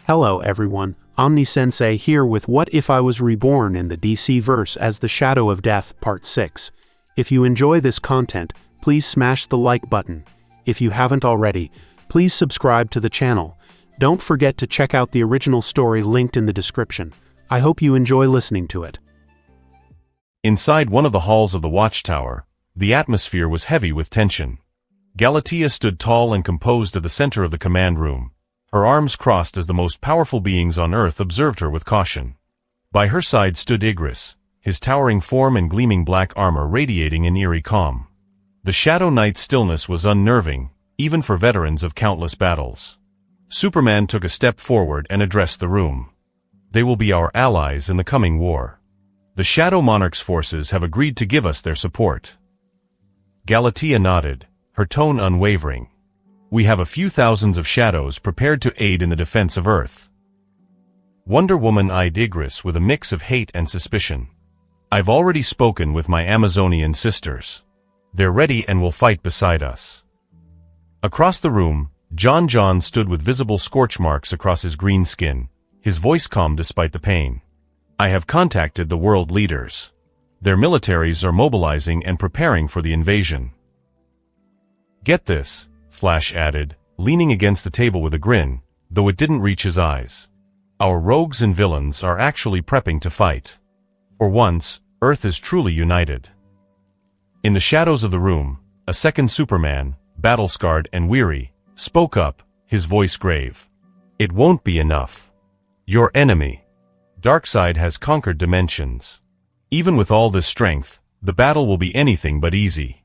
Hello everyone, Omni-sensei here with What If I Was Reborn in the DC verse as the Shadow of Death Part 6. If you enjoy this content, please smash the like button. If you haven't already, please subscribe to the channel. Don't forget to check out the original story linked in the description. I hope you enjoy listening to it. Inside one of the halls of the watchtower, the atmosphere was heavy with tension. Galatea stood tall and composed at the center of the command room, her arms crossed as the most powerful beings on Earth observed her with caution. By her side stood Igris, his towering form and gleaming black armor radiating an eerie calm. The Shadow Knight's stillness was unnerving, even for veterans of countless battles. Superman took a step forward and addressed the room. They will be our allies in the coming war. The Shadow Monarch's forces have agreed to give us their support. Galatea nodded, her tone unwavering. We have a few thousands of shadows prepared to aid in the defense of Earth. Wonder Woman eyed Igris with a mix of hate and suspicion. I've already spoken with my Amazonian sisters. They're ready and will fight beside us. Across the room, John stood with visible scorch marks across his green skin, his voice calm despite the pain. I have contacted the world leaders. Their militaries are mobilizing and preparing for the invasion. Get this, Flash added, leaning against the table with a grin, though it didn't reach his eyes. Our rogues and villains are actually prepping to fight. For once, Earth is truly united. In the shadows of the room, a second Superman, battle-scarred and weary, spoke up, his voice grave. It won't be enough. Your enemy, Darkseid, has conquered dimensions. Even with all this strength, the battle will be anything but easy.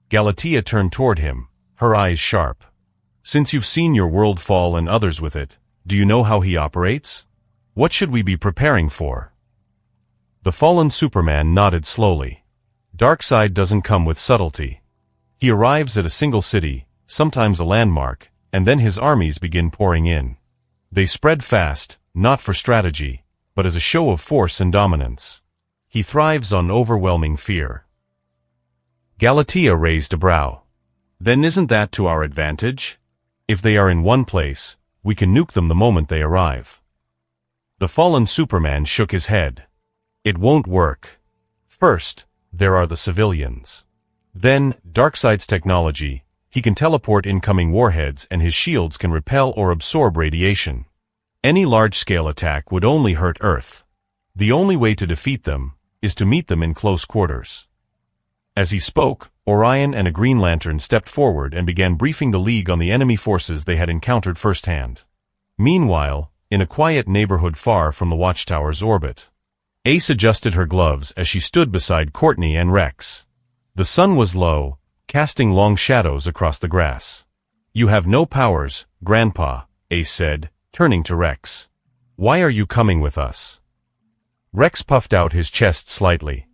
Galatea turned toward him, her eyes sharp. Since you've seen your world fall and others with it, do you know how he operates? What should we be preparing for? The fallen Superman nodded slowly. Darkseid doesn't come with subtlety. He arrives at a single city, sometimes a landmark, and then his armies begin pouring in. They spread fast, not for strategy, but as a show of force and dominance. He thrives on overwhelming fear. Galatea raised a brow. Then isn't that to our advantage? If they are in one place, we can nuke them the moment they arrive. The fallen Superman shook his head. It won't work. First, there are the civilians. Then, Darkseid's technology. He can teleport incoming warheads and his shields can repel or absorb radiation. Any large-scale attack would only hurt Earth. The only way to defeat them is to meet them in close quarters. As he spoke, Orion and a Green Lantern stepped forward and began briefing the League on the enemy forces they had encountered firsthand. Meanwhile, in a quiet neighborhood far from the watchtower's orbit, Ace adjusted her gloves as she stood beside Courtney and Rex. The sun was low, casting long shadows across the grass. You have no powers, Grandpa, Ace said, turning to Rex. Why are you coming with us? Rex puffed out his chest slightly.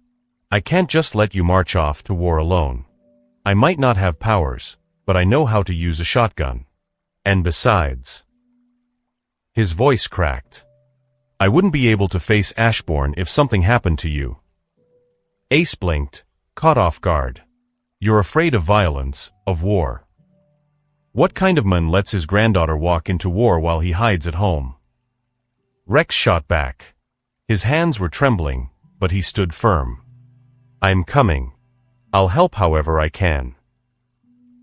I can't just let you march off to war alone. I might not have powers, but I know how to use a shotgun. And besides... His voice cracked. I wouldn't be able to face Ashbourne if something happened to you. Ace blinked, caught off guard. You're afraid of violence, of war. What kind of man lets his granddaughter walk into war while he hides at home? Rex shot back. His hands were trembling, but he stood firm. I'm coming. I'll help however I can.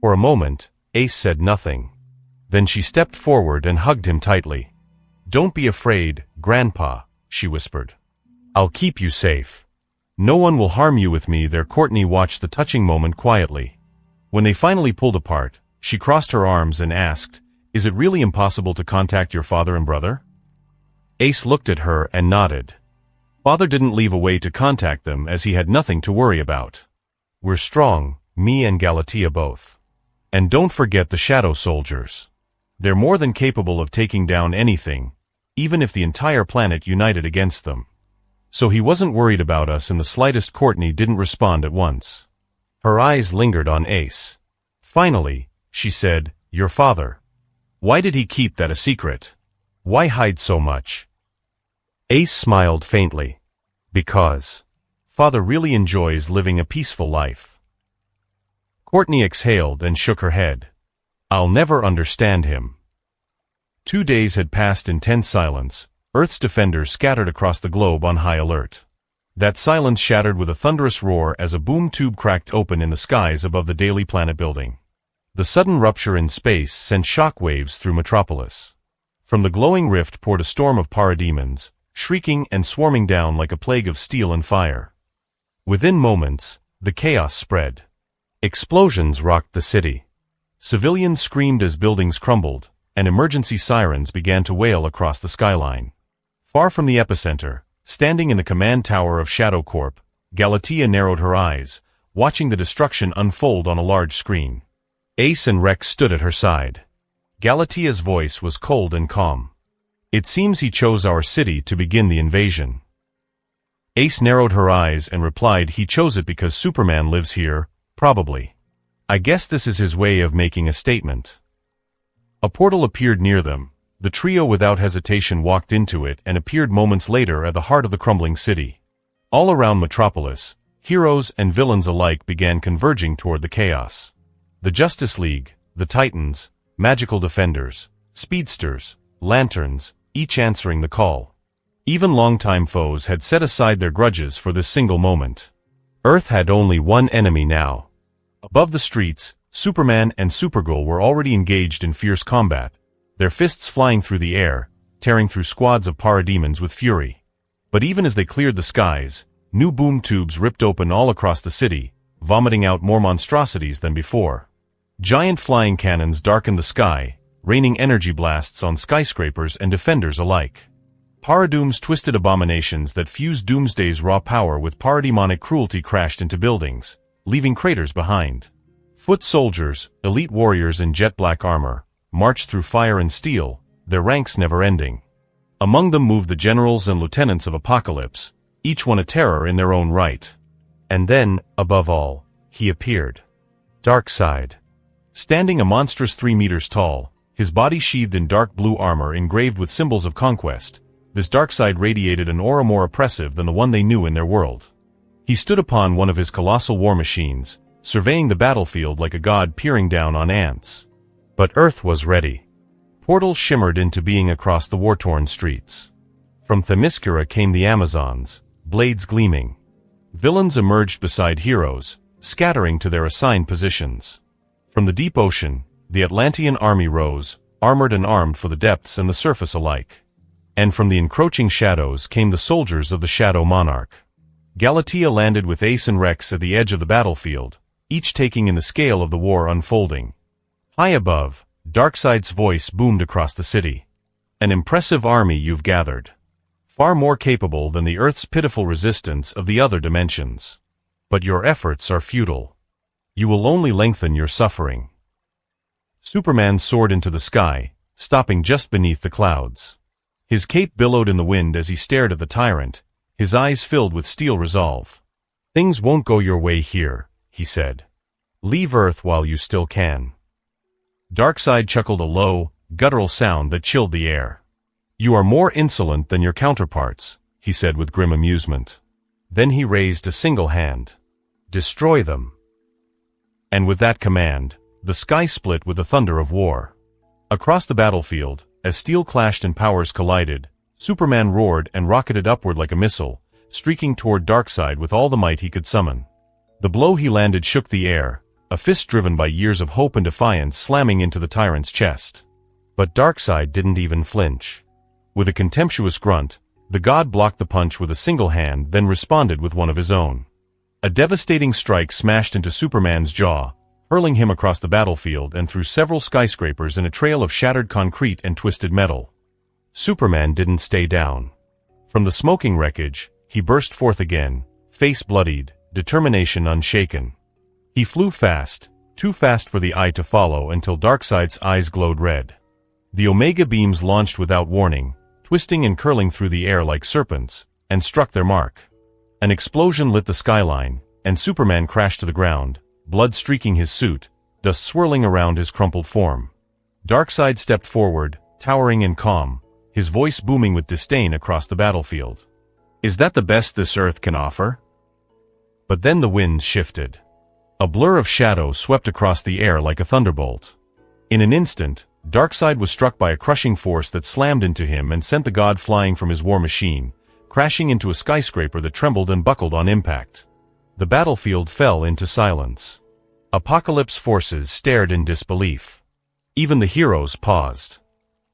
For a moment, Ace said nothing. Then she stepped forward and hugged him tightly. Don't be afraid, Grandpa, she whispered. I'll keep you safe. No one will harm you with me there. Courtney watched the touching moment quietly. When they finally pulled apart, she crossed her arms and asked, Is it really impossible to contact your father and brother? Ace looked at her and nodded. Father didn't leave a way to contact them as he had nothing to worry about. We're strong, me and Galatea both. And don't forget the Shadow Soldiers. They're more than capable of taking down anything, even if the entire planet united against them. So he wasn't worried about us in the slightest. Courtney didn't respond at once. Her eyes lingered on Ace. Finally, she said, Your father. Why did he keep that a secret? Why hide so much? Ace smiled faintly. Because Father really enjoys living a peaceful life. Courtney exhaled and shook her head. I'll never understand him. 2 days had passed in tense silence, Earth's defenders scattered across the globe on high alert. That silence shattered with a thunderous roar as a boom tube cracked open in the skies above the Daily Planet building. The sudden rupture in space sent shock waves through Metropolis. From the glowing rift poured a storm of parademons, shrieking and swarming down like a plague of steel and fire. Within moments, the chaos spread. Explosions rocked the city. Civilians screamed as buildings crumbled, and emergency sirens began to wail across the skyline. Far from the epicenter, standing in the command tower of Shadow Corp, Galatea narrowed her eyes, watching the destruction unfold on a large screen. Ace and Rex stood at her side. Galatea's voice was cold and calm. It seems he chose our city to begin the invasion. Ace narrowed her eyes and replied he chose it because Superman lives here, probably. I guess this is his way of making a statement. A portal appeared near them. The trio without hesitation walked into it and appeared moments later at the heart of the crumbling city. All around Metropolis, heroes and villains alike began converging toward the chaos. The Justice League, the Titans, magical defenders, speedsters, lanterns, each answering the call. Even longtime foes had set aside their grudges for this single moment. Earth had only one enemy now. Above the streets, Superman and Supergirl were already engaged in fierce combat, their fists flying through the air, tearing through squads of parademons with fury. But even as they cleared the skies, new boom tubes ripped open all across the city, vomiting out more monstrosities than before. Giant flying cannons darkened the sky, raining energy blasts on skyscrapers and defenders alike. Paradoom's twisted abominations that fused Doomsday's raw power with parademonic cruelty crashed into buildings, leaving craters behind. Foot soldiers, elite warriors in jet-black armor, marched through fire and steel, their ranks never ending. Among them moved the generals and lieutenants of Apocalypse, each one a terror in their own right. And then, above all, he appeared. Darkseid. Standing a monstrous 3 meters tall, his body sheathed in dark blue armor engraved with symbols of conquest, this Darkseid radiated an aura more oppressive than the one they knew in their world. He stood upon one of his colossal war machines, surveying the battlefield like a god peering down on ants. But Earth was ready. Portals shimmered into being across the war-torn streets. From Themyscira came the Amazons, blades gleaming. Villains emerged beside heroes, scattering to their assigned positions. From the deep ocean, the Atlantean army rose, armored and armed for the depths and the surface alike. And from the encroaching shadows came the soldiers of the Shadow Monarch. Galatea landed with Ace and Rex at the edge of the battlefield, each taking in the scale of the war unfolding. High above, Darkseid's voice boomed across the city. An impressive army you've gathered. Far more capable than the Earth's pitiful resistance of the other dimensions. But your efforts are futile. You will only lengthen your suffering. Superman soared into the sky, stopping just beneath the clouds. His cape billowed in the wind as he stared at the tyrant, his eyes filled with steel resolve. Things won't go your way here, he said. Leave Earth while you still can. Darkseid chuckled a low, guttural sound that chilled the air. You are more insolent than your counterparts, he said with grim amusement. Then he raised a single hand. Destroy them. And with that command, the sky split with the thunder of war. Across the battlefield, as steel clashed and powers collided, Superman roared and rocketed upward like a missile, streaking toward Darkseid with all the might he could summon. The blow he landed shook the air, a fist driven by years of hope and defiance slamming into the tyrant's chest. But Darkseid didn't even flinch. With a contemptuous grunt, the god blocked the punch with a single hand, then responded with one of his own. A devastating strike smashed into Superman's jaw, hurling him across the battlefield and through several skyscrapers in a trail of shattered concrete and twisted metal. Superman didn't stay down. From the smoking wreckage, he burst forth again, face bloodied, determination unshaken. He flew fast, too fast for the eye to follow until Darkseid's eyes glowed red. The Omega beams launched without warning, twisting and curling through the air like serpents, and struck their mark. An explosion lit the skyline, and Superman crashed to the ground, blood streaking his suit, dust swirling around his crumpled form. Darkseid stepped forward, towering and calm, his voice booming with disdain across the battlefield. Is that the best this Earth can offer? But then the winds shifted. A blur of shadow swept across the air like a thunderbolt. In an instant, Darkseid was struck by a crushing force that slammed into him and sent the god flying from his war machine, crashing into a skyscraper that trembled and buckled on impact. The battlefield fell into silence. Apocalypse forces stared in disbelief. Even the heroes paused.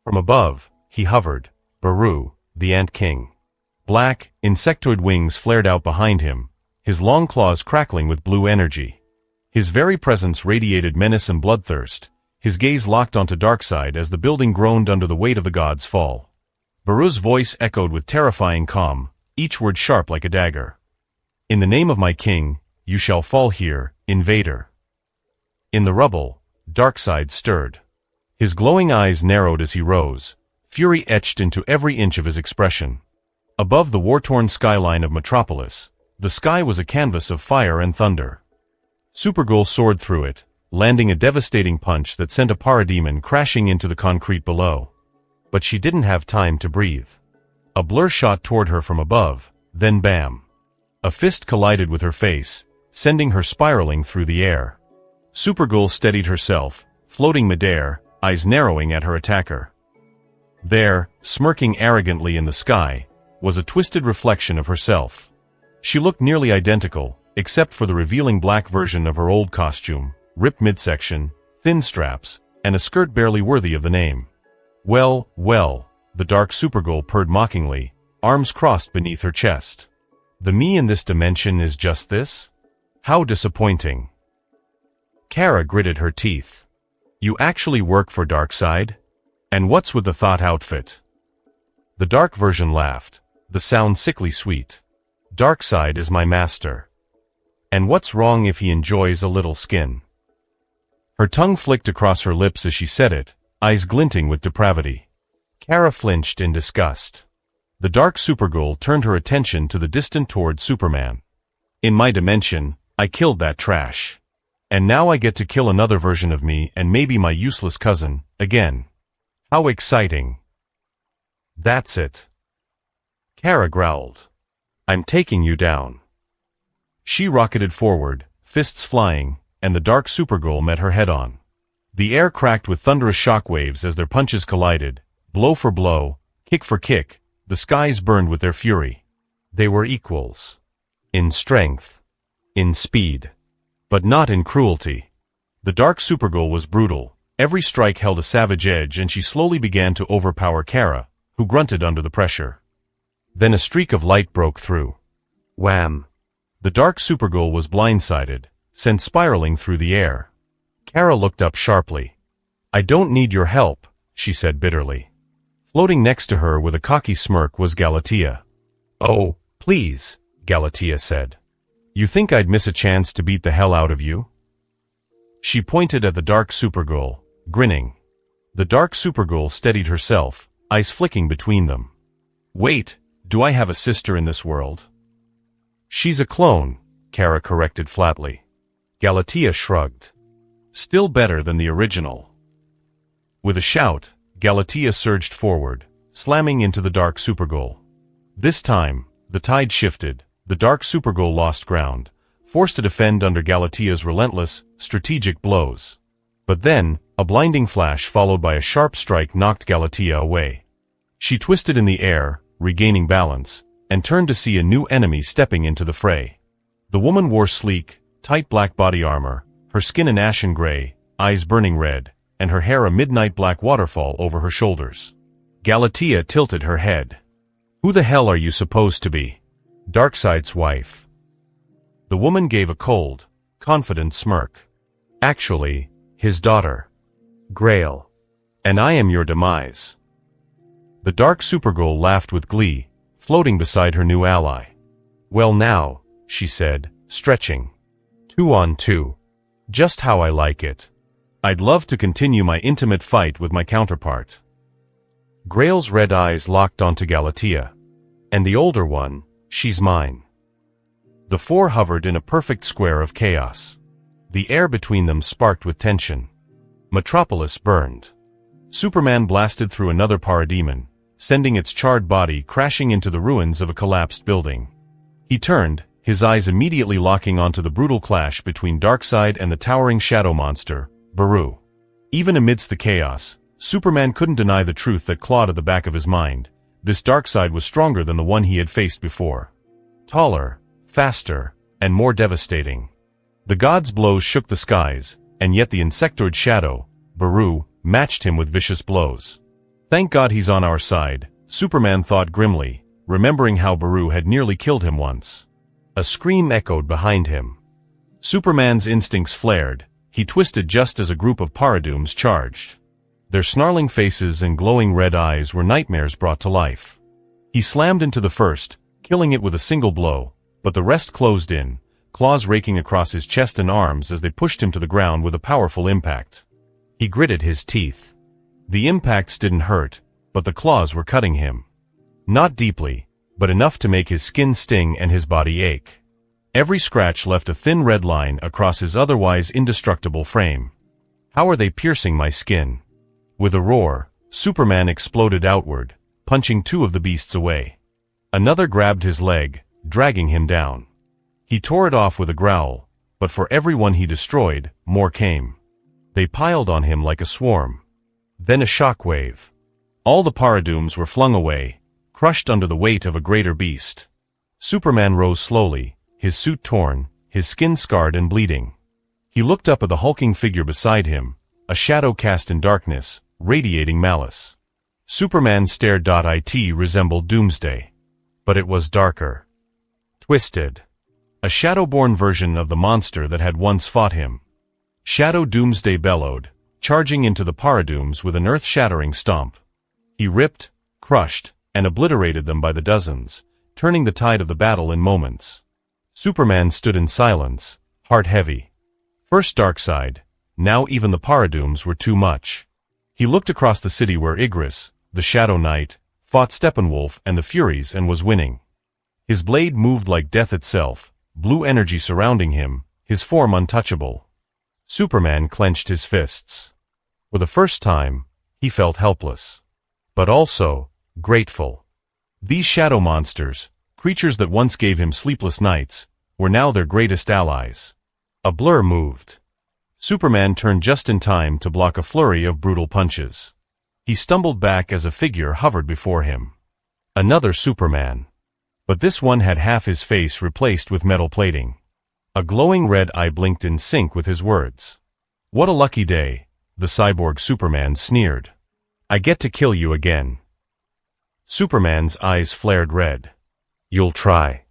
From above, he hovered, Baru, the Ant King. Black, insectoid wings flared out behind him, his long claws crackling with blue energy. His very presence radiated menace and bloodthirst, his gaze locked onto Darkseid as the building groaned under the weight of the god's fall. Baru's voice echoed with terrifying calm, each word sharp like a dagger. In the name of my king, you shall fall here, invader. In the rubble, Darkseid stirred. His glowing eyes narrowed as he rose, fury etched into every inch of his expression. Above the war-torn skyline of Metropolis, the sky was a canvas of fire and thunder. Supergirl soared through it, landing a devastating punch that sent a parademon crashing into the concrete below. But she didn't have time to breathe. A blur shot toward her from above, then bam. A fist collided with her face, sending her spiraling through the air. Supergirl steadied herself, floating midair, eyes narrowing at her attacker. There, smirking arrogantly in the sky, was a twisted reflection of herself. She looked nearly identical, except for the revealing black version of her old costume, ripped midsection, thin straps, and a skirt barely worthy of the name. Well, well, the dark Supergirl purred mockingly, arms crossed beneath her chest. The me in this dimension is just this? How disappointing. Kara gritted her teeth. You actually work for Darkseid? And what's with the thought outfit? The dark version laughed, the sound sickly sweet. Darkseid is my master. And what's wrong if he enjoys a little skin? Her tongue flicked across her lips as she said it, eyes glinting with depravity. Kara flinched in disgust. The dark Supergirl turned her attention to the distant toward Superman. In my dimension, I killed that trash. And now I get to kill another version of me and maybe my useless cousin, again. How exciting. That's it. Kara growled. I'm taking you down. She rocketed forward, fists flying, and the dark Supergirl met her head-on. The air cracked with thunderous shockwaves as their punches collided, blow for blow, kick for kick, the skies burned with their fury. They were equals. In strength. In speed. But not in cruelty. The dark Supergirl was brutal, every strike held a savage edge and she slowly began to overpower Kara, who grunted under the pressure. Then a streak of light broke through. Wham! The dark Supergirl was blindsided, sent spiraling through the air. Kara looked up sharply. I don't need your help, she said bitterly. Floating next to her with a cocky smirk was Galatea. Oh, please, Galatea said. You think I'd miss a chance to beat the hell out of you? She pointed at the dark Supergirl, grinning. The dark Supergirl steadied herself, eyes flicking between them. Wait, do I have a sister in this world? She's a clone, Kara corrected flatly. Galatea shrugged. Still better than the original. With a shout, Galatea surged forward, slamming into the dark Supergirl. This time, the tide shifted, the dark Supergirl lost ground, forced to defend under Galatea's relentless, strategic blows. But then, a blinding flash followed by a sharp strike knocked Galatea away. She twisted in the air, regaining balance, and turned to see a new enemy stepping into the fray. The woman wore sleek, tight black body armor, her skin an ashen gray, eyes burning red, and her hair a midnight black waterfall over her shoulders. Galatea tilted her head. Who the hell are you supposed to be? Darkseid's wife. The woman gave a cold, confident smirk. Actually, his daughter. Grail. And I am your demise. The dark Supergirl laughed with glee, floating beside her new ally. Well now, she said, stretching. 2 on 2. Just how I like it. I'd love to continue my intimate fight with my counterpart. Grail's red eyes locked onto Galatea. And the older one, she's mine. The four hovered in a perfect square of chaos. The air between them sparked with tension. Metropolis burned. Superman blasted through another parademon, sending its charred body crashing into the ruins of a collapsed building. He turned, his eyes immediately locking onto the brutal clash between Darkseid and the towering shadow monster, Baru. Even amidst the chaos, Superman couldn't deny the truth that clawed at the back of his mind. This dark side was stronger than the one he had faced before. Taller, faster, and more devastating. The god's blows shook the skies, and yet the insectoid shadow, Baru, matched him with vicious blows. Thank God he's on our side, Superman thought grimly, remembering how Baru had nearly killed him once. A scream echoed behind him. Superman's instincts flared. He twisted just as a group of paradooms charged. Their snarling faces and glowing red eyes were nightmares brought to life. He slammed into the first, killing it with a single blow, but the rest closed in, claws raking across his chest and arms as they pushed him to the ground with a powerful impact. He gritted his teeth. The impacts didn't hurt, but the claws were cutting him. Not deeply, but enough to make his skin sting and his body ache. Every scratch left a thin red line across his otherwise indestructible frame. How are they piercing my skin? With a roar, Superman exploded outward, punching two of the beasts away. Another grabbed his leg, dragging him down. He tore it off with a growl, but for every one he destroyed, more came. They piled on him like a swarm. Then a shockwave. All the paradooms were flung away, crushed under the weight of a greater beast. Superman rose slowly, his suit torn, his skin scarred and bleeding. He looked up at the hulking figure beside him, a shadow cast in darkness, radiating malice. Superman's stare.it resembled Doomsday. But it was darker. Twisted. A shadow-born version of the monster that had once fought him. Shadow Doomsday bellowed, charging into the paradooms with an earth-shattering stomp. He ripped, crushed, and obliterated them by the dozens, turning the tide of the battle in moments. Superman stood in silence, heart heavy. First Darkseid, now even the paradooms were too much. He looked across the city where Igris, the Shadow Knight, fought Steppenwolf and the Furies and was winning. His blade moved like death itself, blue energy surrounding him, his form untouchable. Superman clenched his fists. For the first time, he felt helpless. But also, grateful. These shadow monsters, creatures that once gave him sleepless nights, were now their greatest allies. A blur moved. Superman turned just in time to block a flurry of brutal punches. He stumbled back as a figure hovered before him. Another Superman. But this one had half his face replaced with metal plating. A glowing red eye blinked in sync with his words. What a lucky day, the cyborg Superman sneered. I get to kill you again. Superman's eyes flared red. You'll try.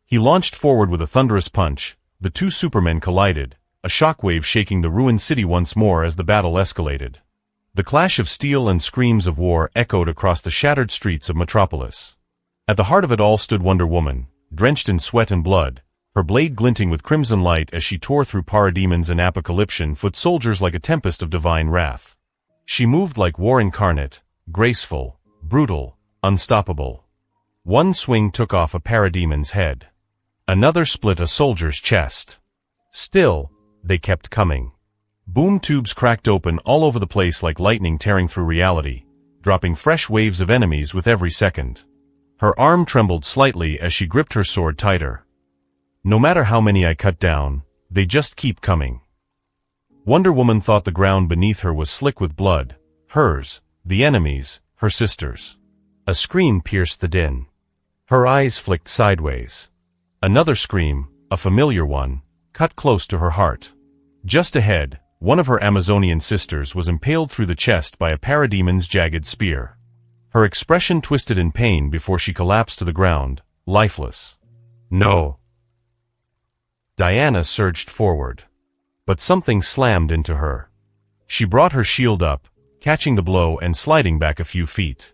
He launched forward with a thunderous punch. The two Supermen collided, a shockwave shaking the ruined city once more as the battle escalated. The clash of steel and screams of war echoed across the shattered streets of Metropolis. At the heart of it all stood Wonder Woman, drenched in sweat and blood, her blade glinting with crimson light as she tore through parademons and apocalyptian foot soldiers like a tempest of divine wrath. She moved like war incarnate, graceful, brutal, unstoppable. One swing took off a parademon's head. Another split a soldier's chest. Still, they kept coming. Boom tubes cracked open all over the place like lightning tearing through reality, dropping fresh waves of enemies with every second. Her arm trembled slightly as she gripped her sword tighter. No matter how many I cut down, they just keep coming. Wonder Woman thought the ground beneath her was slick with blood, hers, the enemies, her sisters. A scream pierced the din. Her eyes flicked sideways. Another scream, a familiar one, cut close to her heart. Just ahead, one of her Amazonian sisters was impaled through the chest by a parademon's jagged spear. Her expression twisted in pain before she collapsed to the ground, lifeless. No. Diana surged forward. But something slammed into her. She brought her shield up, catching the blow and sliding back a few feet.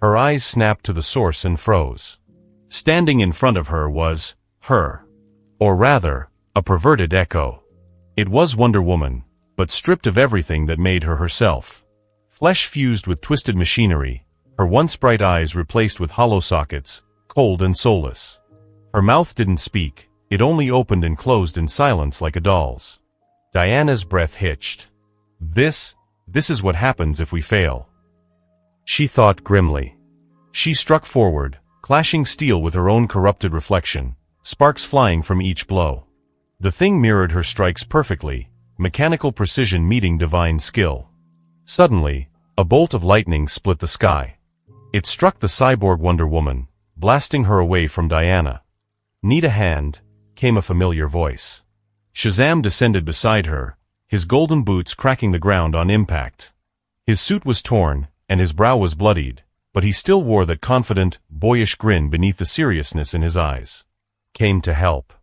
Her eyes snapped to the source and froze. Standing in front of her was her. Or rather, a perverted echo. It was Wonder Woman, but stripped of everything that made her herself. Flesh fused with twisted machinery, her once bright eyes replaced with hollow sockets, cold and soulless. Her mouth didn't speak, it only opened and closed in silence like a doll's. Diana's breath hitched. This is what happens if we fail. She thought grimly. She struck forward, clashing steel with her own corrupted reflection, sparks flying from each blow. The thing mirrored her strikes perfectly, mechanical precision meeting divine skill. Suddenly, a bolt of lightning split the sky. It struck the cyborg Wonder Woman, blasting her away from Diana. "Need a hand?" came a familiar voice. Shazam descended beside her, his golden boots cracking the ground on impact. His suit was torn, and his brow was bloodied, but he still wore that confident, boyish grin beneath the seriousness in his eyes. "Came to help."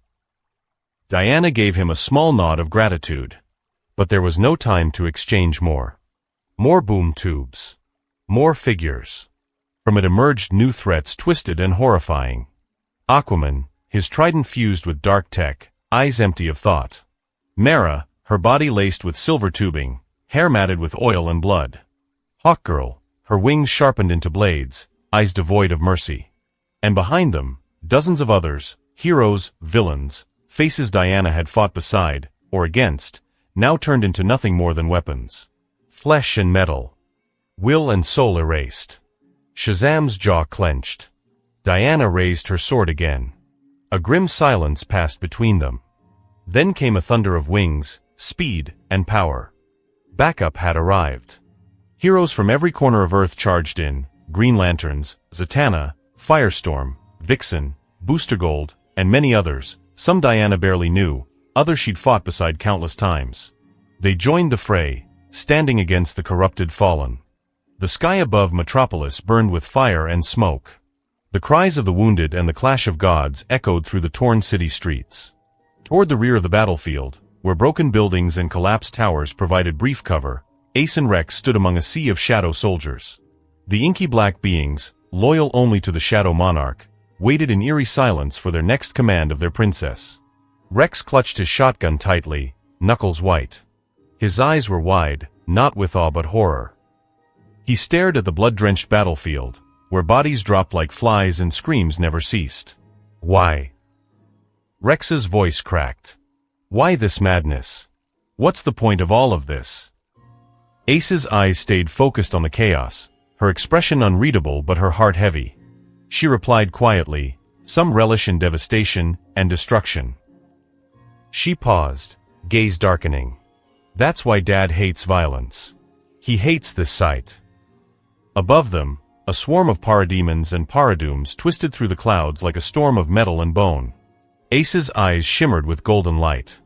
Diana gave him a small nod of gratitude. But there was no time to exchange more. More boom tubes. More figures. From it emerged new threats, twisted and horrifying. Aquaman, his trident fused with dark tech, eyes empty of thought. Mera, her body laced with silver tubing, hair matted with oil and blood. Hawkgirl, her wings sharpened into blades, eyes devoid of mercy. And behind them, dozens of others, heroes, villains, faces Diana had fought beside, or against, now turned into nothing more than weapons. Flesh and metal. Will and soul erased. Shazam's jaw clenched. Diana raised her sword again. A grim silence passed between them. Then came a thunder of wings, speed, and power. Backup had arrived. Heroes from every corner of Earth charged in: Green Lanterns, Zatanna, Firestorm, Vixen, Booster Gold, and many others. Some Diana barely knew, others she'd fought beside countless times. They joined the fray, standing against the corrupted fallen. The sky above Metropolis burned with fire and smoke. The cries of the wounded and the clash of gods echoed through the torn city streets. Toward the rear of the battlefield, where broken buildings and collapsed towers provided brief cover, Ace and Rex stood among a sea of shadow soldiers. The inky black beings, loyal only to the Shadow Monarch, waited in eerie silence for their next command of their princess. Rex clutched his shotgun tightly, knuckles white. His eyes were wide, not with awe but horror. He stared at the blood-drenched battlefield, where bodies dropped like flies and screams never ceased. "Why?" Rex's voice cracked. "Why this madness? What's the point of all of this?" Ace's eyes stayed focused on the chaos, her expression unreadable but her heart heavy. She replied quietly, some relish in devastation and destruction. She paused, gaze darkening. "That's why Dad hates violence. He hates this sight." Above them, a swarm of parademons and paradooms twisted through the clouds like a storm of metal and bone. Ace's eyes shimmered with golden light.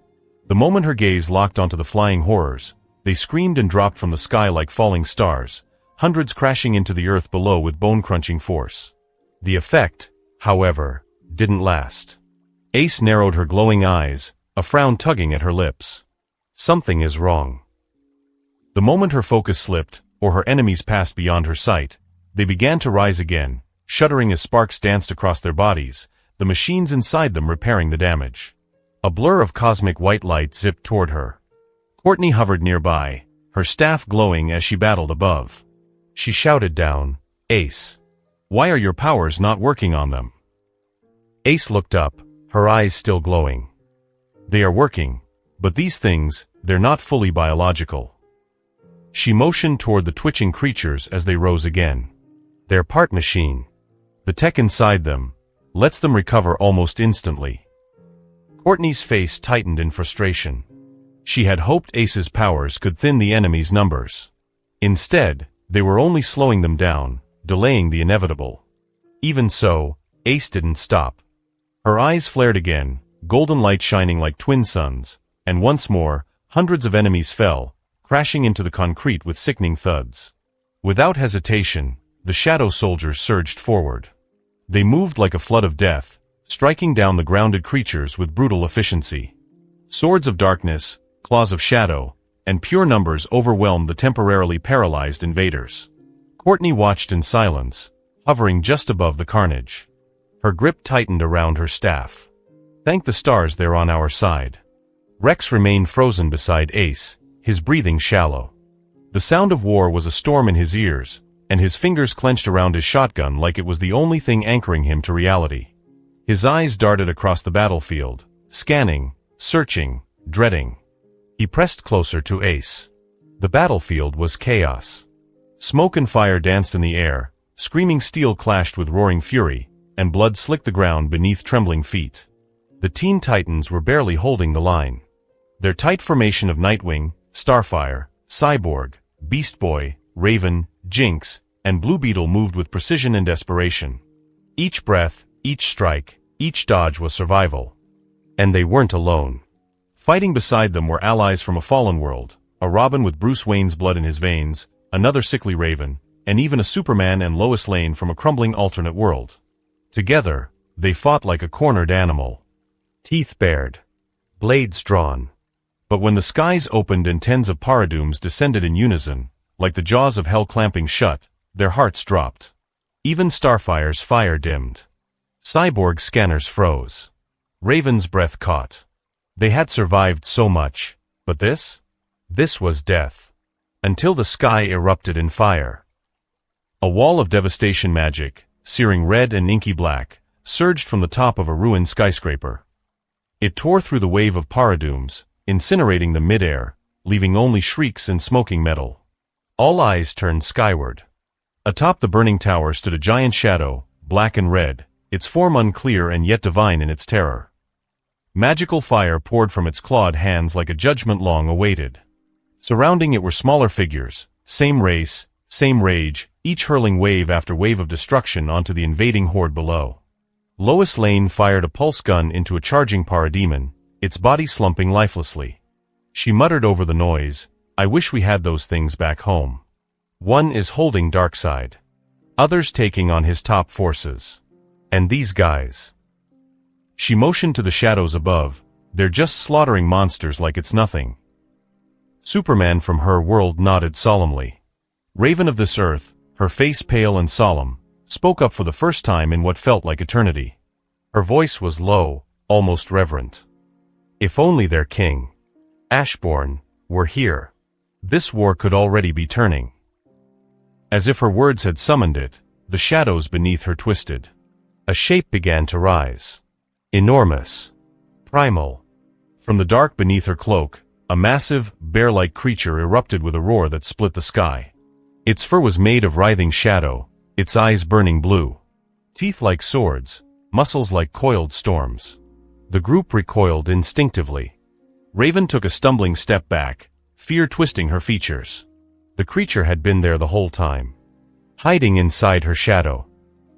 The moment her gaze locked onto the flying horrors, they screamed and dropped from the sky like falling stars, hundreds crashing into the earth below with bone-crunching force. The effect, however, didn't last. Ace narrowed her glowing eyes, a frown tugging at her lips. Something is wrong. The moment her focus slipped, or her enemies passed beyond her sight, they began to rise again, shuddering as sparks danced across their bodies, the machines inside them repairing the damage. A blur of cosmic white light zipped toward her. Courtney hovered nearby, her staff glowing as she battled above. She shouted down, "Ace, why are your powers not working on them?" Ace looked up, her eyes still glowing. "They are working, but these things, they're not fully biological." She motioned toward the twitching creatures as they rose again. "They're part machine. The tech inside them lets them recover almost instantly." Courtney's face tightened in frustration. She had hoped Ace's powers could thin the enemy's numbers. Instead, they were only slowing them down, delaying the inevitable. Even so, Ace didn't stop. Her eyes flared again, golden light shining like twin suns, and once more, hundreds of enemies fell, crashing into the concrete with sickening thuds. Without hesitation, the shadow soldiers surged forward. They moved like a flood of death, striking down the grounded creatures with brutal efficiency. Swords of darkness, claws of shadow, and pure numbers overwhelmed the temporarily paralyzed invaders. Courtney watched in silence, hovering just above the carnage. Her grip tightened around her staff. Thank the stars they're on our side. Rex remained frozen beside Ace, his breathing shallow. The sound of war was a storm in his ears, and his fingers clenched around his shotgun like it was the only thing anchoring him to reality. His eyes darted across the battlefield, scanning, searching, dreading. He pressed closer to Ace. The battlefield was chaos. Smoke and fire danced in the air, screaming steel clashed with roaring fury, and blood slicked the ground beneath trembling feet. The Teen Titans were barely holding the line. Their tight formation of Nightwing, Starfire, Cyborg, Beast Boy, Raven, Jinx, and Blue Beetle moved with precision and desperation. Each breath, each strike, each dodge was survival. And they weren't alone. Fighting beside them were allies from a fallen world, a Robin with Bruce Wayne's blood in his veins, another sickly Raven, and even a Superman and Lois Lane from a crumbling alternate world. Together, they fought like a cornered animal. Teeth bared. Blades drawn. But when the skies opened and tens of paradooms descended in unison, like the jaws of hell clamping shut, their hearts dropped. Even Starfire's fire dimmed. Cyborg scanners froze. Raven's breath caught. They had survived so much, but this? This was death. Until the sky erupted in fire. A wall of devastation magic, searing red and inky black, surged from the top of a ruined skyscraper. It tore through the wave of paradooms, incinerating them mid-air, leaving only shrieks and smoking metal. All eyes turned skyward. Atop the burning tower stood a giant shadow, black and red, its form unclear and yet divine in its terror. Magical fire poured from its clawed hands like a judgment long awaited. Surrounding it were smaller figures, same race, same rage, each hurling wave after wave of destruction onto the invading horde below. Lois Lane fired a pulse gun into a charging parademon, its body slumping lifelessly. She muttered over the noise, "I wish we had those things back home. One is holding Darkseid. Others taking on his top forces. And these guys." She motioned to the shadows above, "They're just slaughtering monsters like it's nothing." Superman from her world nodded solemnly. Raven of this earth, her face pale and solemn, spoke up for the first time in what felt like eternity. Her voice was low, almost reverent. "If only their king, Ashbourne, were here. This war could already be turning." As if her words had summoned it, the shadows beneath her twisted. A shape began to rise. Enormous. Primal. From the dark beneath her cloak, a massive, bear-like creature erupted with a roar that split the sky. Its fur was made of writhing shadow, its eyes burning blue. Teeth like swords, muscles like coiled storms. The group recoiled instinctively. Raven took a stumbling step back, fear twisting her features. The creature had been there the whole time. Hiding inside her shadow.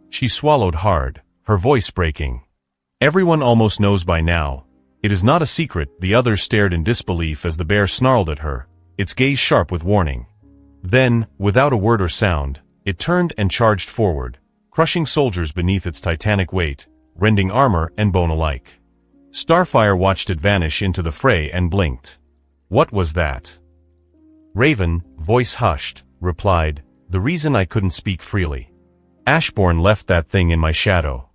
She swallowed hard, her voice breaking. "Everyone almost knows by now. It is not a secret." The others stared in disbelief as the bear snarled at her, its gaze sharp with warning. Then, without a word or sound, it turned and charged forward, crushing soldiers beneath its titanic weight, rending armor and bone alike. Starfire watched it vanish into the fray and blinked. What was that? Raven, voice hushed, replied, "The reason I couldn't speak freely. Ashbourne left that thing in my shadow."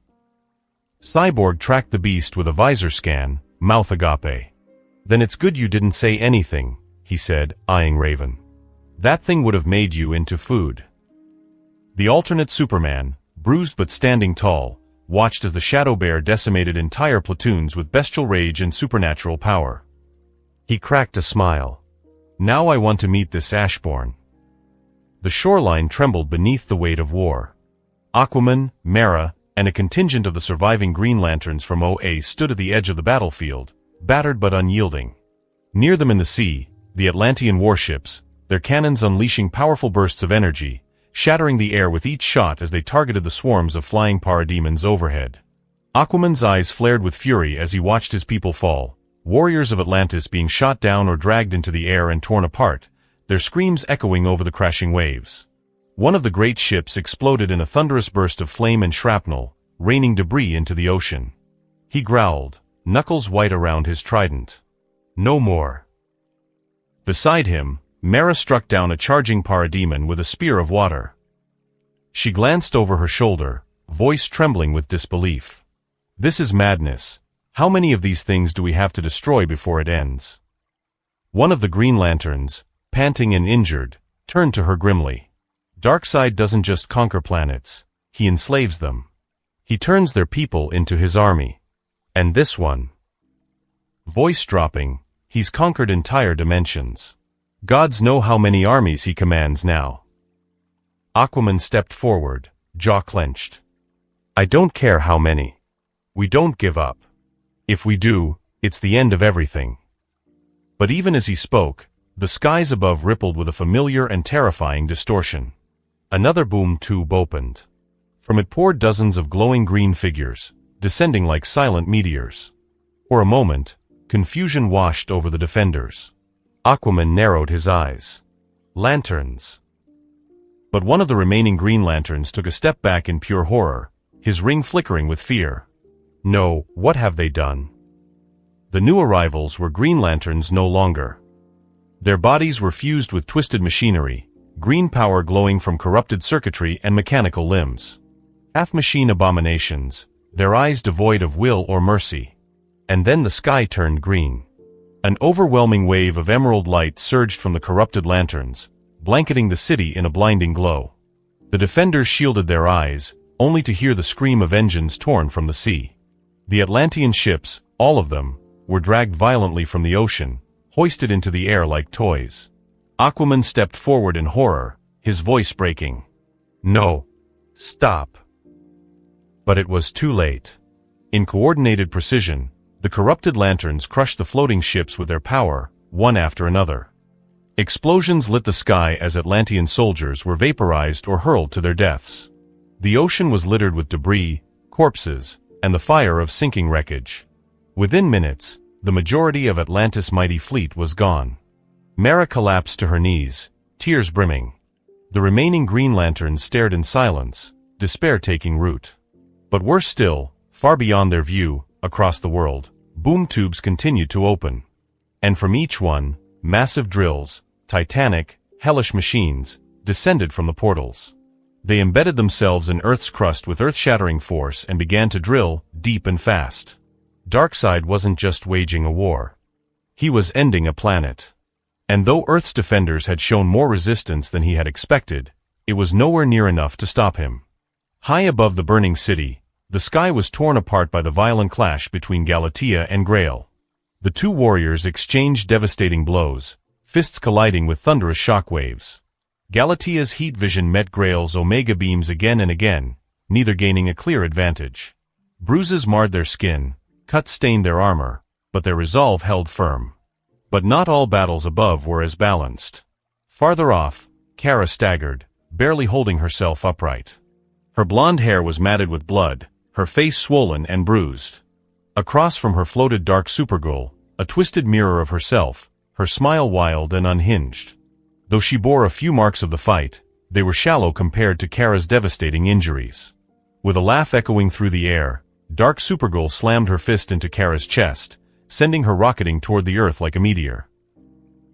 Cyborg tracked the beast with a visor scan, mouth agape. "Then it's good you didn't say anything," he said, eyeing Raven. "That thing would have made you into food." The alternate Superman, bruised but standing tall, watched as the Shadow Bear decimated entire platoons with bestial rage and supernatural power. He cracked a smile. "Now I want to meet this Ashbourne." The shoreline trembled beneath the weight of war. Aquaman, Mera, and a contingent of the surviving Green Lanterns from OA stood at the edge of the battlefield, battered but unyielding. Near them in the sea, the Atlantean warships, their cannons unleashing powerful bursts of energy, shattering the air with each shot as they targeted the swarms of flying parademons overhead. Aquaman's eyes flared with fury as he watched his people fall, warriors of Atlantis being shot down or dragged into the air and torn apart, their screams echoing over the crashing waves. One of the great ships exploded in a thunderous burst of flame and shrapnel, raining debris into the ocean. He growled, knuckles white around his trident. "No more." Beside him, Mera struck down a charging parademon with a spear of water. She glanced over her shoulder, voice trembling with disbelief. "This is madness. How many of these things do we have to destroy before it ends?" One of the Green Lanterns, panting and injured, turned to her grimly. "Darkseid doesn't just conquer planets, he enslaves them. He turns their people into his army. And this one." Voice dropping, "He's conquered entire dimensions. Gods know how many armies he commands now." Aquaman stepped forward, jaw clenched. "I don't care how many. We don't give up. If we do, it's the end of everything." But even as he spoke, The skies above rippled with a familiar and terrifying distortion. Another boom tube opened. From it poured dozens of glowing green figures, descending like silent meteors. For a moment, confusion washed over the defenders. Aquaman narrowed his eyes. Lanterns. But one of the remaining green lanterns took a step back in pure horror, his ring flickering with fear. No, what have they done? The new arrivals were green lanterns no longer. Their bodies were fused with twisted machinery, green power glowing from corrupted circuitry and mechanical limbs. Half-machine abominations, their eyes devoid of will or mercy. And then the sky turned green. An overwhelming wave of emerald light surged from the corrupted lanterns, blanketing the city in a blinding glow. The defenders shielded their eyes, only to hear the scream of engines torn from the sea. The Atlantean ships, all of them, were dragged violently from the ocean, hoisted into the air like toys. Aquaman stepped forward in horror, his voice breaking. No. Stop. But it was too late. In coordinated precision, the corrupted lanterns crushed the floating ships with their power, one after another. Explosions lit the sky as Atlantean soldiers were vaporized or hurled to their deaths. The ocean was littered with debris, corpses, and the fire of sinking wreckage. Within minutes, the majority of Atlantis' mighty fleet was gone. Mera collapsed to her knees, tears brimming. The remaining green lanterns stared in silence, despair taking root. But worse still, far beyond their view, across the world, boom tubes continued to open. And from each one, massive drills, titanic, hellish machines, descended from the portals. They embedded themselves in Earth's crust with earth-shattering force and began to drill, deep and fast. Darkseid wasn't just waging a war. He was ending a planet. And though Earth's defenders had shown more resistance than he had expected, it was nowhere near enough to stop him. High above the burning city, the sky was torn apart by the violent clash between Galatea and Grail. The two warriors exchanged devastating blows, fists colliding with thunderous shockwaves. Galatea's heat vision met Grail's omega beams again and again, neither gaining a clear advantage. Bruises marred their skin, cuts stained their armor, but their resolve held firm. But not all battles above were as balanced. Farther off, Kara staggered, barely holding herself upright. Her blonde hair was matted with blood, her face swollen and bruised. Across from her floated dark Supergirl, a twisted mirror of herself, her smile wild and unhinged. Though she bore a few marks of the fight, they were shallow compared to Kara's devastating injuries. With a laugh echoing through the air, Dark Supergirl slammed her fist into Kara's chest, sending her rocketing toward the earth like a meteor.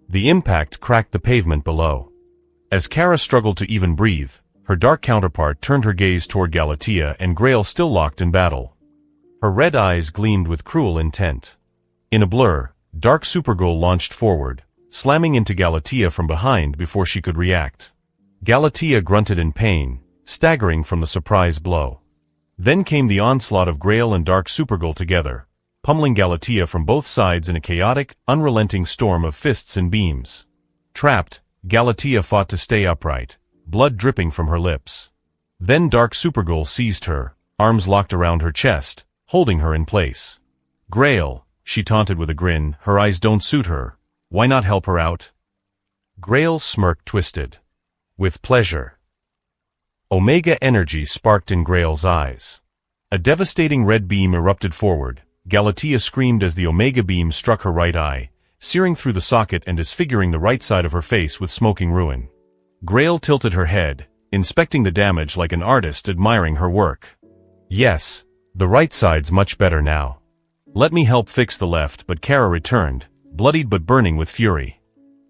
The impact cracked the pavement below. As Kara struggled to even breathe, her dark counterpart turned her gaze toward Galatea and Grail still locked in battle. Her red eyes gleamed with cruel intent. In a blur, Dark Supergirl launched forward, slamming into Galatea from behind before she could react. Galatea grunted in pain, staggering from the surprise blow. Then came the onslaught of Grail and Dark Supergirl together, pummeling Galatea from both sides in a chaotic, unrelenting storm of fists and beams. Trapped, Galatea fought to stay upright, blood dripping from her lips. Then Dark Supergirl seized her, arms locked around her chest, holding her in place. Grail, she taunted with a grin, her eyes don't suit her. Why not help her out? Grail's smirk twisted. With pleasure. Omega energy sparked in Grail's eyes. A devastating red beam erupted forward. Galatea screamed as the Omega beam struck her right eye, searing through the socket and disfiguring the right side of her face with smoking ruin. Grail tilted her head, inspecting the damage like an artist admiring her work. Yes, the right side's much better now. Let me help fix the left, but Kara returned, bloodied but burning with fury.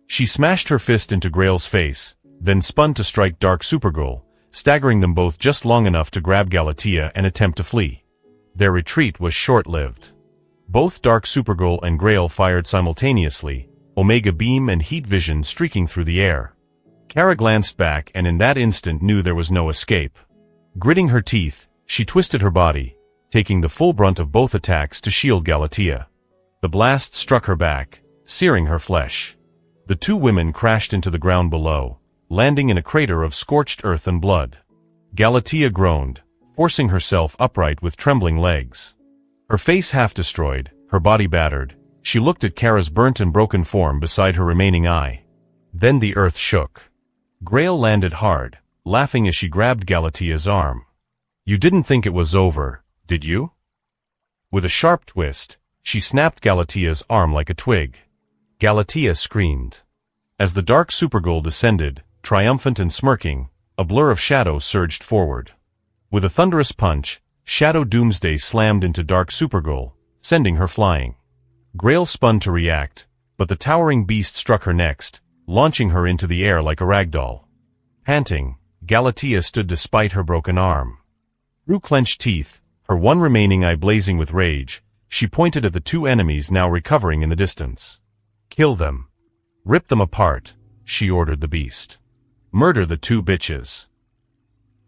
She smashed her fist into Grail's face, then spun to strike Dark Supergirl, staggering them both just long enough to grab Galatea and attempt to flee. Their retreat was short-lived. Both Dark Supergirl and Grail fired simultaneously, Omega beam and heat vision streaking through the air. Kara glanced back and in that instant knew there was no escape. Gritting her teeth, she twisted her body, taking the full brunt of both attacks to shield Galatea. The blast struck her back, searing her flesh. The two women crashed into the ground below, landing in a crater of scorched earth and blood. Galatea groaned, forcing herself upright with trembling legs. Her face half destroyed, her body battered, she looked at Kara's burnt and broken form beside her remaining eye. Then the earth shook. Grail landed hard, laughing as she grabbed Galatia's arm. "You didn't think it was over, did you?" With a sharp twist, she snapped Galatia's arm like a twig. Galatia screamed. As the dark Supergirl descended, triumphant and smirking, a blur of shadow surged forward. With a thunderous punch, Shadow Doomsday slammed into dark Supergirl, sending her flying. Grail spun to react, but the towering beast struck her next, launching her into the air like a ragdoll. Panting, Galatia stood despite her broken arm. Through clenched teeth, her one remaining eye blazing with rage, she pointed at the two enemies now recovering in the distance. "Kill them. Rip them apart," she ordered the beast. "Murder the two bitches."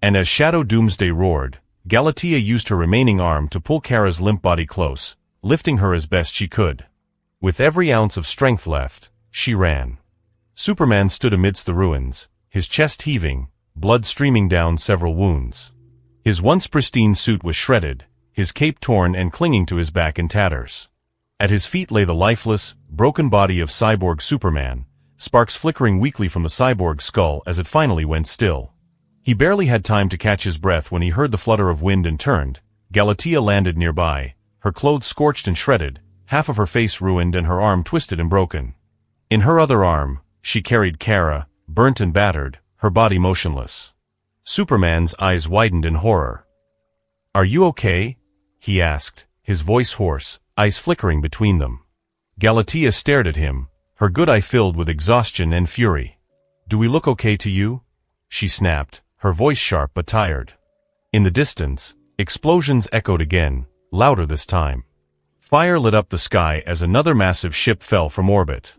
And as Shadow Doomsday roared, Galatia used her remaining arm to pull Kara's limp body close, lifting her as best she could. With every ounce of strength left, she ran. Superman stood amidst the ruins, his chest heaving, blood streaming down several wounds. His once pristine suit was shredded, his cape torn and clinging to his back in tatters. At his feet lay the lifeless, broken body of cyborg Superman, sparks flickering weakly from the cyborg's skull as it finally went still. He barely had time to catch his breath when he heard the flutter of wind and turned. Galatia landed nearby, her clothes scorched and shredded, half of her face ruined and her arm twisted and broken. In her other arm, she carried Kara, burnt and battered, her body motionless. Superman's eyes widened in horror. "Are you okay?" he asked, his voice hoarse, eyes flickering between them. Galatia stared at him, her good eye filled with exhaustion and fury. "Do we look okay to you?" she snapped, her voice sharp but tired. In the distance, explosions echoed again, louder this time. Fire lit up the sky as another massive ship fell from orbit.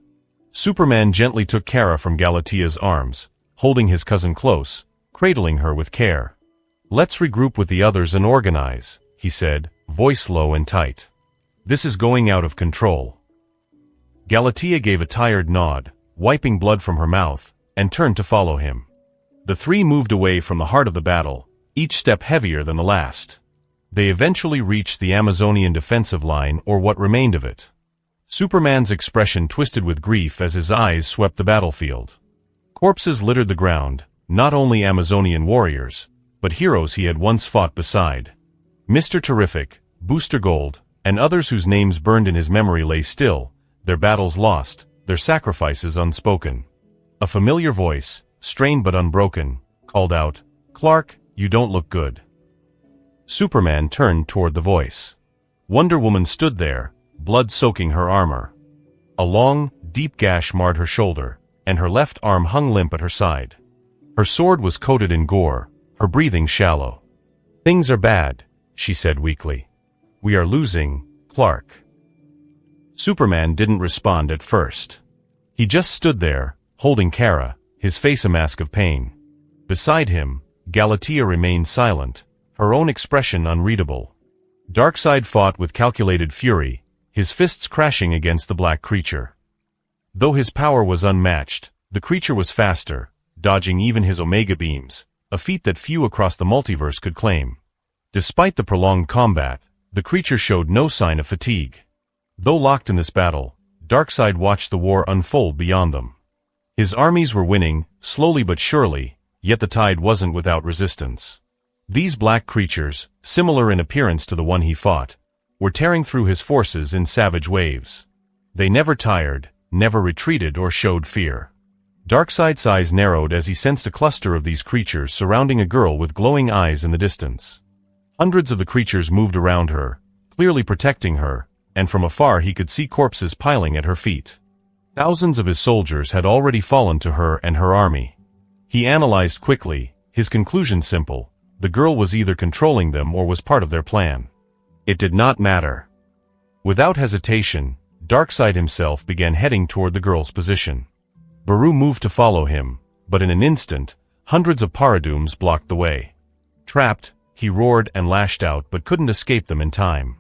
Superman gently took Kara from Galatia's arms, holding his cousin close, cradling her with care. "Let's regroup with the others and organize," he said, voice low and tight. "This is going out of control." Galatia gave a tired nod, wiping blood from her mouth, and turned to follow him. The three moved away from the heart of the battle, each step heavier than the last. They eventually reached the Amazonian defensive line, or what remained of it. Superman's expression twisted with grief as his eyes swept the battlefield. Corpses littered the ground, not only Amazonian warriors, but heroes he had once fought beside. Mr. Terrific, Booster Gold, and others whose names burned in his memory lay still, their battles lost, their sacrifices unspoken. A familiar voice, strained but unbroken, called out, "Clark, you don't look good." Superman turned toward the voice. Wonder Woman stood there, blood soaking her armor. A long, deep gash marred her shoulder, and her left arm hung limp at her side. Her sword was coated in gore, her breathing shallow. "Things are bad," she said weakly. "We are losing, Clark." Superman didn't respond at first. He just stood there, holding Kara, his face a mask of pain. Beside him, Galatia remained silent, her own expression unreadable. Darkseid fought with calculated fury, his fists crashing against the black creature. Though his power was unmatched, the creature was faster, dodging even his Omega beams, a feat that few across the multiverse could claim. Despite the prolonged combat, the creature showed no sign of fatigue. Though locked in this battle, Darkseid watched the war unfold beyond them. His armies were winning, slowly but surely, yet the tide wasn't without resistance. These black creatures, similar in appearance to the one he fought, were tearing through his forces in savage waves. They never tired, never retreated or showed fear. Darkseid's eyes narrowed as he sensed a cluster of these creatures surrounding a girl with glowing eyes in the distance. Hundreds of the creatures moved around her, clearly protecting her, and from afar he could see corpses piling at her feet. Thousands of his soldiers had already fallen to her and her army. He analyzed quickly, his conclusion simple: the girl was either controlling them or was part of their plan. It did not matter. Without hesitation, Darkseid himself began heading toward the girl's position. Baru moved to follow him, but in an instant, hundreds of Paradooms blocked the way. Trapped, he roared and lashed out but couldn't escape them in time.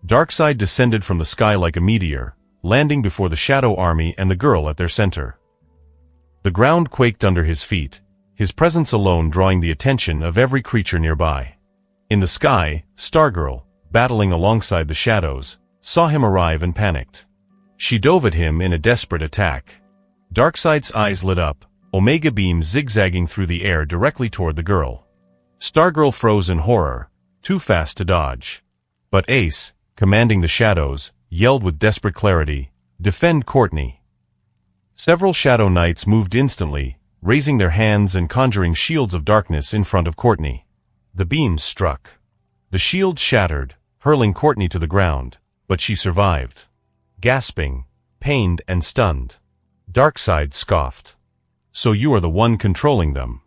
Darkseid descended from the sky like a meteor, landing before the Shadow Army and the girl at their center. The ground quaked under his feet, his presence alone drawing the attention of every creature nearby. In the sky, Stargirl, battling alongside the shadows, saw him arrive and panicked. She dove at him in a desperate attack. Darkseid's eyes lit up, Omega beams zigzagging through the air directly toward the girl. Stargirl froze in horror, too fast to dodge. But Ace, commanding the shadows, yelled with desperate clarity, "Defend Courtney!" Several Shadow Knights moved instantly, raising their hands and conjuring shields of darkness in front of Courtney. The beams struck. The shield shattered, hurling Courtney to the ground, but she survived. Gasping, pained and stunned, Darkseid scoffed. "So you are the one controlling them."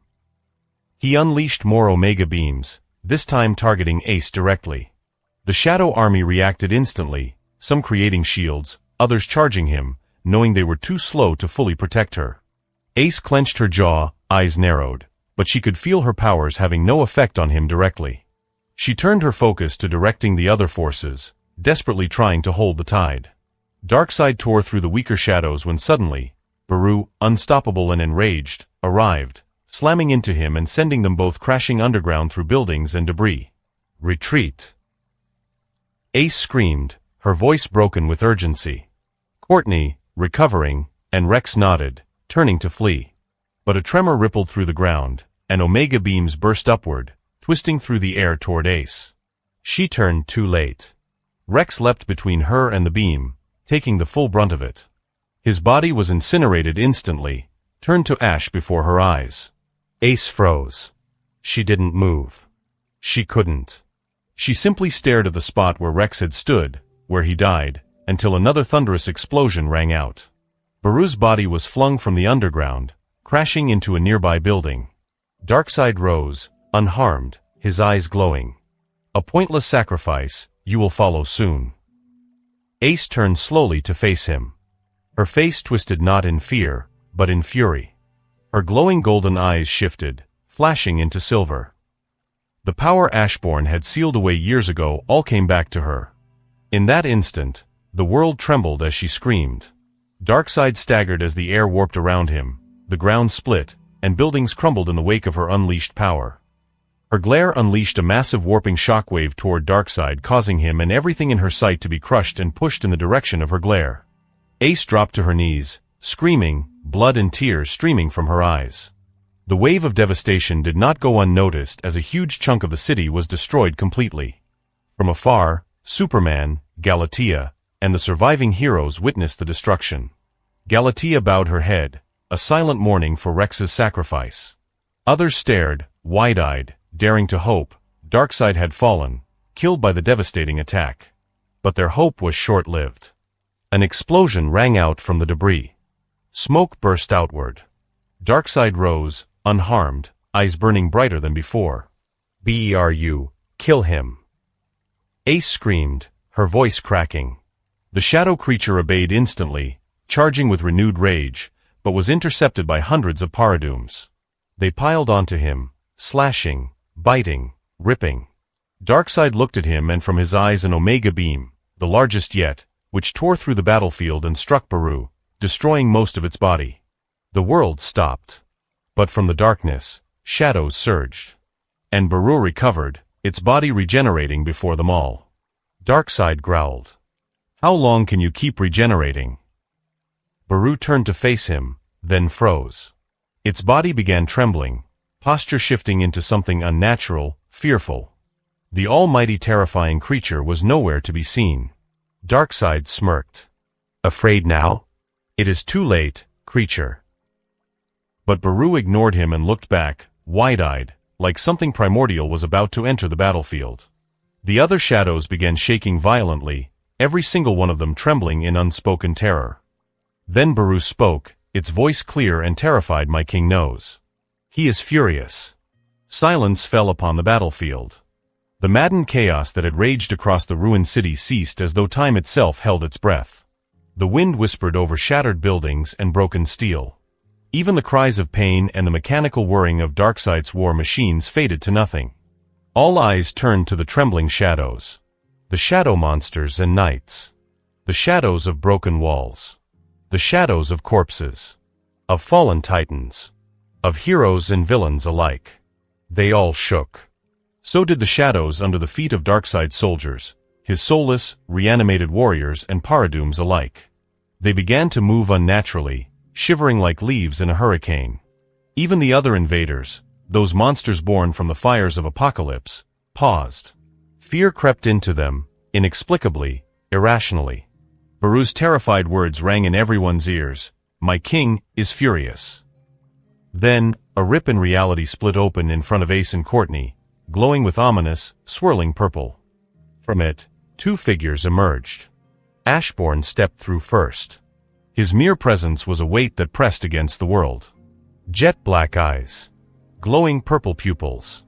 He unleashed more Omega beams, this time targeting Ace directly. The Shadow Army reacted instantly, some creating shields, others charging him, knowing they were too slow to fully protect her. Ace clenched her jaw, eyes narrowed, but she could feel her powers having no effect on him directly. She turned her focus to directing the other forces, desperately trying to hold the tide. Darkseid tore through the weaker shadows when suddenly, Baru, unstoppable and enraged, arrived, slamming into him and sending them both crashing underground through buildings and debris. "Retreat!" Ace screamed, her voice broken with urgency. Courtney, recovering, and Rex nodded, turning to flee. But a tremor rippled through the ground, and Omega beams burst upward, twisting through the air toward Ace. She turned too late. Rex leapt between her and the beam, taking the full brunt of it. His body was incinerated instantly, turned to ash before her eyes. Ace froze. She didn't move. She couldn't. She simply stared at the spot where Rex had stood, where he died, until another thunderous explosion rang out. Baru's body was flung from the underground, crashing into a nearby building. Darkseid rose, unharmed, his eyes glowing. "A pointless sacrifice, you will follow soon." Ace turned slowly to face him. Her face twisted not in fear, but in fury. Her glowing golden eyes shifted, flashing into silver. The power Ashborn had sealed away years ago all came back to her. In that instant, the world trembled as she screamed. Darkseid staggered as the air warped around him, the ground split, and buildings crumbled in the wake of her unleashed power. Her glare unleashed a massive warping shockwave toward Darkseid, causing him and everything in her sight to be crushed and pushed in the direction of her glare. Ace dropped to her knees, screaming, blood and tears streaming from her eyes. The wave of devastation did not go unnoticed as a huge chunk of the city was destroyed completely. From afar, Superman, Galatea, and the surviving heroes witnessed the destruction. Galatea bowed her head, a silent mourning for Rex's sacrifice. Others stared, wide-eyed, daring to hope. Darkseid had fallen, killed by the devastating attack. But their hope was short-lived. An explosion rang out from the debris. Smoke burst outward. Darkseid rose, unharmed, eyes burning brighter than before. "Beru, kill him!" Ace screamed, her voice cracking. The shadow creature obeyed instantly, charging with renewed rage, but was intercepted by hundreds of paradooms. They piled onto him, slashing, biting, ripping. Darkseid looked at him, and from his eyes an Omega beam, the largest yet, which tore through the battlefield and struck Baru, destroying most of its body. The world stopped. But from the darkness, shadows surged. And Baru recovered, its body regenerating before them all. Darkseid growled. "How long can you keep regenerating?" Baru turned to face him, then froze. Its body began trembling, posture shifting into something unnatural, fearful. The almighty terrifying creature was nowhere to be seen. Darkseid smirked. "Afraid now? It is too late, creature." But Baru ignored him and looked back, wide-eyed, like something primordial was about to enter the battlefield. The other shadows began shaking violently, every single one of them trembling in unspoken terror. Then Baru spoke, its voice clear and terrified. "My king knows. He is furious." Silence fell upon the battlefield. The maddened chaos that had raged across the ruined city ceased as though time itself held its breath. The wind whispered over shattered buildings and broken steel. Even the cries of pain and the mechanical whirring of Darkseid's war machines faded to nothing. All eyes turned to the trembling shadows. The shadow monsters and knights. The shadows of broken walls. The shadows of corpses. Of fallen titans. Of heroes and villains alike. They all shook. So did the shadows under the feet of Darkseid's soldiers, his soulless, reanimated warriors and paradooms alike. They began to move unnaturally, shivering like leaves in a hurricane. Even the other invaders, those monsters born from the fires of apocalypse, paused. Fear crept into them, inexplicably, irrationally. Baru's terrified words rang in everyone's ears, "My king is furious." Then, a rip in reality split open in front of Ace and Courtney, glowing with ominous, swirling purple. From it, two figures emerged. Ashbourne stepped through first. His mere presence was a weight that pressed against the world. Jet black eyes. Glowing purple pupils.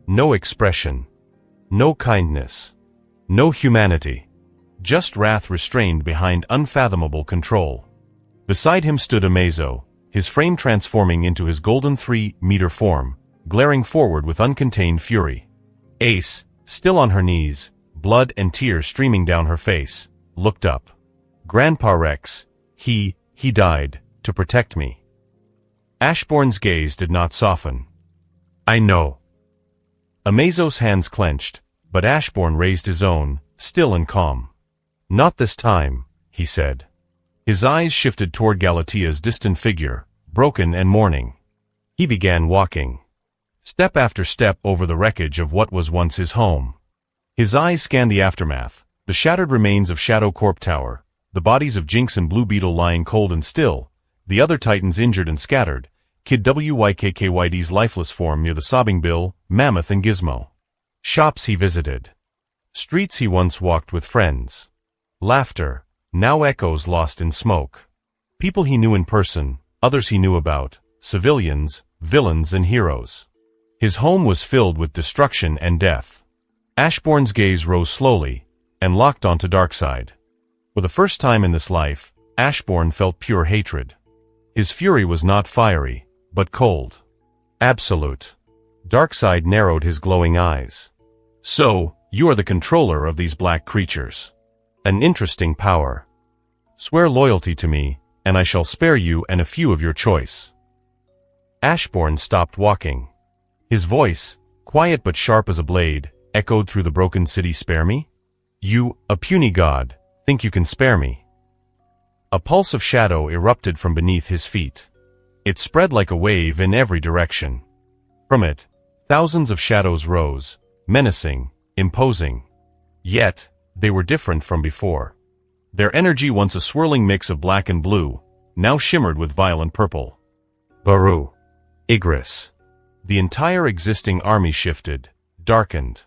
No expression. No kindness. No humanity. Just wrath restrained behind unfathomable control. Beside him stood Amazo, his frame transforming into his golden 3-meter form, glaring forward with uncontained fury. Ace, still on her knees, blood and tears streaming down her face, looked up. "Grandpa Rex, he died, to protect me." Ashbourne's gaze did not soften. "I know." Amazo's hands clenched, but Ashbourne raised his own, still and calm. "Not this time," he said. His eyes shifted toward Galatia's distant figure, broken and mourning. He began walking. Step after step over the wreckage of what was once his home. His eyes scanned the aftermath, the shattered remains of Shadow Corp Tower, the bodies of Jinx and Blue Beetle lying cold and still, the other Titans injured and scattered, Kid WYKKYD's lifeless form near the Sobbing Bill, Mammoth and Gizmo. Shops he visited. Streets he once walked with friends. Laughter, now echoes lost in smoke. People he knew in person, others he knew about, civilians, villains and heroes. His home was filled with destruction and death. Ashbourne's gaze rose slowly, and locked onto Darkseid. For the first time in this life, Ashbourne felt pure hatred. His fury was not fiery, but cold. Absolute. Darkseid narrowed his glowing eyes. "So, you are the controller of these black creatures. An interesting power. Swear loyalty to me, and I shall spare you and a few of your choice." Ashbourne stopped walking. His voice, quiet but sharp as a blade, echoed through the broken city. "Spare me? You, a puny god, think you can spare me?" A pulse of shadow erupted from beneath his feet. It spread like a wave in every direction. From it, thousands of shadows rose, menacing, imposing. Yet, they were different from before. Their energy, once a swirling mix of black and blue, now shimmered with violent purple. Baru. Igris. The entire existing army shifted, darkened.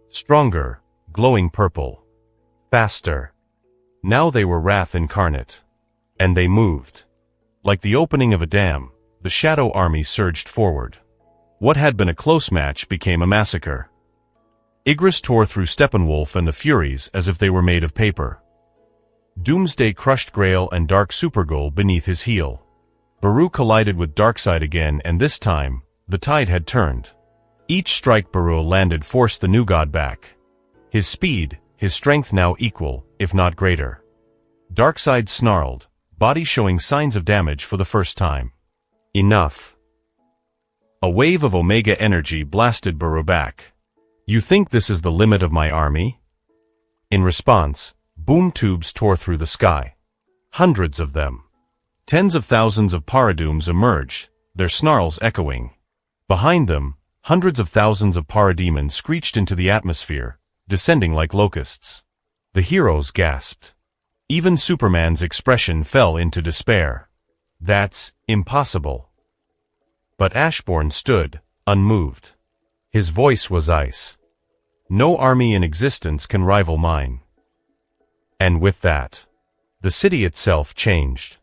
Stronger, glowing purple. Faster. Now they were wrath incarnate. And they moved. Like the opening of a dam, the shadow army surged forward. What had been a close match became a massacre. Igris tore through Steppenwolf and the Furies as if they were made of paper. Doomsday crushed Grail and Dark Supergirl beneath his heel. Baru collided with Darkseid again, and this time, the tide had turned. Each strike Baru landed forced the new god back. His speed, his strength now equal, if not greater. Darkseid snarled, body showing signs of damage for the first time. Enough. A wave of Omega energy blasted Baru back. "You think this is the limit of my army?" In response, boom tubes tore through the sky. Hundreds of them. Tens of thousands of paradooms emerged, their snarls echoing. Behind them, hundreds of thousands of parademons screeched into the atmosphere, descending like locusts. The heroes gasped. Even Superman's expression fell into despair. "That's impossible." But Ashbourne stood, unmoved. His voice was ice. "No army in existence can rival mine." And with that, the city itself changed.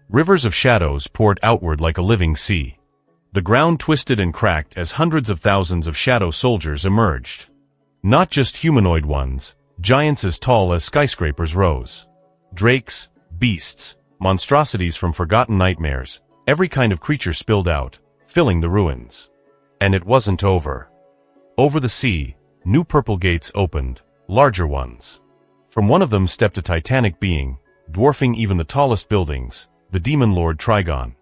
Rivers of shadows poured outward like a living sea. The ground twisted and cracked as hundreds of thousands of shadow soldiers emerged. Not just humanoid ones, giants as tall as skyscrapers rose. Drakes, beasts, monstrosities from forgotten nightmares, every kind of creature spilled out, filling the ruins. And it wasn't over. Over the sea, new purple gates opened, larger ones. From one of them stepped a titanic being, dwarfing even the tallest buildings, the demon lord Trigon.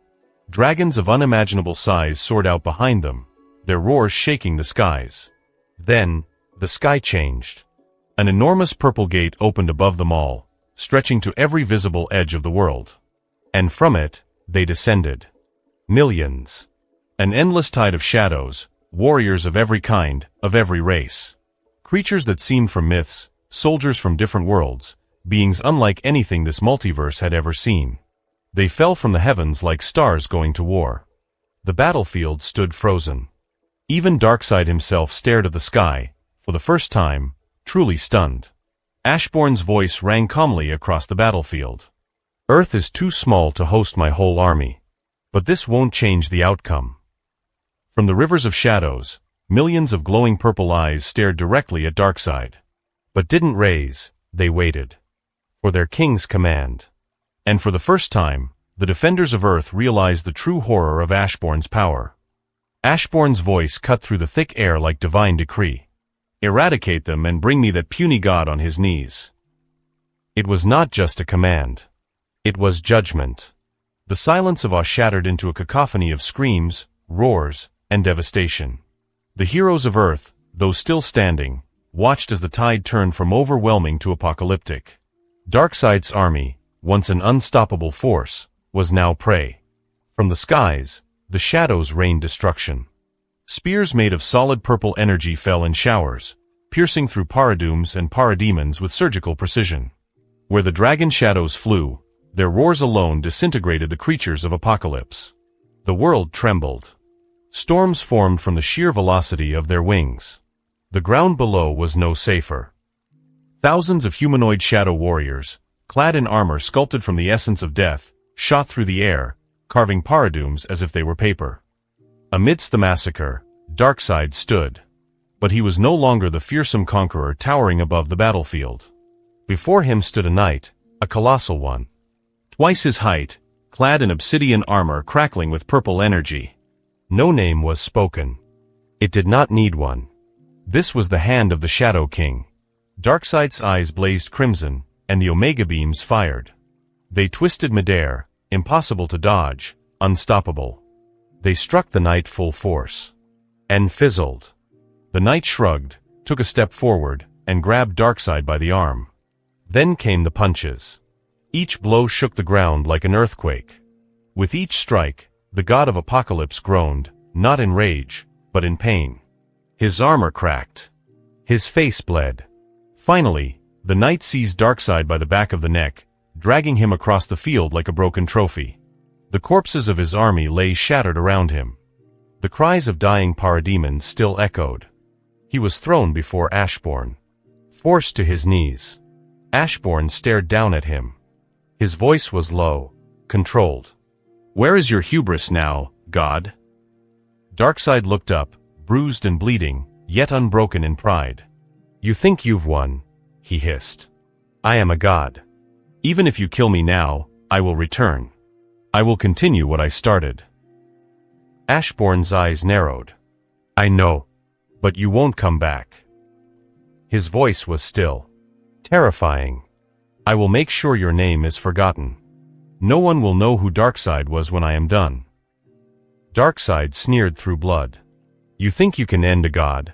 Dragons of unimaginable size soared out behind them, their roars shaking the skies. Then, the sky changed. An enormous purple gate opened above them all, stretching to every visible edge of the world. And from it, They descended. Millions. An endless tide of shadows, warriors of every kind, of every race. Creatures that seemed from myths, soldiers from different worlds, beings unlike anything this multiverse had ever seen. They fell from the heavens like stars going to war. The battlefield stood frozen. Even Darkseid himself stared at the sky, for the first time, truly stunned. Ashbourne's voice rang calmly across the battlefield. Earth is too small to host my whole army. But this won't change the outcome. From the rivers of shadows, millions of glowing purple eyes stared directly at Darkseid. But didn't raise, they waited. For their king's command. And for the first time, the defenders of Earth realized the true horror of Ashbourne's power. Ashbourne's voice cut through the thick air like divine decree. Eradicate them and bring me that puny god on his knees. It was not just a command. It was judgment. The silence of Oz shattered into a cacophony of screams, roars, and devastation. The heroes of Earth, though still standing, watched as the tide turned from overwhelming to apocalyptic. Darkseid's army, once an unstoppable force, was now prey. From the skies, the shadows rained destruction. Spears made of solid purple energy fell in showers, piercing through paradooms and parademons with surgical precision. Where the dragon shadows flew, their roars alone disintegrated the creatures of Apocalypse. The world trembled. Storms formed from the sheer velocity of their wings. The ground below was no safer. Thousands of humanoid shadow warriors, clad in armor sculpted from the essence of death, shot through the air, carving paradooms as if they were paper. Amidst the massacre, Darkseid stood. But he was no longer the fearsome conqueror towering above the battlefield. Before him stood a knight, a colossal one. Twice his height, clad in obsidian armor crackling with purple energy. No name was spoken. It did not need one. This was the hand of the Shadow King. Darkseid's eyes blazed crimson, and the Omega beams fired. They twisted midair, impossible to dodge, unstoppable. They struck the knight full force. And fizzled. The knight shrugged, took a step forward, and grabbed Darkseid by the arm. Then came the punches. Each blow shook the ground like an earthquake. With each strike, the god of Apocalypse groaned, not in rage, but in pain. His armor cracked. His face bled. Finally, the knight seized Darkseid by the back of the neck, dragging him across the field like a broken trophy. The corpses of his army lay shattered around him. The cries of dying parademons still echoed. He was thrown before Ashbourne. Forced to his knees. Ashbourne stared down at him. His voice was low, controlled. "Where is your hubris now, God?" Darkseid looked up, bruised and bleeding, yet unbroken in pride. "You think you've won," he hissed. "I am a god. Even if you kill me now, I will return. I will continue what I started." Ashbourne's eyes narrowed. "I know, but you won't come back." His voice was still. Terrifying. "I will make sure your name is forgotten. No one will know who Darkseid was when I am done." Darkseid sneered through blood. "You think you can end a god?"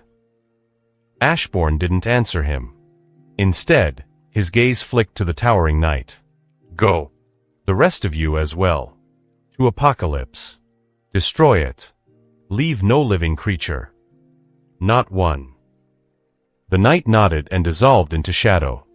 Ashbourne didn't answer him. Instead, his gaze flicked to the towering knight. "Go. The rest of you as well. To Apocalypse. Destroy it. Leave no living creature. Not one." The knight nodded and dissolved into shadow.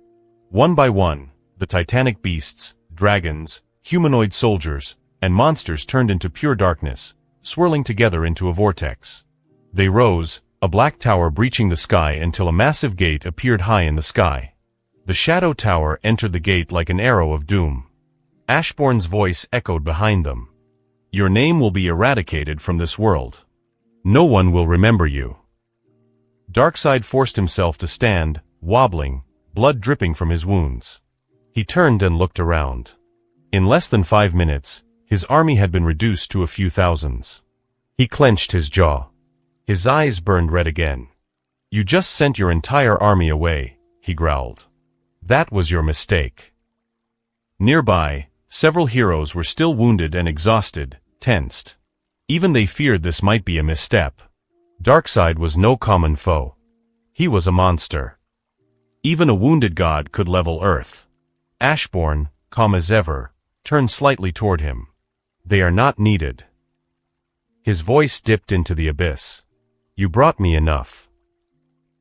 One by one, the titanic beasts, dragons, humanoid soldiers, and monsters turned into pure darkness, swirling together into a vortex. They rose, a black tower breaching the sky until a massive gate appeared high in the sky. The Shadow Tower entered the gate like an arrow of doom. Ashbourne's voice echoed behind them. "Your name will be eradicated from this world. No one will remember you." Darkseid forced himself to stand, wobbling, blood dripping from his wounds. He turned and looked around. In less than 5 minutes, his army had been reduced to a few thousands. He clenched his jaw. His eyes burned red again. "You just sent your entire army away," he growled. "That was your mistake." Nearby, several heroes were still wounded and exhausted, tensed. Even they feared this might be a misstep. Darkseid was no common foe. He was a monster. Even a wounded god could level Earth. Ashbourne, calm as ever, turned slightly toward him. They are not needed. His voice dipped into the abyss. You brought me enough.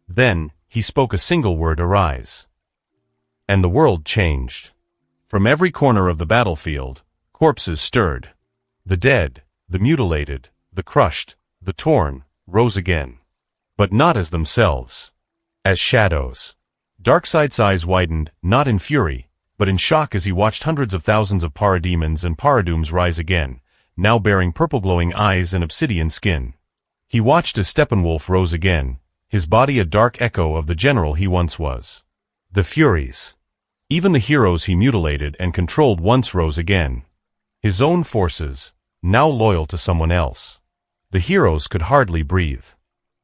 Then, he spoke a single word, arise. And the world changed. From every corner of the battlefield, corpses stirred. The dead, the mutilated, the crushed, the torn, rose again. But not as themselves. As shadows. Darkseid's eyes widened, not in fury, but in shock as he watched hundreds of thousands of parademons and paradooms rise again, now bearing purple-glowing eyes and obsidian skin. He watched as Steppenwolf rose again, his body a dark echo of the general he once was. The Furies. Even the heroes he mutilated and controlled once rose again. His own forces, now loyal to someone else. The heroes could hardly breathe.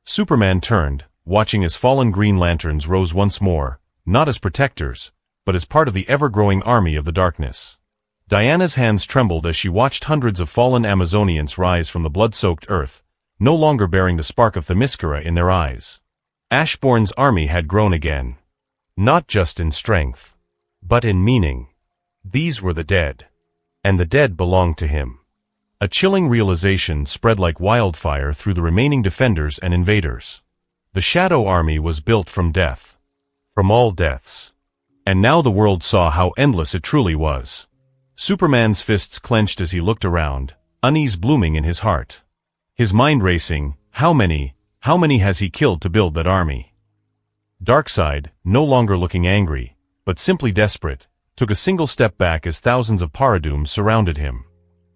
Superman turned, watching as fallen Green Lanterns rose once more, not as protectors, but as part of the ever-growing army of the darkness. Diana's hands trembled as she watched hundreds of fallen Amazonians rise from the blood-soaked earth, no longer bearing the spark of Themyscira in their eyes. Ashbourne's army had grown again. Not just in strength, but in meaning. These were the dead. And the dead belonged to him. A chilling realization spread like wildfire through the remaining defenders and invaders. The Shadow Army was built from death. From all deaths. And now the world saw how endless it truly was. Superman's fists clenched as he looked around, unease blooming in his heart. His mind racing, how many has he killed to build that army? Darkseid, no longer looking angry, but simply desperate, took a single step back as thousands of paradooms surrounded him.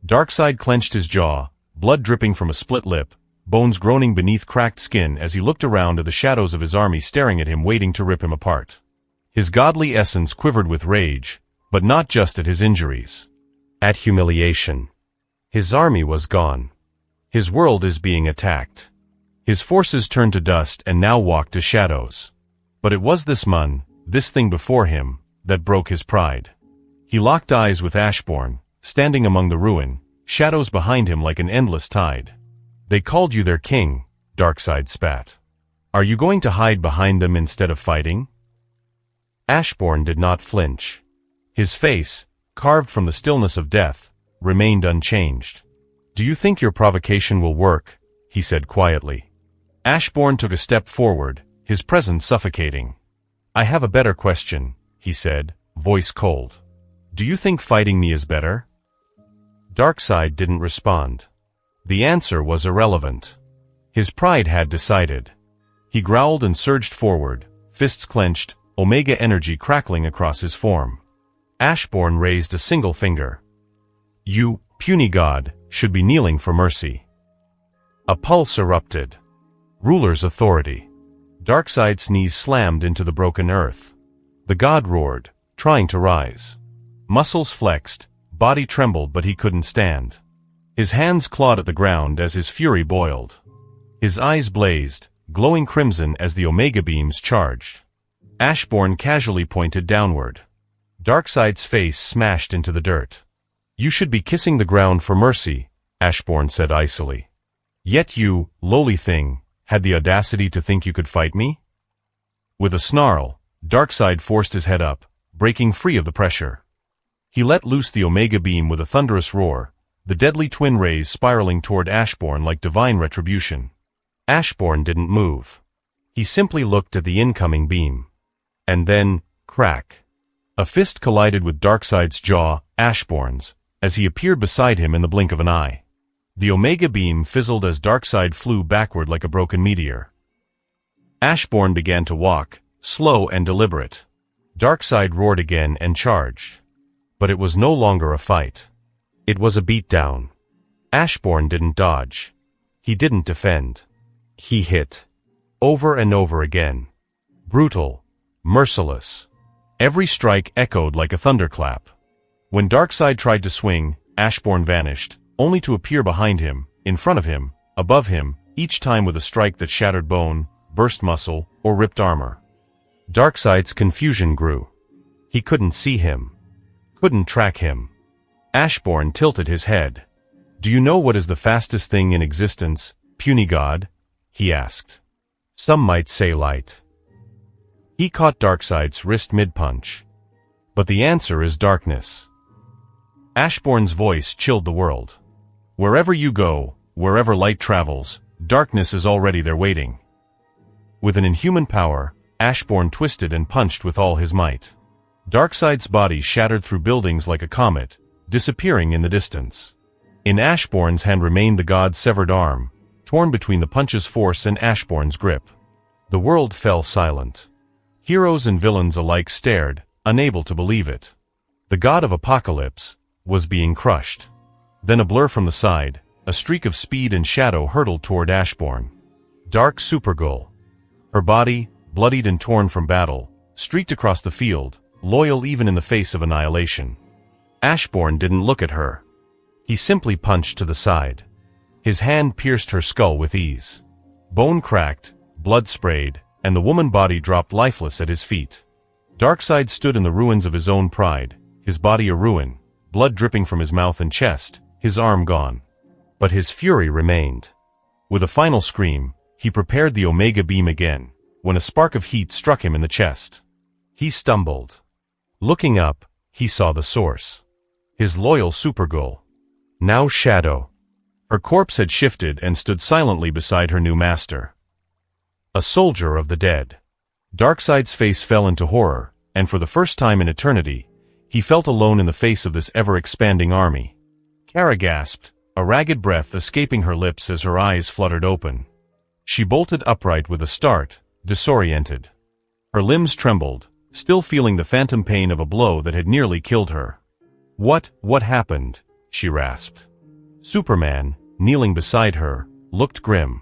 Darkseid clenched his jaw, blood dripping from a split lip, bones groaning beneath cracked skin as he looked around at the shadows of his army staring at him waiting to rip him apart. His godly essence quivered with rage, but not just at his injuries. At humiliation. His army was gone. His world is being attacked. His forces turned to dust and now walked as shadows. But it was this thing before him, that broke his pride. He locked eyes with Ashbourne, standing among the ruin, shadows behind him like an endless tide. They called you their king, Darkseid spat. Are you going to hide behind them instead of fighting? Ashbourne did not flinch. His face, carved from the stillness of death, remained unchanged. Do you think your provocation will work? He said quietly. Ashbourne took a step forward, his presence suffocating. I have a better question, he said, voice cold. Do you think fighting me is better? Darkseid didn't respond. The answer was irrelevant. His pride had decided. He growled and surged forward, fists clenched, Omega energy crackling across his form. Ashbourne raised a single finger. You, puny god, should be kneeling for mercy. A pulse erupted. Ruler's authority. Darkseid's knees slammed into the broken earth. The god roared, trying to rise. Muscles flexed, body trembled, but he couldn't stand. His hands clawed at the ground as his fury boiled. His eyes blazed, glowing crimson as the Omega beams charged. Ashbourne casually pointed downward. Darkseid's face smashed into the dirt. You should be kissing the ground for mercy, Ashbourne said icily. Yet you, lowly thing, had the audacity to think you could fight me? With a snarl, Darkseid forced his head up, breaking free of the pressure. He let loose the Omega beam with a thunderous roar, the deadly twin rays spiraling toward Ashbourne like divine retribution. Ashbourne didn't move. He simply looked at the incoming beam. And then, crack. A fist collided with Darkseid's jaw, Ashbourne's, as he appeared beside him in the blink of an eye. The Omega beam fizzled as Darkseid flew backward like a broken meteor. Ashbourne began to walk, slow and deliberate. Darkseid roared again and charged. But it was no longer a fight. It was a beatdown. Ashbourne didn't dodge. He didn't defend. He hit. Over and over again. Brutal. Merciless. Every strike echoed like a thunderclap. When Darkseid tried to swing, Ashbourne vanished, only to appear behind him, in front of him, above him, each time with a strike that shattered bone, burst muscle, or ripped armor. Darkseid's confusion grew. He couldn't see him. Couldn't track him. Ashbourne tilted his head. Do you know what is the fastest thing in existence, puny god? He asked. Some might say light. He caught Darkseid's wrist mid-punch. But the answer is darkness. Ashbourne's voice chilled the world. Wherever you go, wherever light travels, darkness is already there waiting. With an inhuman power, Ashbourne twisted and punched with all his might. Darkseid's body shattered through buildings like a comet, disappearing in the distance. In Ashbourne's hand remained the god's severed arm, torn between the punch's force and Ashbourne's grip. The world fell silent. Heroes and villains alike stared, unable to believe it. The god of apocalypse was being crushed. Then a blur from the side, a streak of speed and shadow hurtled toward Ashbourne. Dark Supergirl. Her body, bloodied and torn from battle, streaked across the field, loyal even in the face of annihilation. Ashbourne didn't look at her. He simply punched to the side. His hand pierced her skull with ease. Bone cracked, blood sprayed, and the woman body dropped lifeless at his feet. Darkseid stood in the ruins of his own pride, his body a ruin, blood dripping from his mouth and chest, his arm gone. But his fury remained. With a final scream, he prepared the Omega Beam again, when a spark of heat struck him in the chest. He stumbled. Looking up, he saw the source. His loyal Supergirl. Now Shadow. Her corpse had shifted and stood silently beside her new master. A soldier of the dead. Darkseid's face fell into horror, and for the first time in eternity, he felt alone in the face of this ever-expanding army. Kara gasped, a ragged breath escaping her lips as her eyes fluttered open. She bolted upright with a start, disoriented. Her limbs trembled, still feeling the phantom pain of a blow that had nearly killed her. What happened? She rasped. Superman, kneeling beside her, looked grim.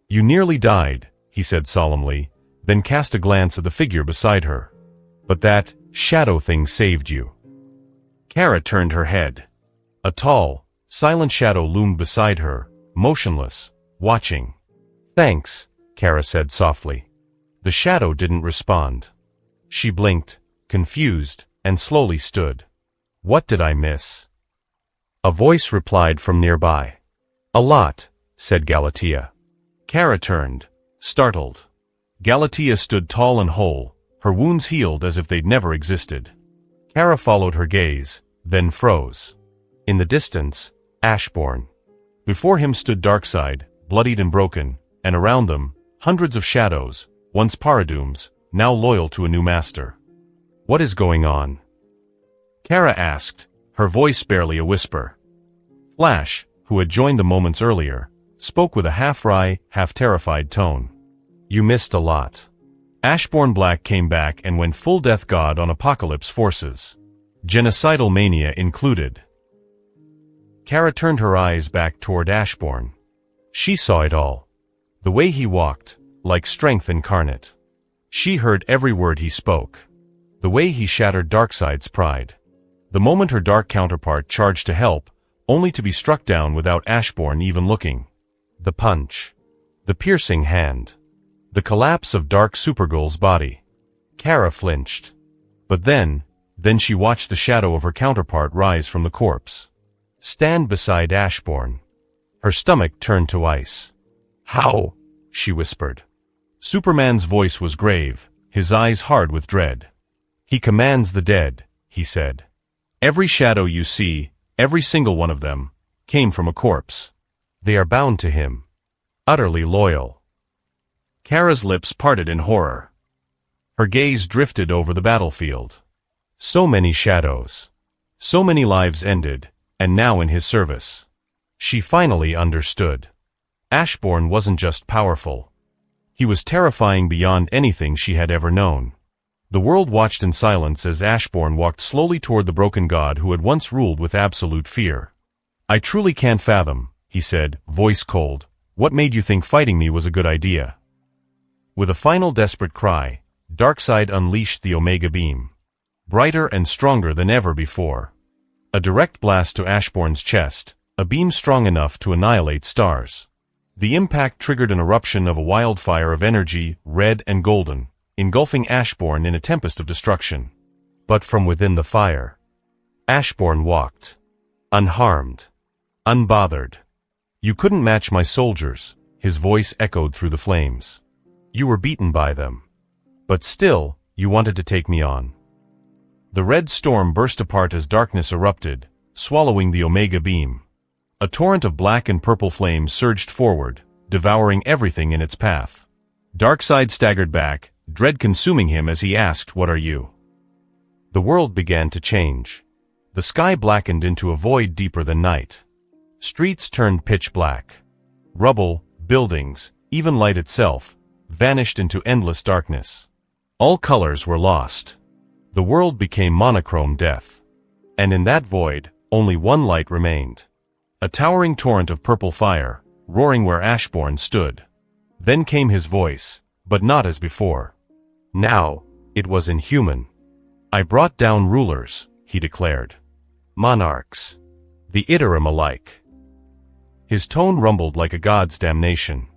You nearly died, he said solemnly, then cast a glance at the figure beside her. But that shadow thing saved you. Kara turned her head. A tall, silent shadow loomed beside her, motionless, watching. Thanks, Kara said softly. The shadow didn't respond. She blinked, confused, and slowly stood. What did I miss? A voice replied from nearby. A lot, said Galatea. Kara turned, startled. Galatea stood tall and whole, her wounds healed as if they'd never existed. Kara followed her gaze, then froze. In the distance, Ashbourne. Before him stood Darkseid, bloodied and broken, and around them, hundreds of shadows, once paradooms, now loyal to a new master. What is going on? Kara asked, her voice barely a whisper. Flash, who had joined the moments earlier, spoke with a half-wry, half-terrified tone. You missed a lot. Ashbourne Black came back and went full death god on apocalypse forces. Genocidal mania included. Kara turned her eyes back toward Ashbourne. She saw it all. The way he walked, like strength incarnate. She heard every word he spoke. The way he shattered Darkseid's pride. The moment her dark counterpart charged to help, only to be struck down without Ashbourne even looking. The punch. The piercing hand. The collapse of Dark Supergirl's body. Kara flinched. But then she watched the shadow of her counterpart rise from the corpse. Stand beside Ashbourne. Her stomach turned to ice. How? She whispered. Superman's voice was grave, his eyes hard with dread. He commands the dead, he said. Every shadow you see, every single one of them, came from a corpse. They are bound to him. Utterly loyal. Kara's lips parted in horror. Her gaze drifted over the battlefield. So many shadows. So many lives ended, and now in his service. She finally understood. Ashbourne wasn't just powerful. He was terrifying beyond anything she had ever known. The world watched in silence as Ashbourne walked slowly toward the broken god who had once ruled with absolute fear. I truly can't fathom, he said, voice cold, what made you think fighting me was a good idea? With a final desperate cry, Darkseid unleashed the Omega Beam. Brighter and stronger than ever before. A direct blast to Ashbourne's chest, a beam strong enough to annihilate stars. The impact triggered an eruption of a wildfire of energy, red and golden, engulfing Ashbourne in a tempest of destruction. But from within the fire, Ashbourne walked. Unharmed. Unbothered. You couldn't match my soldiers, his voice echoed through the flames. You were beaten by them. But still, you wanted to take me on. The red storm burst apart as darkness erupted, swallowing the Omega beam. A torrent of black and purple flames surged forward, devouring everything in its path. Darkseid staggered back, dread consuming him as he asked, "What are you?" The world began to change. The sky blackened into a void deeper than night. Streets turned pitch black. Rubble, buildings, even light itself, vanished into endless darkness. All colors were lost. The world became monochrome death. And in that void, only one light remained. A towering torrent of purple fire, roaring where Ashbourne stood. Then came his voice, but not as before. Now, it was inhuman. "I brought down rulers," he declared. "Monarchs. The Iterum alike." His tone rumbled like a god's damnation.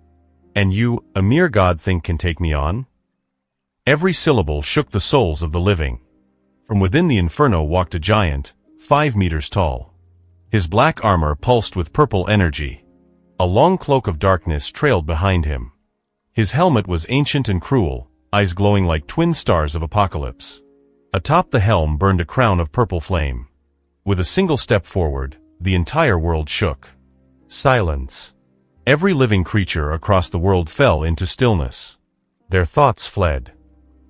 "And you, a mere god, think can take me on?" Every syllable shook the souls of the living. From within the inferno walked a giant, 5 meters tall. His black armor pulsed with purple energy. A long cloak of darkness trailed behind him. His helmet was ancient and cruel, eyes glowing like twin stars of apocalypse. Atop the helm burned a crown of purple flame. With a single step forward, the entire world shook. Silence. Every living creature across the world fell into stillness. Their thoughts fled.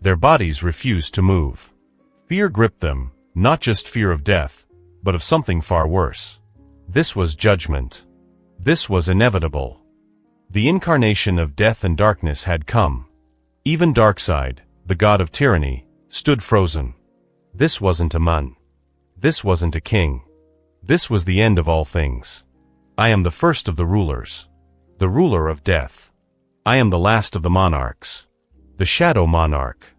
Their bodies refused to move. Fear gripped them, not just fear of death, but of something far worse. This was judgment. This was inevitable. The incarnation of death and darkness had come. Even Darkseid, the god of tyranny, stood frozen. This wasn't a man. This wasn't a king. This was the end of all things. "I am the first of the rulers. The ruler of death. I am the last of the monarchs. The Shadow Monarch."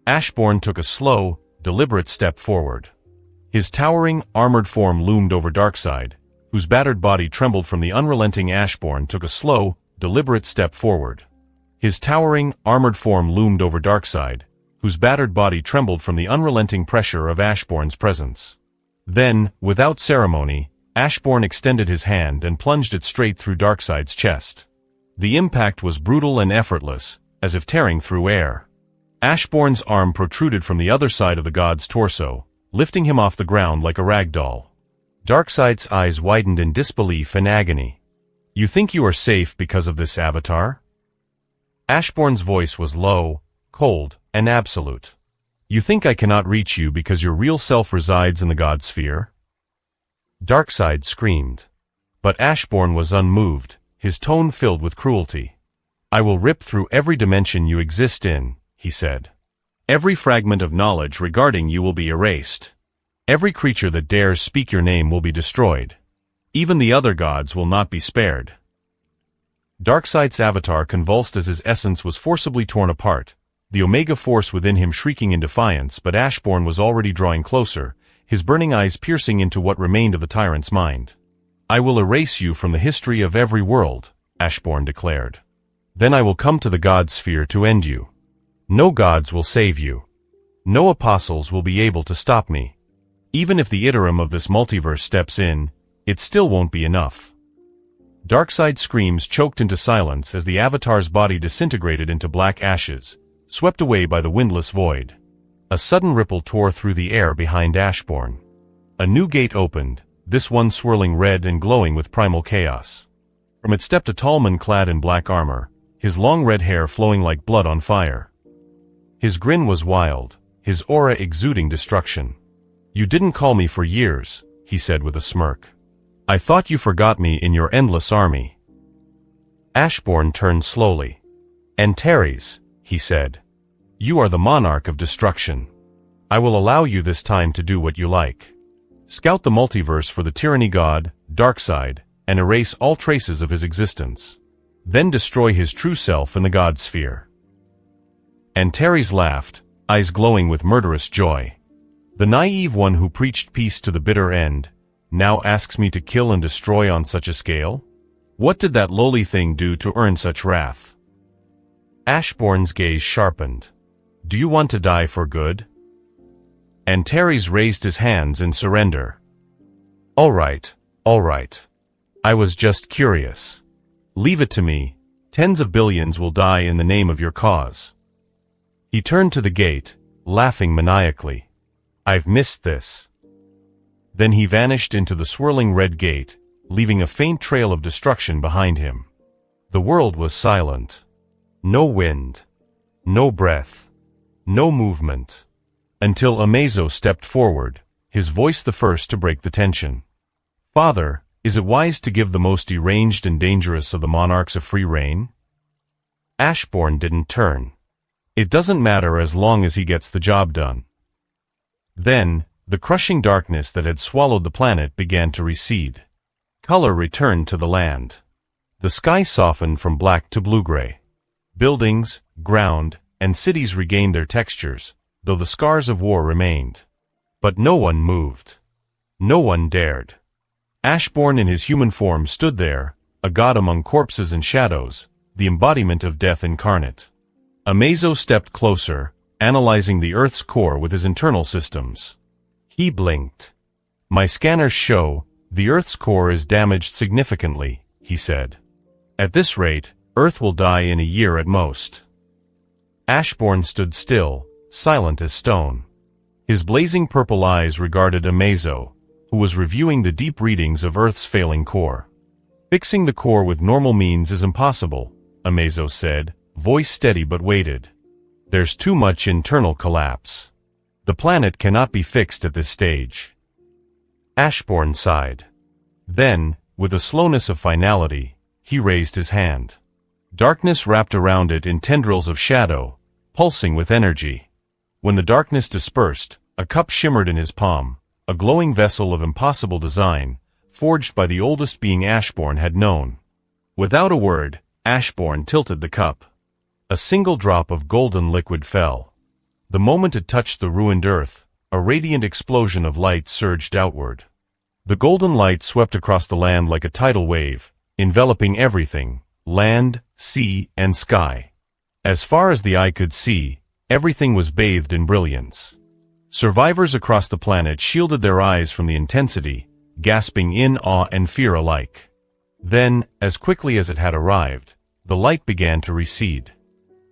Ashbourne took a slow, deliberate step forward. His towering, armored form loomed over Darkseid, whose battered body trembled from the unrelenting Ashbourne took a slow, deliberate step forward. His towering, armored form loomed over Darkseid, whose battered body trembled from the unrelenting pressure of Ashbourne's presence. Then, without ceremony, Ashbourne extended his hand and plunged it straight through Darkseid's chest. The impact was brutal and effortless, as if tearing through air. Ashbourne's arm protruded from the other side of the god's torso, lifting him off the ground like a rag doll. Darkseid's eyes widened in disbelief and agony. "You think you are safe because of this avatar?" Ashbourne's voice was low, cold, and absolute. "You think I cannot reach you because your real self resides in the god sphere?" Darkseid screamed. But Ashbourne was unmoved, his tone filled with cruelty. "I will rip through every dimension you exist in," he said. "Every fragment of knowledge regarding you will be erased. Every creature that dares speak your name will be destroyed. Even the other gods will not be spared." Darkseid's avatar convulsed as his essence was forcibly torn apart, the Omega force within him shrieking in defiance, but Ashbourne was already drawing closer, his burning eyes piercing into what remained of the tyrant's mind. "I will erase you from the history of every world," Ashbourne declared. "Then I will come to the god sphere to end you. No gods will save you. No apostles will be able to stop me. Even if the Iterum of this multiverse steps in, it still won't be enough." Darkseid's screams choked into silence as the avatar's body disintegrated into black ashes, swept away by the windless void. A sudden ripple tore through the air behind Ashbourne. A new gate opened, this one swirling red and glowing with primal chaos. From it stepped a tall man clad in black armor, his long red hair flowing like blood on fire. His grin was wild, his aura exuding destruction. "You didn't call me for years," he said with a smirk. "I thought you forgot me in your endless army." Ashbourne turned slowly. "Antares," he said. "You are the monarch of destruction. I will allow you this time to do what you like. Scout the multiverse for the tyranny god, Darkseid, and erase all traces of his existence. Then destroy his true self in the god sphere." Antares laughed, eyes glowing with murderous joy. "The naive one who preached peace to the bitter end, now asks me to kill and destroy on such a scale? What did that lowly thing do to earn such wrath?" Ashbourne's gaze sharpened. "Do you want to die for good?" Antares raised his hands in surrender. All right. I was just curious. Leave it to me. Tens of billions will die in the name of your cause." He turned to the gate, laughing maniacally. "I've missed this." Then he vanished into the swirling red gate, leaving a faint trail of destruction behind him. The world was silent. No wind. No breath. No movement. Until Amazo stepped forward, his voice the first to break the tension. "Father, is it wise to give the most deranged and dangerous of the monarchs a free rein?" Ashbourne didn't turn. "It doesn't matter as long as he gets the job done." Then, the crushing darkness that had swallowed the planet began to recede. Color returned to the land. The sky softened from black to blue-gray. Buildings, ground, and cities regained their textures, though the scars of war remained. But no one moved. No one dared. Ashbourne in his human form stood there, a god among corpses and shadows, the embodiment of death incarnate. Amazo stepped closer, analyzing the Earth's core with his internal systems. He blinked. "My scanners show the Earth's core is damaged significantly," he said. "At this rate, Earth will die in a year at most." Ashbourne stood still, silent as stone. His blazing purple eyes regarded Amazo, who was reviewing the deep readings of Earth's failing core. "Fixing the core with normal means is impossible," Amazo said, voice steady but weighted. "There's too much internal collapse. The planet cannot be fixed at this stage." Ashbourne sighed. Then, with a slowness of finality, he raised his hand. Darkness wrapped around it in tendrils of shadow, pulsing with energy. When the darkness dispersed, a cup shimmered in his palm, a glowing vessel of impossible design, forged by the oldest being Ashbourne had known. Without a word, Ashbourne tilted the cup. A single drop of golden liquid fell. The moment it touched the ruined earth, a radiant explosion of light surged outward. The golden light swept across the land like a tidal wave, enveloping everything, land, sea, and sky. As far as the eye could see, everything was bathed in brilliance. Survivors across the planet shielded their eyes from the intensity, gasping in awe and fear alike. Then, as quickly as it had arrived, the light began to recede.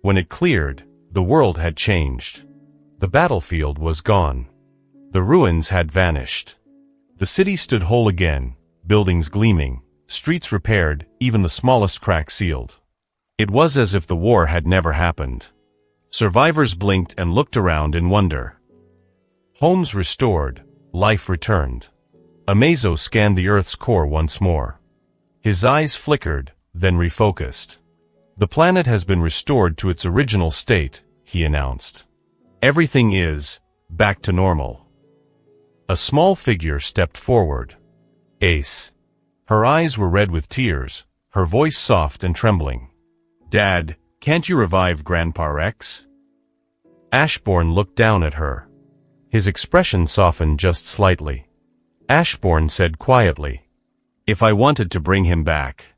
When it cleared, the world had changed. The battlefield was gone. The ruins had vanished. The city stood whole again, buildings gleaming, streets repaired, even the smallest crack sealed. It was as if the war had never happened. Survivors blinked and looked around in wonder. Homes restored, life returned. Amazo scanned the Earth's core once more. His eyes flickered, then refocused. "The planet has been restored to its original state," he announced. "Everything is back to normal." A small figure stepped forward. Ace. Her eyes were red with tears, her voice soft and trembling. "Dad, can't you revive Grandpa Rex?" Ashbourne looked down at her. His expression softened just slightly. Ashbourne said quietly, "If I wanted to bring him back,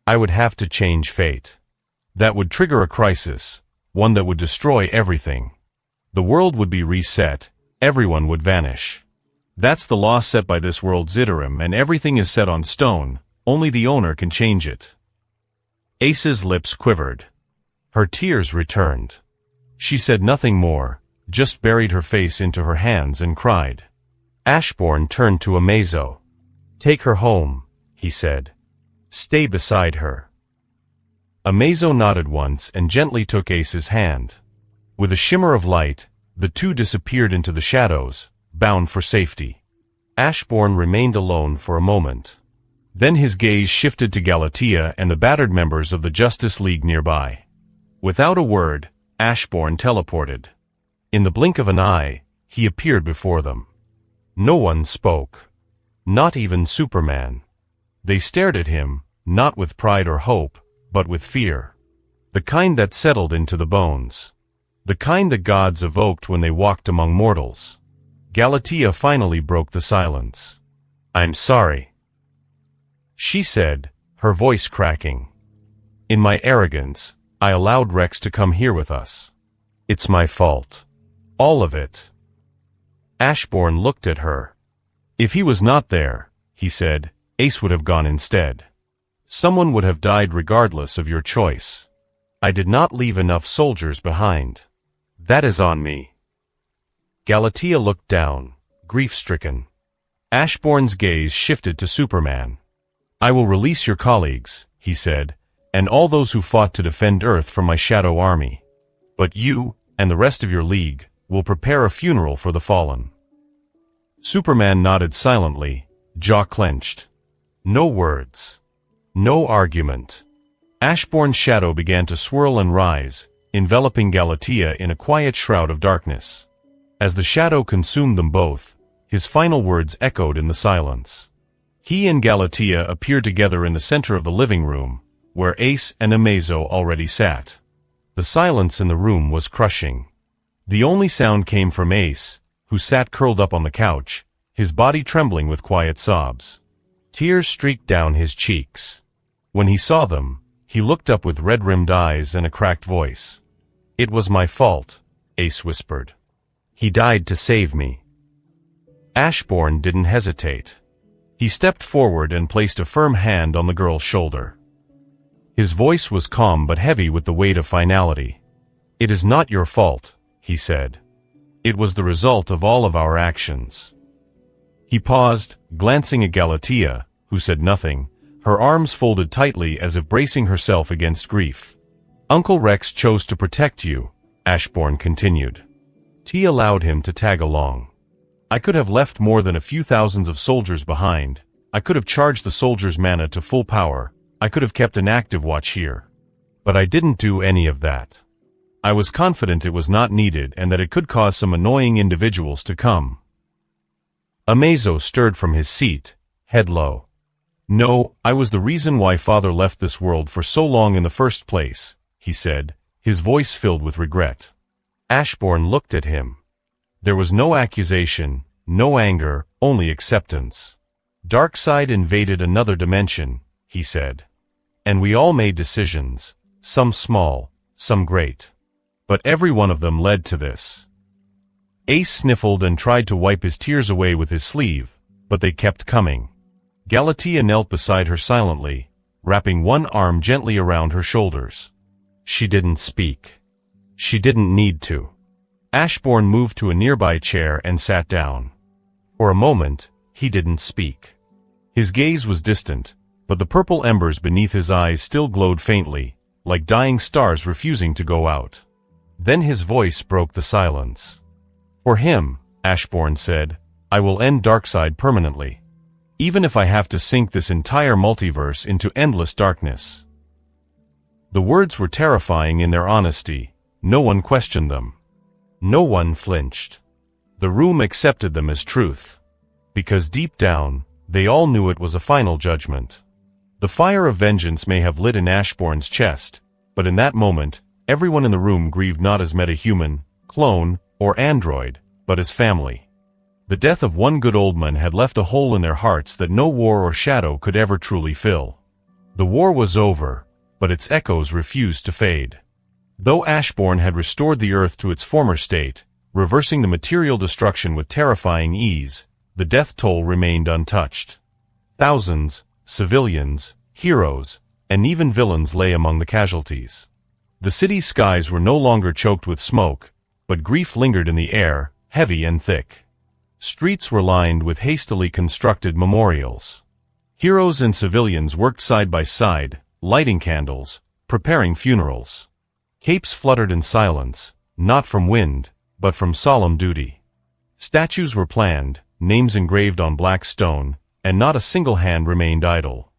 I would have to change fate. That would trigger a crisis, one that would destroy everything. The world would be reset, everyone would vanish. That's the law set by this world's Zitterim, and everything is set on stone, only the owner can change it." Ace's lips quivered. Her tears returned. She said nothing more, just buried her face into her hands and cried. Ashbourne turned to Amazo. "Take her home," he said. "Stay beside her." Amazo nodded once and gently took Ace's hand. With a shimmer of light, the two disappeared into the shadows, bound for safety. Ashbourne remained alone for a moment. Then his gaze shifted to Galatea and the battered members of the Justice League nearby. Without a word, Ashbourne teleported. In the blink of an eye, he appeared before them. No one spoke. Not even Superman. They stared at him, not with pride or hope, but with fear. The kind that settled into the bones. The kind the gods evoked when they walked among mortals. Galatea finally broke the silence. "I'm sorry," she said, her voice cracking. "In my arrogance, I allowed Rex to come here with us. It's my fault. All of it." Ashbourne looked at her. "If he was not there," he said, "Ace would have gone instead. Someone would have died regardless of your choice. I did not leave enough soldiers behind. That is on me." Galatea looked down, grief-stricken. Ashbourne's gaze shifted to Superman. "I will release your colleagues," he said, "and all those who fought to defend Earth from my shadow army. But you, and the rest of your league, will prepare a funeral for the fallen." Superman nodded silently, jaw clenched. No words. No argument. Ashbourne's shadow began to swirl and rise, enveloping Galatea in a quiet shroud of darkness. As the shadow consumed them both, his final words echoed in the silence. He and Galatea appeared together in the center of the living room, where Ace and Amazo already sat. The silence in the room was crushing. The only sound came from Ace, who sat curled up on the couch, his body trembling with quiet sobs. Tears streaked down his cheeks. When he saw them, he looked up with red-rimmed eyes and a cracked voice. "It was my fault," Ace whispered. "He died to save me." Ashbourne didn't hesitate. He stepped forward and placed a firm hand on the girl's shoulder. His voice was calm but heavy with the weight of finality. "It is not your fault," he said. "It was the result of all of our actions." He paused, glancing at Galatea, who said nothing, her arms folded tightly as if bracing herself against grief. "Uncle Rex chose to protect you," Ashbourne continued. T allowed him to tag along. "I could have left more than a few thousands of soldiers behind. I could have charged the soldiers' mana to full power. I could have kept an active watch here. But I didn't do any of that. I was confident it was not needed and that it could cause some annoying individuals to come." Amazo stirred from his seat, head low. "No, I was the reason why Father left this world for so long in the first place," he said, his voice filled with regret. Ashbourne looked at him. There was no accusation, no anger, only acceptance. "Darkseid invaded another dimension," he said. "And we all made decisions, some small, some great. But every one of them led to this." Ace sniffled and tried to wipe his tears away with his sleeve, but they kept coming. Galatea knelt beside her silently, wrapping one arm gently around her shoulders. She didn't speak. She didn't need to. Ashbourne moved to a nearby chair and sat down. For a moment, he didn't speak. His gaze was distant, but the purple embers beneath his eyes still glowed faintly, like dying stars refusing to go out. Then his voice broke the silence. "For him," Ashbourne said, "I will end Darkseid permanently. Even if I have to sink this entire multiverse into endless darkness." The words were terrifying in their honesty. No one questioned them. No one flinched. The room accepted them as truth. Because deep down, they all knew it was a final judgment. The fire of vengeance may have lit in Ashbourne's chest, but in that moment, everyone in the room grieved not as metahuman, clone, or android, but as family. The death of one good old man had left a hole in their hearts that no war or shadow could ever truly fill. The war was over, but its echoes refused to fade. Though Ashbourne had restored the Earth to its former state, reversing the material destruction with terrifying ease, the death toll remained untouched. Thousands, civilians, heroes, and even villains lay among the casualties. The city's skies were no longer choked with smoke, but grief lingered in the air, heavy and thick. Streets were lined with hastily constructed memorials. Heroes and civilians worked side by side, lighting candles, preparing funerals. Capes fluttered in silence, not from wind, but from solemn duty. Statues were planned, names engraved on black stone, and not a single hand remained idle.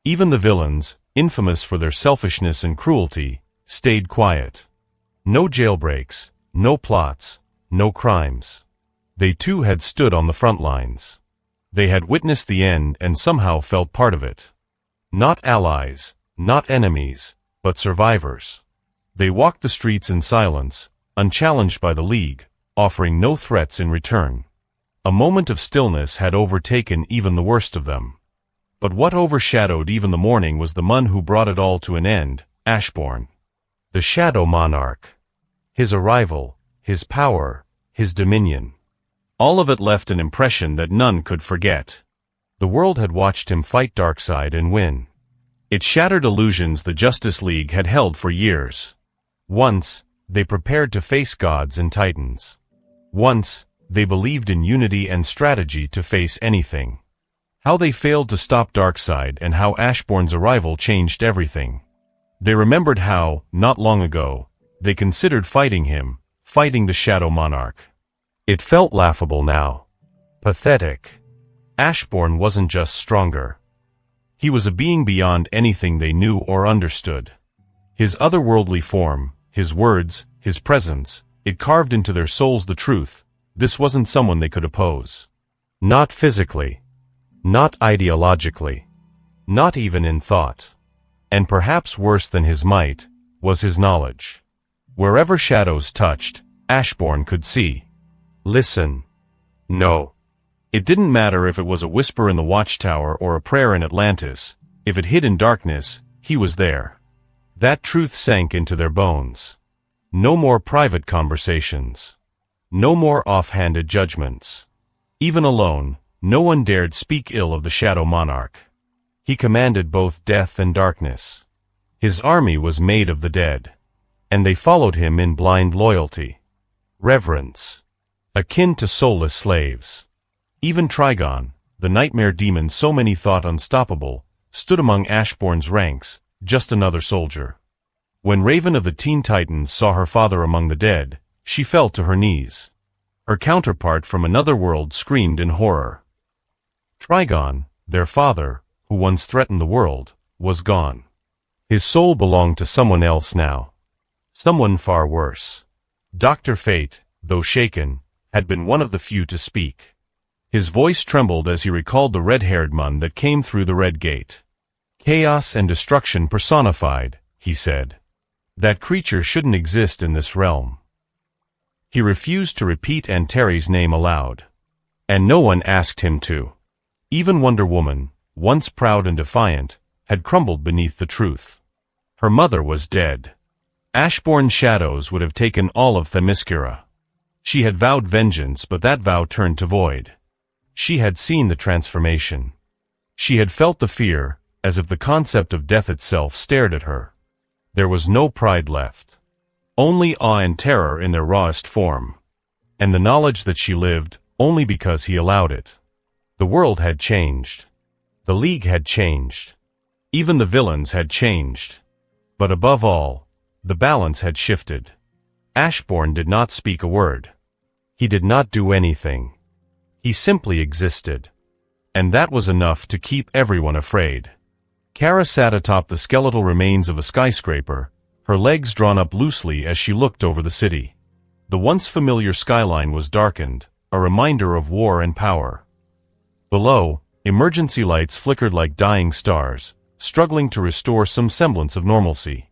Even the villains, infamous for their selfishness and cruelty, stayed quiet. No jailbreaks, no plots, no crimes. They too had stood on the front lines. They had witnessed the end and somehow felt part of it. Not allies, not enemies, but survivors. They walked the streets in silence, unchallenged by the League, offering no threats in return. A moment of stillness had overtaken even the worst of them. But what overshadowed even the morning was the man who brought it all to an end, Ashbourne. The Shadow Monarch. His arrival, his power, his dominion. All of it left an impression that none could forget. The world had watched him fight Darkseid and win. It shattered illusions the Justice League had held for years. Once, they prepared to face gods and titans. Once, They believed in unity and strategy to face anything. How they failed to stop Darkseid and how Ashbourne's arrival changed everything. They remembered how, not long ago, they considered fighting him, fighting the Shadow Monarch. It felt laughable now. Pathetic. Ashbourne wasn't just stronger. He was a being beyond anything they knew or understood. His otherworldly form, his words, his presence, it carved into their souls the truth. This wasn't someone they could oppose. Not physically. Not ideologically. Not even in thought. And perhaps worse than his might, was his knowledge. Wherever shadows touched, Ashbourne could see. Listen. No. It didn't matter if it was a whisper in the watchtower or a prayer in Atlantis. If it hid in darkness, he was there. That truth sank into their bones. No more private conversations. No more offhanded judgments. Even alone, no one dared speak ill of the Shadow Monarch. He commanded both death and darkness. His army was made of the dead. And they followed him in blind loyalty. Reverence. Akin to soulless slaves. Even Trigon, the nightmare demon so many thought unstoppable, stood among Ashbourne's ranks, just another soldier. When Raven of the Teen Titans saw her father among the dead, she fell to her knees. Her counterpart from another world screamed in horror. Trigon, their father, who once threatened the world, was gone. His soul belonged to someone else now. Someone far worse. Dr. Fate, though shaken, had been one of the few to speak. His voice trembled as he recalled the red-haired Mun that came through the Red Gate. Chaos and destruction personified, he said. That creature shouldn't exist in this realm. He refused to repeat Antares' name aloud. And no one asked him to. Even Wonder Woman, once proud and defiant, had crumbled beneath the truth. Her mother was dead. Ashbourne's shadows would have taken all of Themyscira. She had vowed vengeance, but that vow turned to void. She had seen the transformation. She had felt the fear, as if the concept of death itself stared at her. There was no pride left. Only awe and terror in their rawest form. And the knowledge that she lived, only because he allowed it. The world had changed. The League had changed. Even the villains had changed. But above all, the balance had shifted. Ashbourne did not speak a word. He did not do anything. He simply existed. And that was enough to keep everyone afraid. Kara sat atop the skeletal remains of a skyscraper, her legs drawn up loosely as she looked over the city. The once familiar skyline was darkened, a reminder of war and power. Below, emergency lights flickered like dying stars, struggling to restore some semblance of normalcy.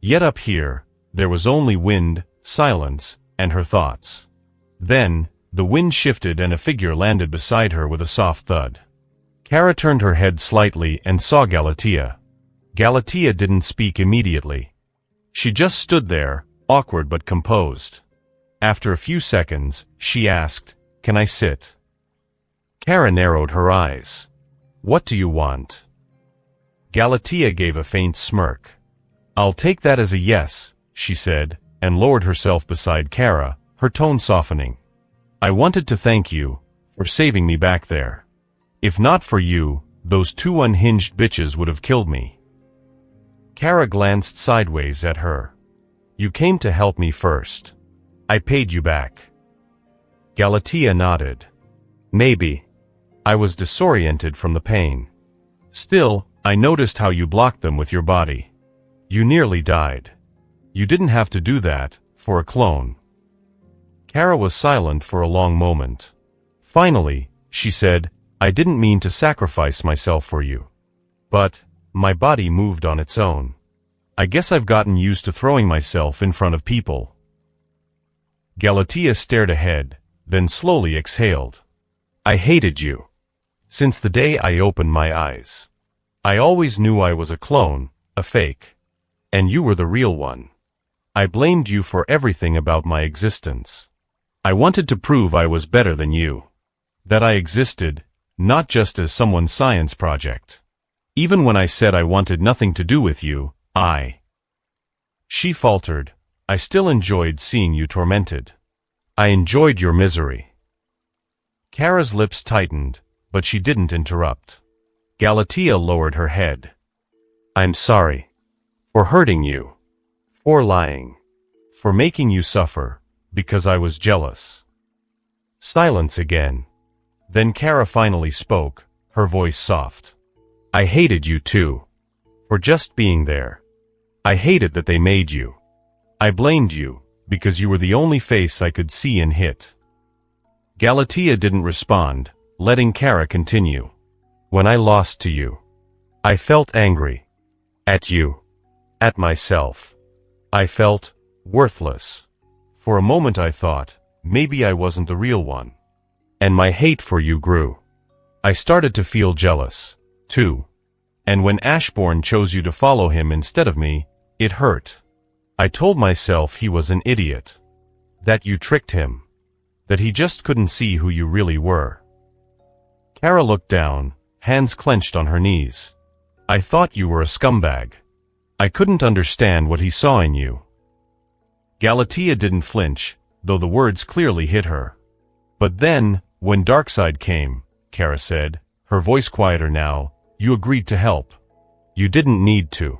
Yet up here, there was only wind, silence, and her thoughts. Then, the wind shifted and a figure landed beside her with a soft thud. Kara turned her head slightly and saw Galatea. Galatea didn't speak immediately. She just stood there, awkward but composed. After a few seconds, she asked, "Can I sit?" Kara narrowed her eyes. "What do you want?" Galatea gave a faint smirk. "I'll take that as a yes," she said, and lowered herself beside Kara, her tone softening. "I wanted to thank you for saving me back there. If not for you, those two unhinged bitches would have killed me." Kara glanced sideways at her. "You came to help me first. I paid you back." Galatea nodded. "Maybe. I was disoriented from the pain. Still, I noticed how you blocked them with your body. You nearly died. You didn't have to do that, for a clone." Kara was silent for a long moment. Finally, she said, "I didn't mean to sacrifice myself for you. But, my body moved on its own. I guess I've gotten used to throwing myself in front of people." Galatea stared ahead, then slowly exhaled. "I hated you. Since the day I opened my eyes. I always knew I was a clone, a fake. And you were the real one. I blamed you for everything about my existence. I wanted to prove I was better than you. That I existed, not just as someone's science project. Even when I said I wanted nothing to do with you, She faltered. "I still enjoyed seeing you tormented. I enjoyed your misery. Kara's lips tightened, but she didn't interrupt. Galatea lowered her head. I'm sorry. For hurting you. For lying. For making you suffer, because I was jealous. Silence again. Then Kara finally spoke, her voice soft. I hated you too. For just being there. I hated that they made you. I blamed you, because you were the only face I could see and hit. Galatea didn't respond, letting Kara continue. When I lost to you, I felt angry. At you. At myself. I felt worthless. For a moment I thought, maybe I wasn't the real one. And my hate for you grew. I started to feel jealous, too. And when Ashbourne chose you to follow him instead of me, it hurt. I told myself he was an idiot. That you tricked him. That he just couldn't see who you really were. Kara looked down, hands clenched on her knees. I thought you were a scumbag. I couldn't understand what he saw in you. Galatea didn't flinch, though the words clearly hit her. But then, when Darkseid came, Kara said, her voice quieter now, you agreed to help. You didn't need to.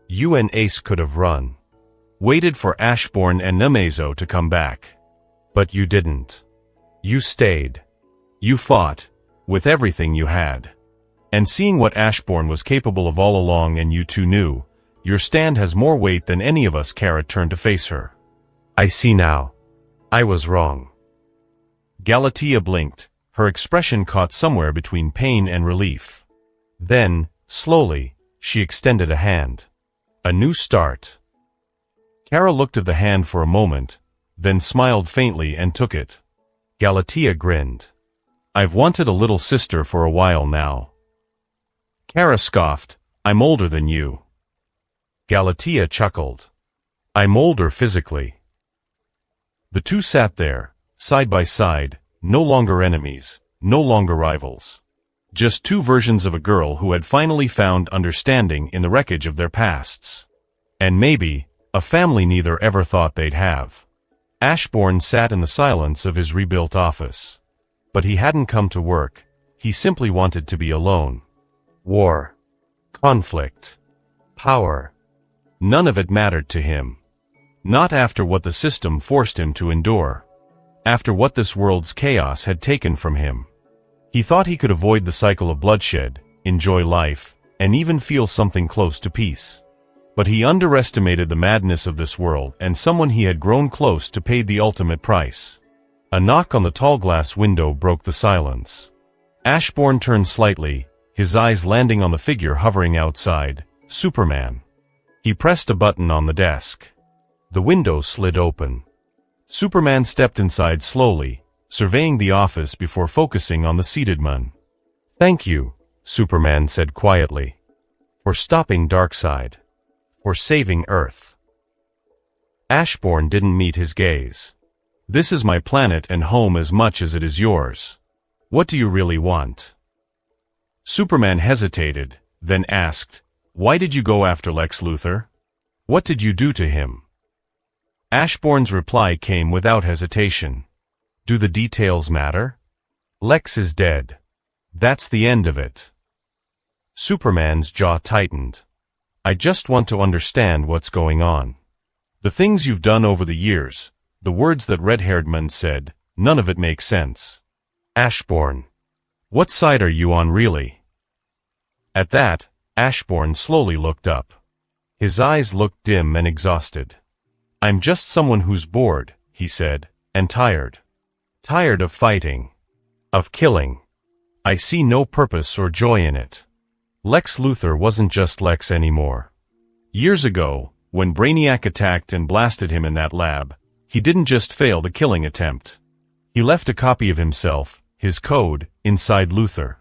You and Ace could have run. Waited for Ashbourne and Nemezo to come back. But you didn't. You stayed. You fought, with everything you had. And seeing what Ashbourne was capable of all along and you two knew, your stand has more weight than any of us. Kara turned to face her. I see now. I was wrong. Galatea blinked, her expression caught somewhere between pain and relief. Then, slowly, she extended a hand. A new start. Kara looked at the hand for a moment, then smiled faintly and took it. Galatea grinned. I've wanted a little sister for a while now. Kara scoffed, I'm older than you. Galatea chuckled. I'm older physically. The two sat there, side by side, no longer enemies, no longer rivals. Just two versions of a girl who had finally found understanding in the wreckage of their pasts. And maybe, a family neither ever thought they'd have. Ashbourne sat in the silence of his rebuilt office. But he hadn't come to work, he simply wanted to be alone. War. Conflict. Power. None of it mattered to him. Not after what the system forced him to endure. After what this world's chaos had taken from him. He thought he could avoid the cycle of bloodshed, enjoy life, and even feel something close to peace. But he underestimated the madness of this world, and someone he had grown close to paid the ultimate price. A knock on the tall glass window broke the silence. Ashbourne turned slightly, his eyes landing on the figure hovering outside, Superman. He pressed a button on the desk. The window slid open. Superman stepped inside slowly, surveying the office before focusing on the seated man. Thank you, Superman said quietly. For stopping Darkseid. For saving Earth. Ashbourne didn't meet his gaze. This is my planet and home as much as it is yours. What do you really want? Superman hesitated, then asked, why did you go after Lex Luthor? What did you do to him? Ashbourne's reply came without hesitation. Do the details matter? Lex is dead. That's the end of it. Superman's jaw tightened. I just want to understand what's going on. The things you've done over the years, the words that red-haired man said, none of it makes sense. Ashbourne. What side are you on really? At that, Ashbourne slowly looked up. His eyes looked dim and exhausted. I'm just someone who's bored, he said, and tired. Tired of fighting. Of killing. I see no purpose or joy in it. Lex Luthor wasn't just Lex anymore. Years ago, when Brainiac attacked and blasted him in that lab, he didn't just fail the killing attempt. He left a copy of himself, his code, inside Luthor.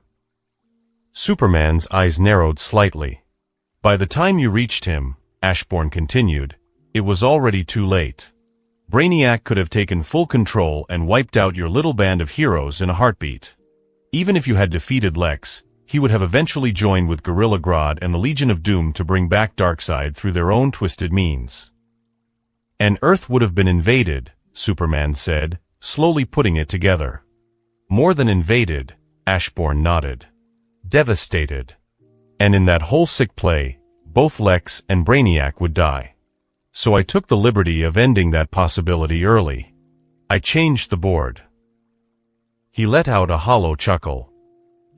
Superman's eyes narrowed slightly. By the time you reached him, Ashbourne continued, it was already too late. Brainiac could have taken full control and wiped out your little band of heroes in a heartbeat. Even if you had defeated Lex, he would have eventually joined with Gorilla Grodd and the Legion of Doom to bring back Darkseid through their own twisted means. And Earth would have been invaded, Superman said, slowly putting it together. More than invaded, Ashbourne nodded. Devastated. And in that whole sick play, both Lex and Brainiac would die. So I took the liberty of ending that possibility early. I changed the board. He let out a hollow chuckle.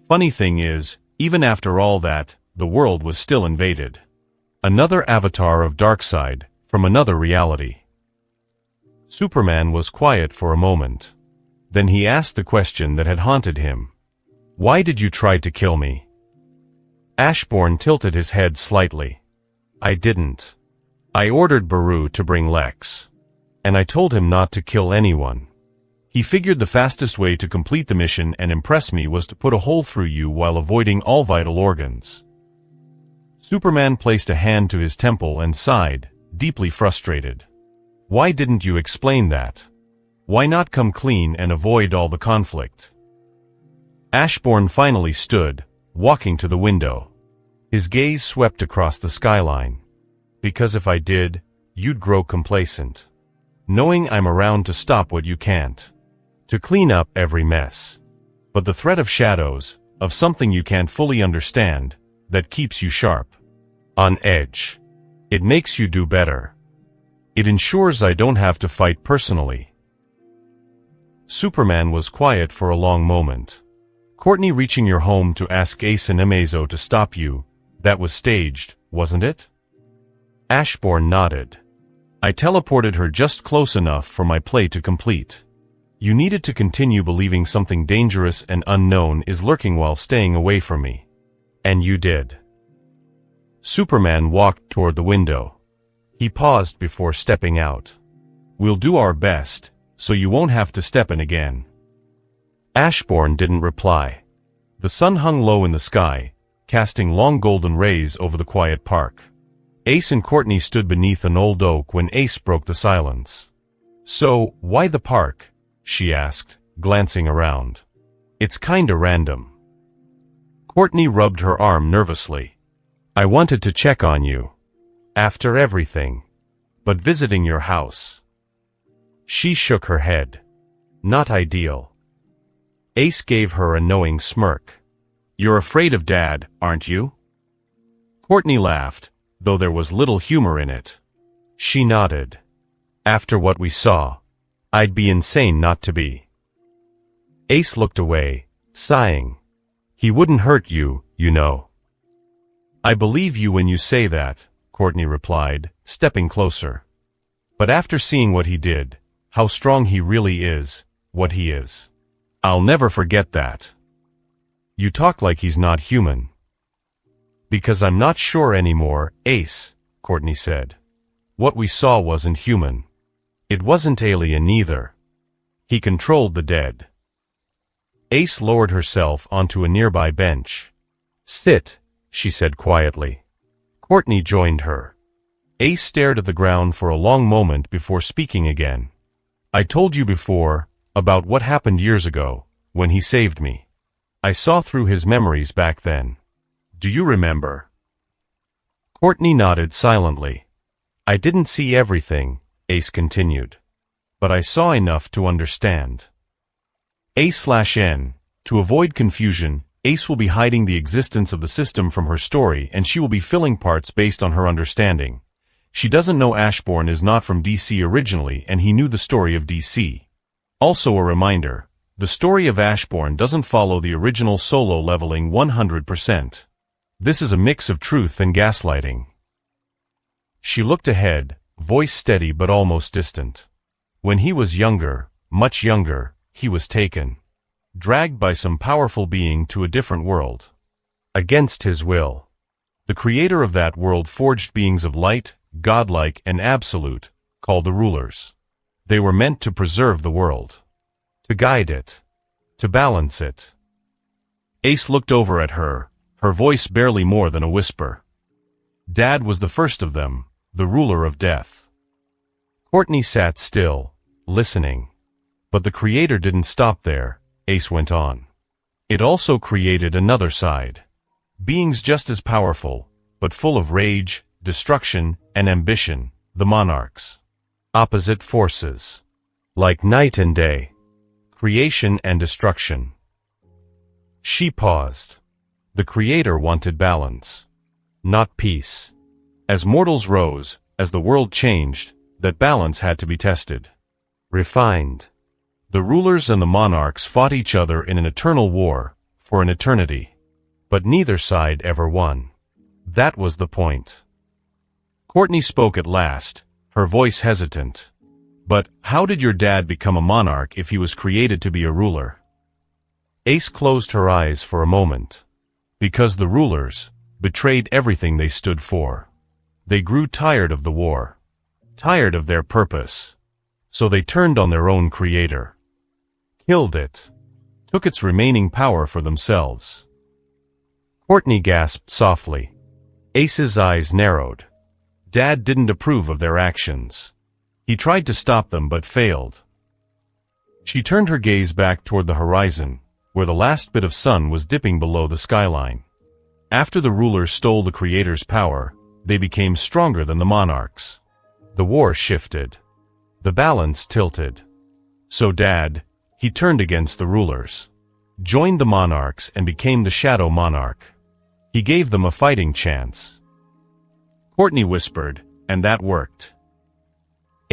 Funny thing is, even after all that, the world was still invaded. Another avatar of Darkseid, from another reality. Superman was quiet for a moment. Then he asked the question that had haunted him. Why did you try to kill me? Ashbourne tilted his head slightly. I didn't. I ordered Baru to bring Lex. And I told him not to kill anyone. He figured the fastest way to complete the mission and impress me was to put a hole through you while avoiding all vital organs. Superman placed a hand to his temple and sighed, deeply frustrated. Why didn't you explain that? Why not come clean and avoid all the conflict? Ashbourne finally stood, walking to the window. His gaze swept across the skyline. Because if I did, you'd grow complacent. Knowing I'm around to stop what you can't. To clean up every mess. But the threat of shadows, of something you can't fully understand, that keeps you sharp. On edge. It makes you do better. It ensures I don't have to fight personally. Superman was quiet for a long moment. Courtney reaching your home to ask Ace and Amazo to stop you, that was staged, wasn't it? Ashbourne nodded. I teleported her just close enough for my play to complete. You needed to continue believing something dangerous and unknown is lurking while staying away from me. And you did. Superman walked toward the window. He paused before stepping out. We'll do our best, so you won't have to step in again. Ashbourne didn't reply. The sun hung low in the sky, casting long golden rays over the quiet park. Ace and Courtney stood beneath an old oak when Ace broke the silence. So, why the park? She asked, glancing around. It's kinda random. Courtney rubbed her arm nervously. I wanted to check on you. After everything. But visiting your house. She shook her head. Not ideal. Ace gave her a knowing smirk. You're afraid of Dad, aren't you? Courtney laughed, though there was little humor in it. She nodded. After what we saw, I'd be insane not to be. Ace looked away, sighing. He wouldn't hurt you, you know. I believe you when you say that, Courtney replied, stepping closer. But after seeing what he did, how strong he really is, what he is. I'll never forget that. You talk like he's not human. Because I'm not sure anymore, Ace, Courtney said. What we saw wasn't human. It wasn't alien either. He controlled the dead. Ace lowered herself onto a nearby bench. Sit, she said quietly. Courtney joined her. Ace stared at the ground for a long moment before speaking again. I told you before, about what happened years ago, when he saved me. I saw through his memories back then. Do you remember? Courtney nodded silently. I didn't see everything, Ace continued. But I saw enough to understand. A/N. To avoid confusion, Ace will be hiding the existence of the system from her story and she will be filling parts based on her understanding. She doesn't know Ashbourne is not from DC originally and he knew the story of DC. Also a reminder, the story of Ashbourne doesn't follow the original solo leveling 100%. This is a mix of truth and gaslighting. She looked ahead, voice steady but almost distant. When he was younger, much younger, he was taken. Dragged by some powerful being to a different world. Against his will. The creator of that world forged beings of light, godlike and absolute, called the rulers. They were meant to preserve the world. To guide it. To balance it. Ace looked over at her, her voice barely more than a whisper. Dad was the first of them, the ruler of death. Courtney sat still, listening. But the creator didn't stop there, Ace went on. It also created another side. Beings just as powerful, but full of rage, destruction, and ambition, the Monarchs. Opposite forces. Like night and day. Creation and destruction. She paused. The Creator wanted balance, not peace. As mortals rose, as the world changed, that balance had to be tested, refined. The rulers and the monarchs fought each other in an eternal war, for an eternity. But neither side ever won. That was the point. Courtney spoke at last, her voice hesitant. But how did your dad become a monarch if he was created to be a ruler? Ace closed her eyes for a moment. Because the rulers betrayed everything they stood for. They grew tired of the war, tired of their purpose. So they turned on their own creator. Killed it. Took its remaining power for themselves. Courtney gasped softly. Ace's eyes narrowed. Dad didn't approve of their actions. He tried to stop them but failed. She turned her gaze back toward the horizon, where the last bit of sun was dipping below the skyline. After the rulers stole the Creator's power, they became stronger than the monarchs. The war shifted. The balance tilted. So Dad, he turned against the rulers. Joined the monarchs and became the Shadow Monarch. He gave them a fighting chance. Courtney whispered, and that worked.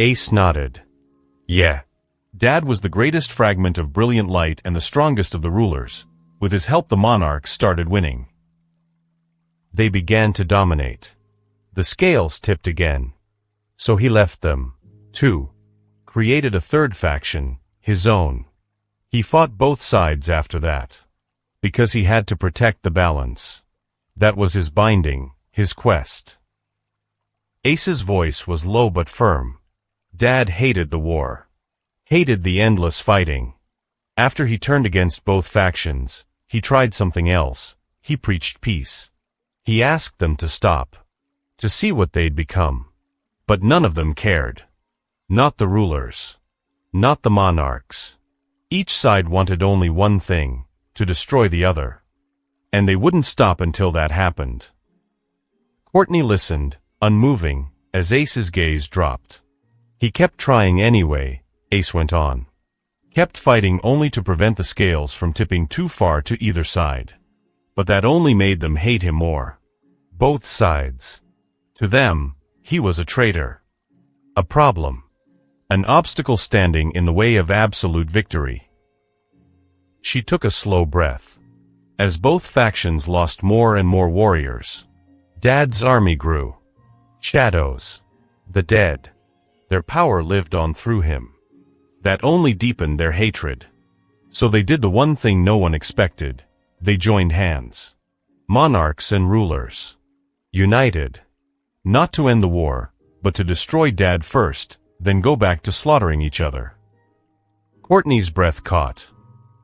Ace nodded. Yeah. Dad was the greatest fragment of brilliant light and the strongest of the rulers. With his help the monarchs started winning. They began to dominate. The scales tipped again. So he left them, too. Created a third faction, his own. He fought both sides after that. Because he had to protect the balance. That was his binding, his quest. Ace's voice was low but firm. Dad hated the war. Hated the endless fighting. After he turned against both factions, he tried something else. He preached peace. He asked them to stop. To see what they'd become. But none of them cared. Not the rulers. Not the monarchs. Each side wanted only one thing, to destroy the other. And they wouldn't stop until that happened. Courtney listened, unmoving, as Ace's gaze dropped. He kept trying anyway, Ace went on. Kept fighting only to prevent the scales from tipping too far to either side. But that only made them hate him more. Both sides. To them, he was a traitor. A problem. An obstacle standing in the way of absolute victory. She took a slow breath. As both factions lost more and more warriors. Dad's army grew. Shadows. The dead. Their power lived on through him. That only deepened their hatred. So they did the one thing no one expected. They joined hands. Monarchs and rulers. United. Not to end the war, but to destroy Dad first, then go back to slaughtering each other. Courtney's breath caught.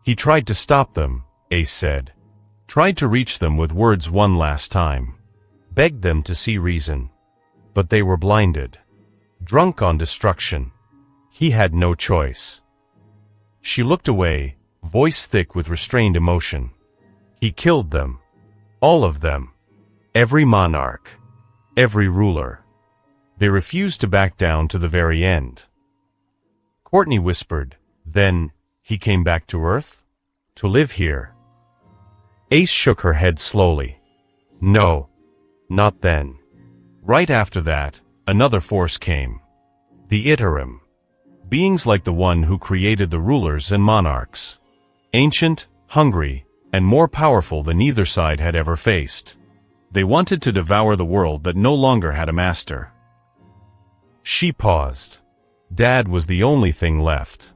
He tried to stop them, Ace said. Tried to reach them with words one last time. Begged them to see reason. But they were blinded. Drunk on destruction. He had no choice. She looked away, voice thick with restrained emotion. He killed them. All of them. Every monarch. Every ruler. They refused to back down to the very end. Courtney whispered, then, he came back to Earth? To live here? Ace shook her head slowly. No. Not then. Right after that, another force came. The Iterum. Beings like the one who created the rulers and monarchs. Ancient, hungry, and more powerful than either side had ever faced. They wanted to devour the world that no longer had a master. She paused. Dad was the only thing left.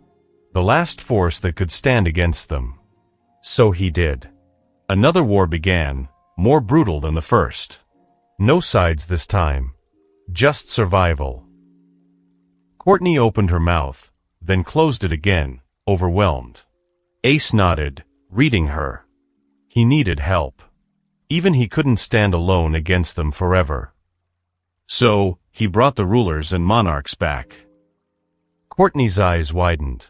The last force that could stand against them. So he did. Another war began, more brutal than the first. No sides this time. Just survival. Courtney opened her mouth, then closed it again, overwhelmed. Ace nodded, reading her. He needed help. Even he couldn't stand alone against them forever. So, he brought the rulers and monarchs back. Courtney's eyes widened.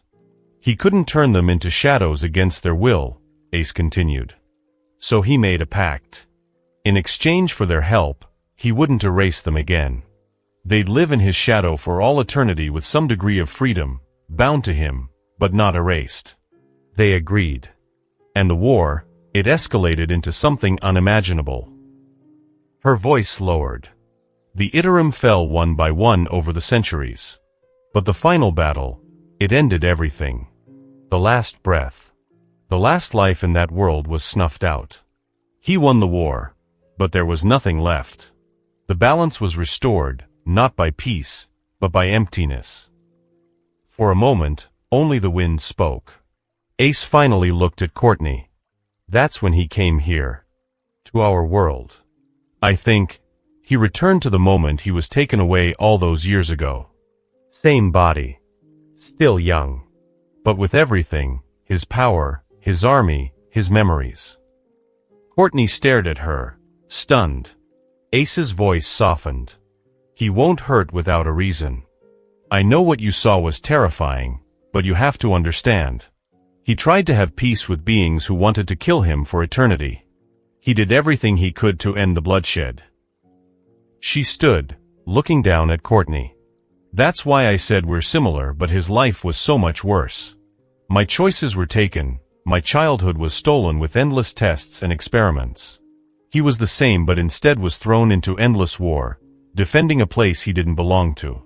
He couldn't turn them into shadows against their will, Ace continued. So he made a pact. In exchange for their help, he wouldn't erase them again. They'd live in his shadow for all eternity with some degree of freedom, bound to him, but not erased. They agreed. And the war, it escalated into something unimaginable. Her voice lowered. The Iterum fell one by one over the centuries. But the final battle, it ended everything. The last breath. The last life in that world was snuffed out. He won the war, but there was nothing left. The balance was restored, not by peace, but by emptiness. For a moment, only the wind spoke. Ace finally looked at Courtney. That's when he came here. To our world. I think, he returned to the moment he was taken away all those years ago. Same body. Still young. But with everything, his power, his army, his memories. Courtney stared at her, stunned. Ace's voice softened. He won't hurt without a reason. I know what you saw was terrifying, but you have to understand. He tried to have peace with beings who wanted to kill him for eternity. He did everything he could to end the bloodshed. She stood, looking down at Courtney. That's why I said we're similar, but his life was so much worse. My choices were taken, my childhood was stolen with endless tests and experiments. He was the same, but instead was thrown into endless war, defending a place he didn't belong to.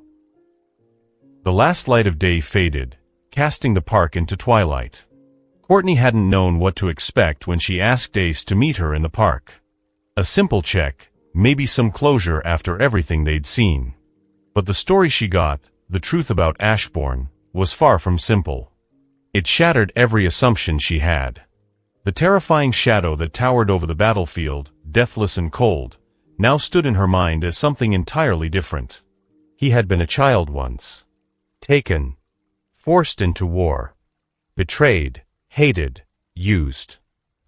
The last light of day faded, casting the park into twilight. Courtney hadn't known what to expect when she asked Ace to meet her in the park. A simple check, maybe some closure after everything they'd seen. But the story she got, the truth about Ashbourne, was far from simple. It shattered every assumption she had. The terrifying shadow that towered over the battlefield, deathless and cold, now stood in her mind as something entirely different. He had been a child once. Taken. Forced into war. Betrayed. Hated. Used.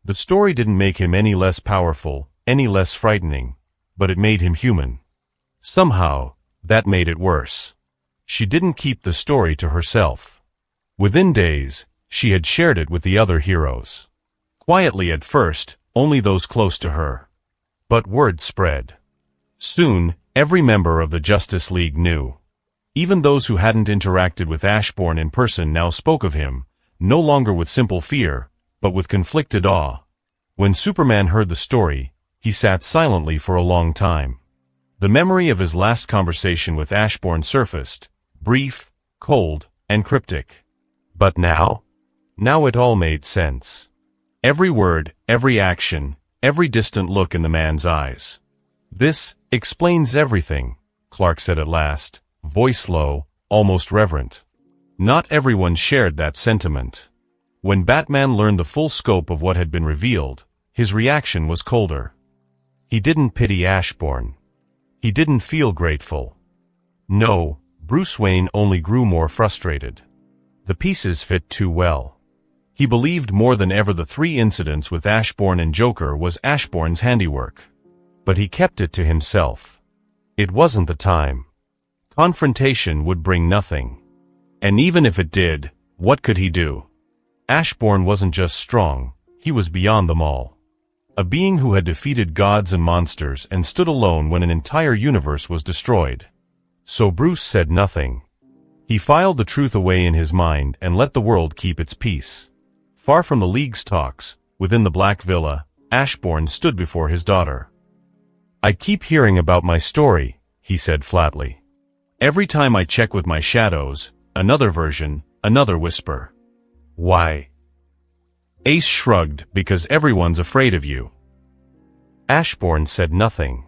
The story didn't make him any less powerful, any less frightening, but it made him human. Somehow, that made it worse. She didn't keep the story to herself. Within days, she had shared it with the other heroes. Quietly at first, only those close to her. But word spread. Soon, every member of the Justice League knew. Even those who hadn't interacted with Ashbourne in person now spoke of him, no longer with simple fear, but with conflicted awe. When Superman heard the story, he sat silently for a long time. The memory of his last conversation with Ashbourne surfaced, brief, cold, and cryptic. But now? Now it all made sense. Every word, every action, every distant look in the man's eyes. This explains everything, Clark said at last, voice low, almost reverent. Not everyone shared that sentiment. When Batman learned the full scope of what had been revealed, his reaction was colder. He didn't pity Ashbourne. He didn't feel grateful. No, Bruce Wayne only grew more frustrated. The pieces fit too well. He believed more than ever the 3 incidents with Ashbourne and Joker was Ashbourne's handiwork. But he kept it to himself. It wasn't the time. Confrontation would bring nothing. And even if it did, what could he do? Ashbourne wasn't just strong, he was beyond them all. A being who had defeated gods and monsters and stood alone when an entire universe was destroyed. So Bruce said nothing. He filed the truth away in his mind and let the world keep its peace. Far from the League's talks, within the Black Villa, Ashbourne stood before his daughter. I keep hearing about my story, he said flatly. Every time I check with my shadows, another version, another whisper. Why? Ace shrugged, because everyone's afraid of you. Ashbourne said nothing.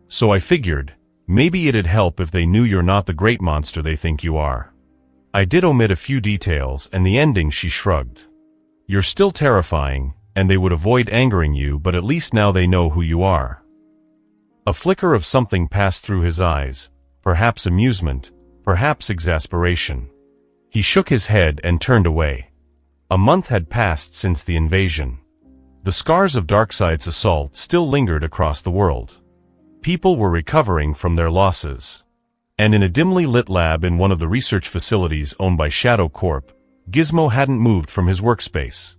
So I figured, maybe it'd help if they knew you're not the great monster they think you are. I did omit a few details, and the ending she shrugged. You're still terrifying, and they would avoid angering you, but at least now they know who you are. A flicker of something passed through his eyes, perhaps amusement, perhaps exasperation. He shook his head and turned away. A month had passed since the invasion. The scars of Darkseid's assault still lingered across the world. People were recovering from their losses. And in a dimly lit lab in one of the research facilities owned by Shadow Corp, Gizmo hadn't moved from his workspace.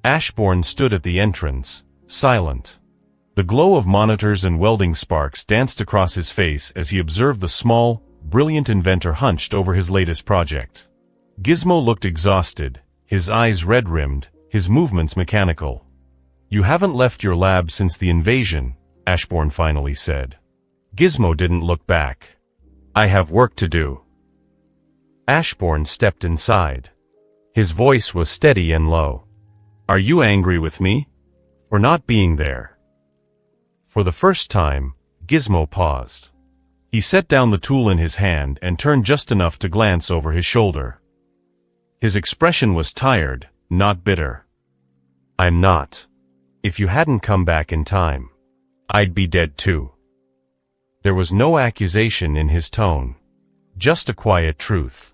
Ashbourne stood at the entrance, silent. The glow of monitors and welding sparks danced across his face as he observed the small, brilliant inventor hunched over his latest project. Gizmo looked exhausted, his eyes red-rimmed, his movements mechanical. "You haven't left your lab since the invasion," Ashbourne finally said. Gizmo didn't look back. "I have work to do." Ashbourne stepped inside. His voice was steady and low. "Are you angry with me? For not being there?" For the first time, Gizmo paused. He set down the tool in his hand and turned just enough to glance over his shoulder. His expression was tired, not bitter. "I'm not. If you hadn't come back in time, I'd be dead too." There was no accusation in his tone, just a quiet truth.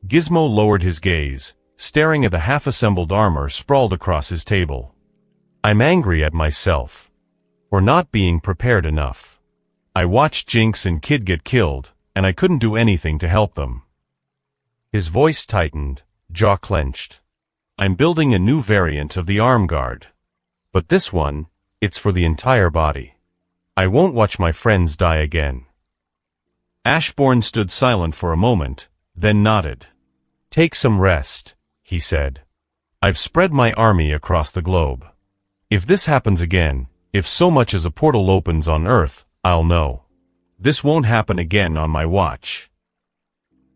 Gizmo lowered his gaze, staring at the half-assembled armor sprawled across his table. "I'm angry at myself for not being prepared enough. I watched Jinx and Kid get killed, and I couldn't do anything to help them." His voice tightened, jaw clenched. "I'm building a new variant of the arm guard. But this one, it's for the entire body. I won't watch my friends die again." Ashbourne stood silent for a moment, then nodded. "Take some rest," he said. "I've spread my army across the globe. If this happens again, if so much as a portal opens on Earth, I'll know. This won't happen again on my watch."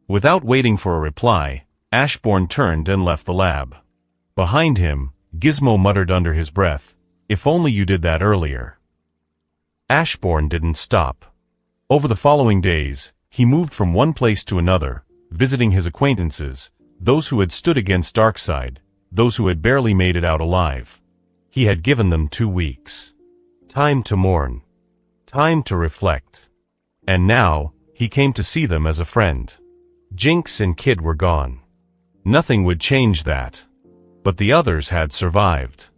Without waiting for a reply, Ashbourne turned and left the lab. Behind him, Gizmo muttered under his breath, "If only you did that earlier." Ashbourne didn't stop. Over the following days, he moved from one place to another, visiting his acquaintances, those who had stood against Darkseid, those who had barely made it out alive. He had given them 2 weeks. Time to mourn. Time to reflect. And now, he came to see them as a friend. Jinx and Kid were gone. Nothing would change that. But the others had survived.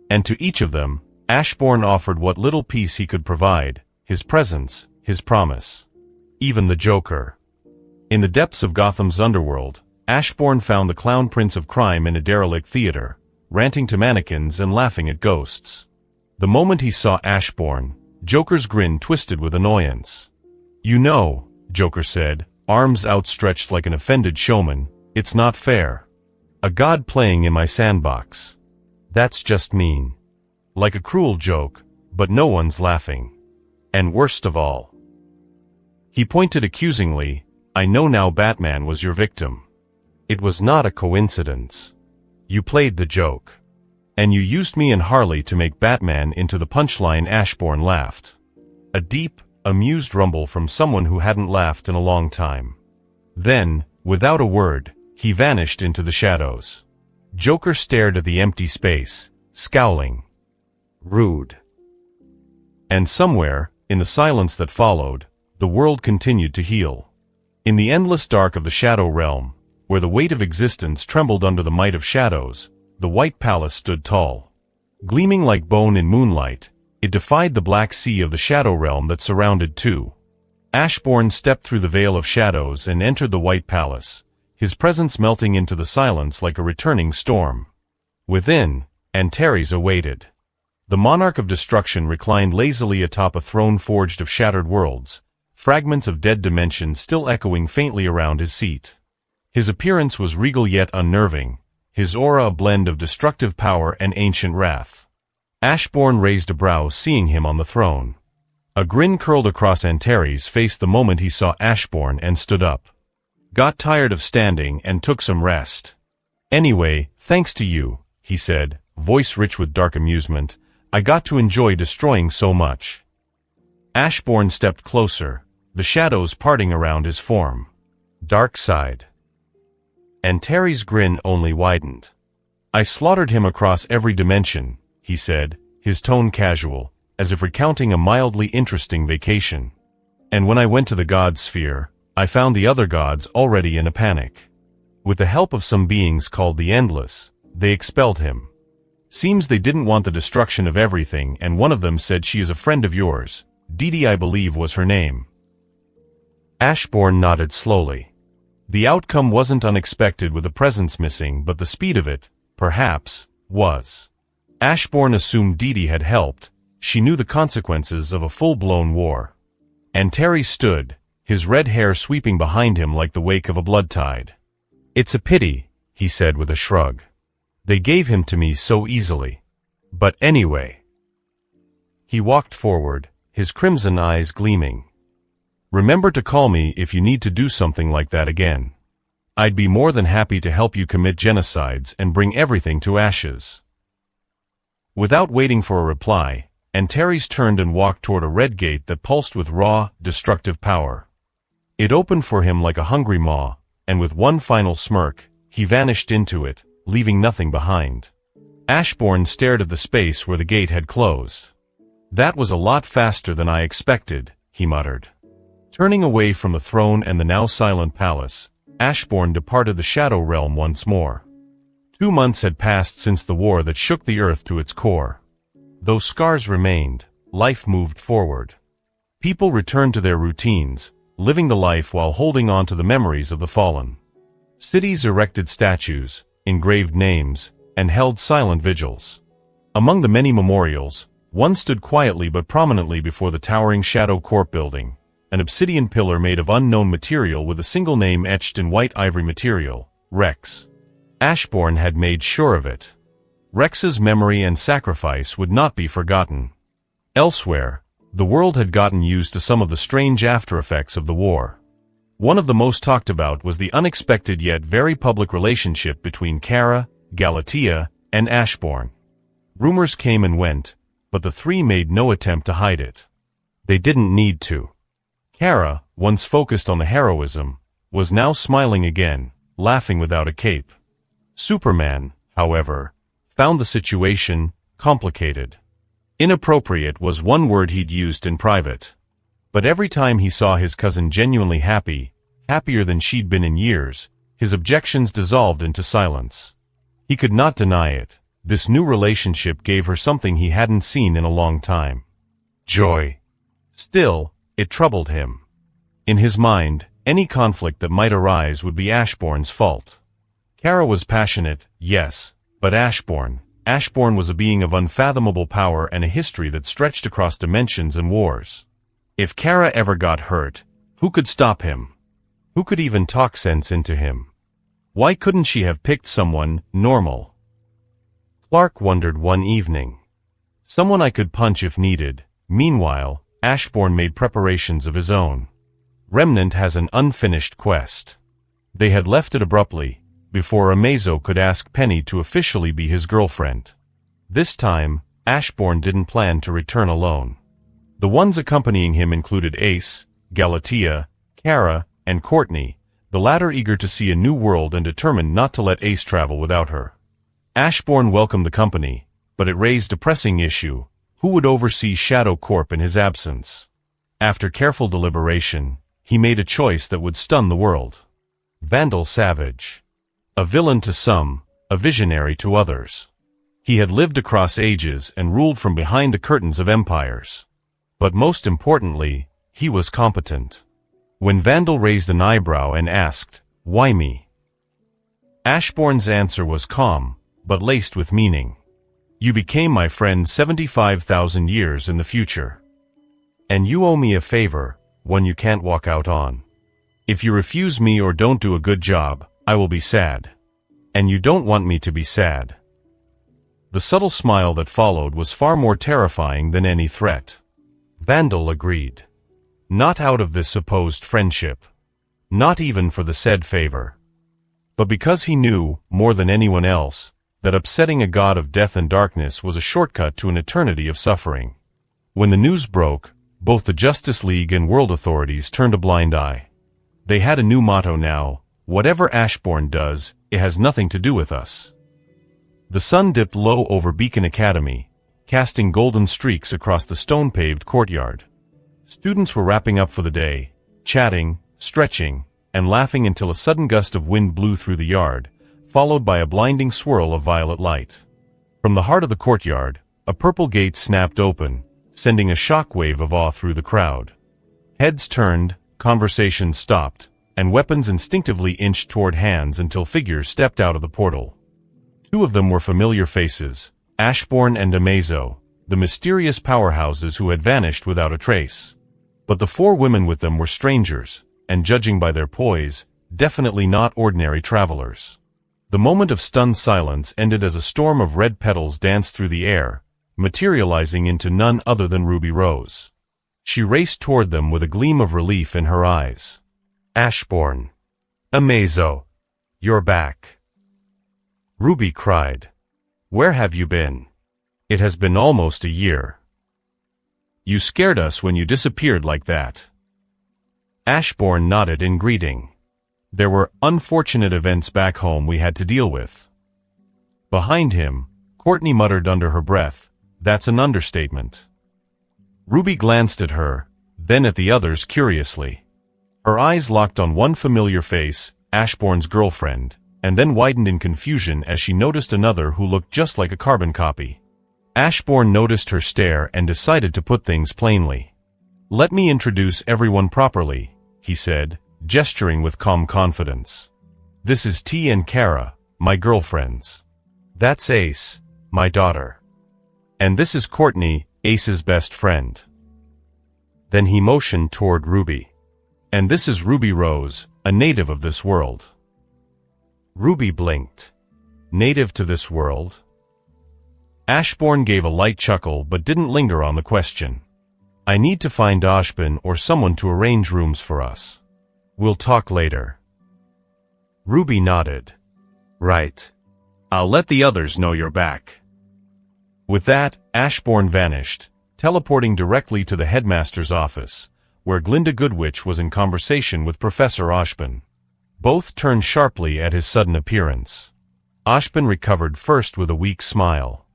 And to each of them, Ashbourne offered what little peace he could provide, his presence, his promise. Even the Joker. In the depths of Gotham's underworld, Ashbourne found the clown prince of crime in a derelict theater, ranting to mannequins and laughing at ghosts. The moment he saw Ashbourne, Joker's grin twisted with annoyance. "You know," Joker said, arms outstretched like an offended showman, "it's not fair. A god playing in my sandbox. That's just mean. Like a cruel joke, but no one's laughing. And worst of all." He pointed accusingly, "I know now Batman was your victim. It was not a coincidence. You played the joke. And you used me and Harley to make Batman into the punchline." Ashbourne laughed. A deep, amused rumble from someone who hadn't laughed in a long time. Then, without a word, he vanished into the shadows. Joker stared at the empty space, scowling. Rude. And somewhere, in the silence that followed, the world continued to heal. In the endless dark of the Shadow Realm, where the weight of existence trembled under the might of shadows, the White Palace stood tall. Gleaming like bone in moonlight, it defied the black sea of the Shadow Realm that surrounded too. Ashbourne stepped through the veil of shadows and entered the White Palace, his presence melting into the silence like a returning storm. Within, Antares awaited. The Monarch of Destruction reclined lazily atop a throne forged of shattered worlds, fragments of dead dimensions still echoing faintly around his seat. His appearance was regal yet unnerving, his aura a blend of destructive power and ancient wrath. Ashbourne raised a brow seeing him on the throne. A grin curled across Antares' face the moment he saw Ashbourne and stood up. "Got tired of standing and took some rest. Anyway, thanks to you," he said, voice rich with dark amusement, "I got to enjoy destroying so much." Ashbourne stepped closer, the shadows parting around his form. Darkseid. Antares' grin only widened. "I slaughtered him across every dimension," he said, his tone casual, as if recounting a mildly interesting vacation. "And when I went to the God Sphere, I found the other gods already in a panic. With the help of some beings called the Endless, they expelled him. Seems they didn't want the destruction of everything, and one of them said she is a friend of yours. Dee I believe was her name." Ashbourne nodded slowly. The outcome wasn't unexpected with the presence missing, but the speed of it, perhaps, was. Ashbourne assumed Dee had helped. She knew the consequences of a full-blown war. Antares stood, his red hair sweeping behind him like the wake of a blood tide. "It's a pity," he said with a shrug. They gave him to me so easily. But anyway. He walked forward, his crimson eyes gleaming. Remember to call me if you need to do something like that again. I'd be more than happy to help you commit genocides and bring everything to ashes. Without waiting for a reply, Antares turned and walked toward a red gate that pulsed with raw, destructive power. It opened for him like a hungry maw, and with one final smirk, he vanished into it, leaving nothing behind. Ashbourne stared at the space where the gate had closed. That was a lot faster than I expected, he muttered. Turning away from the throne and the now silent palace, Ashbourne departed the Shadow Realm once more. 2 months had passed since the war that shook the earth to its core. Though scars remained, life moved forward. People returned to their routines, living the life while holding on to the memories of the fallen. Cities erected statues, engraved names, and held silent vigils. Among the many memorials, one stood quietly but prominently before the towering Shadow Corp building, an obsidian pillar made of unknown material with a single name etched in white ivory material, Rex. Ashbourne had made sure of it. Rex's memory and sacrifice would not be forgotten. Elsewhere, the world had gotten used to some of the strange after-effects of the war. One of the most talked about was the unexpected yet very public relationship between Kara, Galatea, and Ashbourne. Rumors came and went, but the three made no attempt to hide it. They didn't need to. Kara, once focused on the heroism, was now smiling again, laughing without a cape. Superman, however, found the situation complicated. Inappropriate was one word he'd used in private. But every time he saw his cousin genuinely happy, happier than she'd been in years, his objections dissolved into silence. He could not deny it. This new relationship gave her something he hadn't seen in a long time. Joy. Still, it troubled him. In his mind, any conflict that might arise would be Ashbourne's fault. Kara was passionate, yes, but Ashbourne was a being of unfathomable power and a history that stretched across dimensions and wars. If Kara ever got hurt, who could stop him? Who could even talk sense into him? Why couldn't she have picked someone normal? Clark wondered one evening. Someone I could punch if needed. Meanwhile, Ashbourne made preparations of his own. Remnant has an unfinished quest. They had left it abruptly, before Amazo could ask Penny to officially be his girlfriend. This time, Ashbourne didn't plan to return alone. The ones accompanying him included Ace, Galatea, Kara, and Courtney, the latter eager to see a new world and determined not to let Ace travel without her. Ashbourne welcomed the company, but it raised a pressing issue: who would oversee Shadow Corp in his absence? After careful deliberation, he made a choice that would stun the world. Vandal Savage. A villain to some, a visionary to others. He had lived across ages and ruled from behind the curtains of empires. But most importantly, he was competent. When Vandal raised an eyebrow and asked, "Why me?" Ashbourne's answer was calm, but laced with meaning. "You became my friend 75,000 years in the future. And you owe me a favor, one you can't walk out on. If you refuse me or don't do a good job, I will be sad. And you don't want me to be sad." The subtle smile that followed was far more terrifying than any threat. Vandal agreed. Not out of this supposed friendship. Not even for the said favor. But because he knew, more than anyone else, that upsetting a god of death and darkness was a shortcut to an eternity of suffering. When the news broke, both the Justice League and world authorities turned a blind eye. They had a new motto now: whatever Ashbourne does, it has nothing to do with us. The sun dipped low over Beacon Academy, casting golden streaks across the stone-paved courtyard. Students were wrapping up for the day, chatting, stretching, and laughing until a sudden gust of wind blew through the yard, followed by a blinding swirl of violet light. From the heart of the courtyard, a purple gate snapped open, sending a shockwave of awe through the crowd. Heads turned, conversations stopped, and weapons instinctively inched toward hands until figures stepped out of the portal. Two of them were familiar faces, Ashbourne and Amazo, the mysterious powerhouses who had vanished without a trace. But the four women with them were strangers, and judging by their poise, definitely not ordinary travelers. The moment of stunned silence ended as a storm of red petals danced through the air, materializing into none other than Ruby Rose. She raced toward them with a gleam of relief in her eyes. "Ashbourne. Amazo. You're back." Ruby cried. "Where have you been? It has been almost a year. You scared us when you disappeared like that." Ashbourne nodded in greeting. "There were unfortunate events back home we had to deal with." Behind him, Courtney muttered under her breath, "That's an understatement." Ruby glanced at her, then at the others curiously. Her eyes locked on one familiar face, Ashbourne's girlfriend, and then widened in confusion as she noticed another who looked just like a carbon copy. Ashbourne noticed her stare and decided to put things plainly. "Let me introduce everyone properly," he said, gesturing with calm confidence. "This is T and Kara, my girlfriends. That's Ace, my daughter. And this is Courtney, Ace's best friend." Then he motioned toward Ruby. "And this is Ruby Rose, a native of this world." Ruby blinked. "Native to this world?" Ashbourne gave a light chuckle but didn't linger on the question. "I need to find Ashbin or someone to arrange rooms for us. We'll talk later." Ruby nodded. "Right. I'll let the others know you're back." With that, Ashbourne vanished, teleporting directly to the headmaster's office, where Glinda Goodwitch was in conversation with Professor Ashbin. Both turned sharply at his sudden appearance. Ashbin recovered first with a weak smile.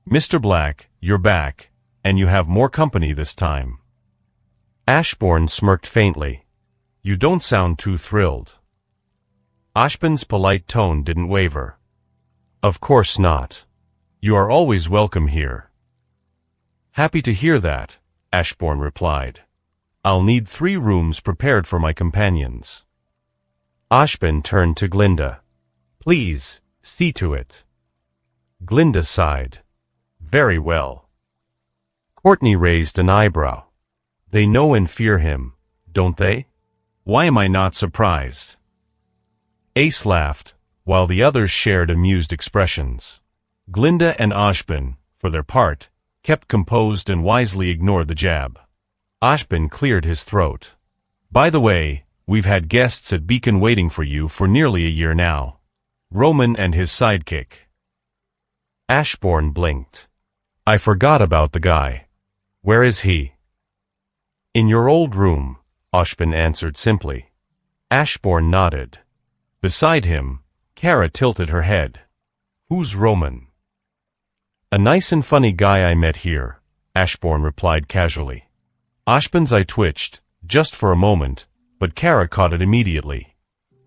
"Mr. Black, you're back, and you have more company this time." Ashbourne smirked faintly. "You don't sound too thrilled." Ashbin's polite tone didn't waver. "Of course not. You are always welcome here." "Happy to hear that," Ashbourne replied. "I'll need 3 rooms prepared for my companions." Ashbin turned to Glinda. "Please, see to it." Glinda sighed. "Very well." Courtney raised an eyebrow. "They know and fear him, don't they? Why am I not surprised?" Ace laughed, while the others shared amused expressions. Glinda and Ashbin, for their part, kept composed and wisely ignored the jab. Ashbin cleared his throat. "By the way, we've had guests at Beacon waiting for you for nearly a year now. Roman and his sidekick." Ashbourne blinked. "I forgot about the guy. Where is he?" "In your old room," Ashbin answered simply. Ashbourne nodded. Beside him, Kara tilted her head. "Who's Roman?" "A nice and funny guy I met here," Ashbourne replied casually. Ashbin's eye twitched, just for a moment, but Kara caught it immediately.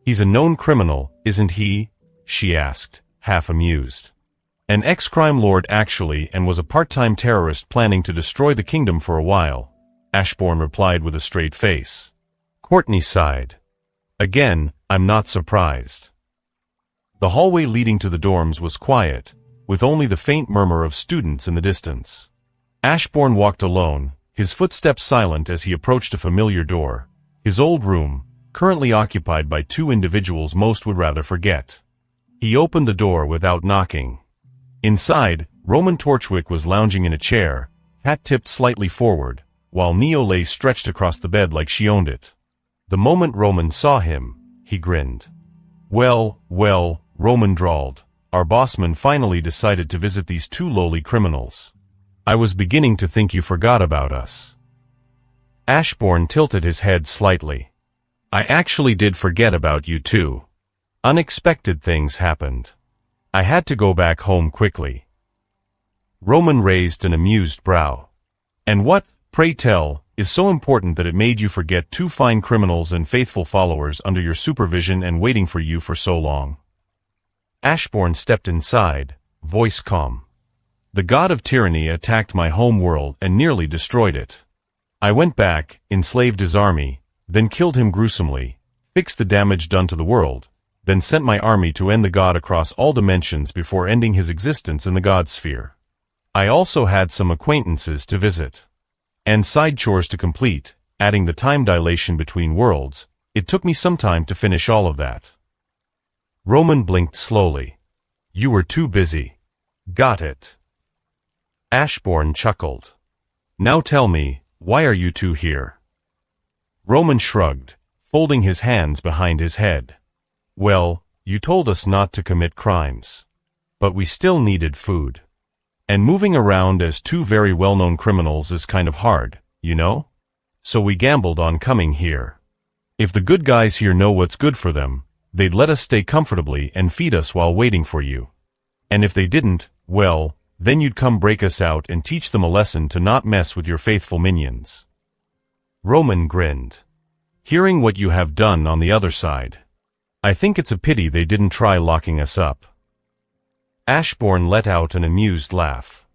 "He's a known criminal, isn't he?" she asked, half amused. "An ex-crime lord actually, and was a part-time terrorist planning to destroy the kingdom for a while," Ashbourne replied with a straight face. Courtney sighed. "Again, I'm not surprised." The hallway leading to the dorms was quiet, with only the faint murmur of students in the distance. Ashbourne walked alone, his footsteps silent as he approached a familiar door, his old room, currently occupied by 2 individuals most would rather forget. He opened the door without knocking. Inside, Roman Torchwick was lounging in a chair, hat tipped slightly forward, while Neo lay stretched across the bed like she owned it. The moment Roman saw him, he grinned. Well, Roman drawled, "our bossman finally decided to visit these 2 lowly criminals. I was beginning to think you forgot about us." Ashbourne tilted his head slightly. "I actually did forget about you too. Unexpected things happened. I had to go back home quickly." Roman raised an amused brow. "And what, pray tell, is so important that it made you forget 2 fine criminals and faithful followers under your supervision and waiting for you for so long?" Ashbourne stepped inside, voice calm. "The god of tyranny attacked my home world and nearly destroyed it. I went back, enslaved his army, then killed him gruesomely, fixed the damage done to the world, then sent my army to end the god across all dimensions before ending his existence in the god sphere. I also had some acquaintances to visit. And side chores to complete, adding the time dilation between worlds. It took me some time to finish all of that." Roman blinked slowly. You were too busy. Got it. Ashbourne chuckled. Now tell me, why are you two here? Roman shrugged, folding his hands behind his head. Well, you told us not to commit crimes. But we still needed food. And moving around as two very well-known criminals is kind of hard, you know? So we gambled on coming here. If the good guys here know what's good for them, they'd let us stay comfortably and feed us while waiting for you. And if they didn't, well, then you'd come break us out and teach them a lesson to not mess with your faithful minions. Roman grinned. Hearing what you have done on the other side, I think it's a pity they didn't try locking us up. Ashbourne let out an amused laugh.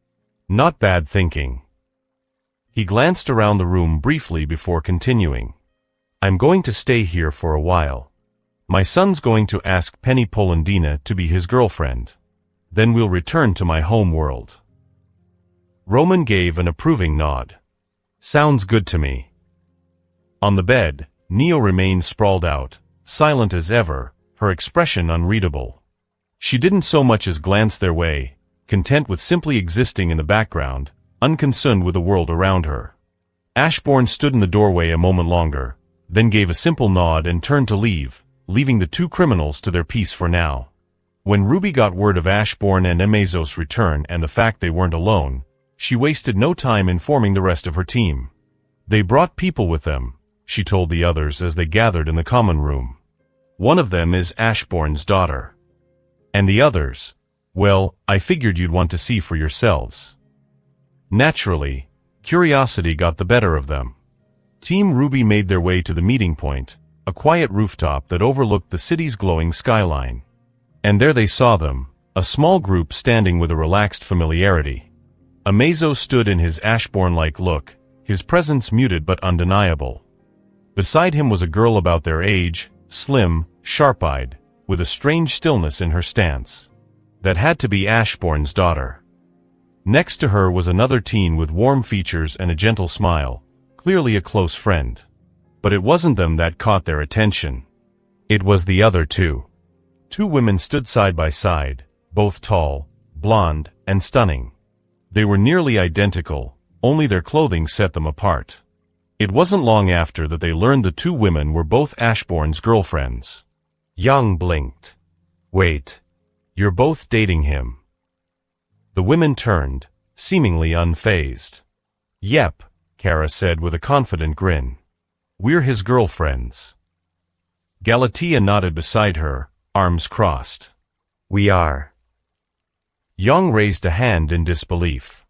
Not bad thinking. He glanced around the room briefly before continuing. I'm going to stay here for a while. My son's going to ask Penny Polendina to be his girlfriend. Then we'll return to my home world. Roman gave an approving nod. Sounds good to me. On the bed, Neo remained sprawled out, silent as ever, her expression unreadable. She didn't so much as glance their way, content with simply existing in the background, unconcerned with the world around her. Ashbourne stood in the doorway a moment longer, then gave a simple nod and turned to leave, leaving the two criminals to their peace for now. When Ruby got word of Ashbourne and Amazo's return and the fact they weren't alone, she wasted no time informing the rest of her team. They brought people with them, she told the others as they gathered in the common room. One of them is Ashbourne's daughter. And the others, well, I figured you'd want to see for yourselves. Naturally, curiosity got the better of them. Team Ruby made their way to the meeting point, a quiet rooftop that overlooked the city's glowing skyline. And there they saw them, a small group standing with a relaxed familiarity. Amazo stood in his Ashbourne-like look, his presence muted but undeniable. Beside him was a girl about their age, slim, sharp-eyed, with a strange stillness in her stance. That had to be Ashbourne's daughter. Next to her was another teen with warm features and a gentle smile, clearly a close friend. But it wasn't them that caught their attention. It was the other two. Two women stood side by side, both tall, blonde, and stunning. They were nearly identical, only their clothing set them apart. It wasn't long after that they learned the two women were both Ashbourne's girlfriends. Young blinked. Wait. You're both dating him. The women turned, seemingly unfazed. Yep, Kara said with a confident grin. We're his girlfriends. Galatea nodded beside her, arms crossed. We are. Young raised a hand in disbelief.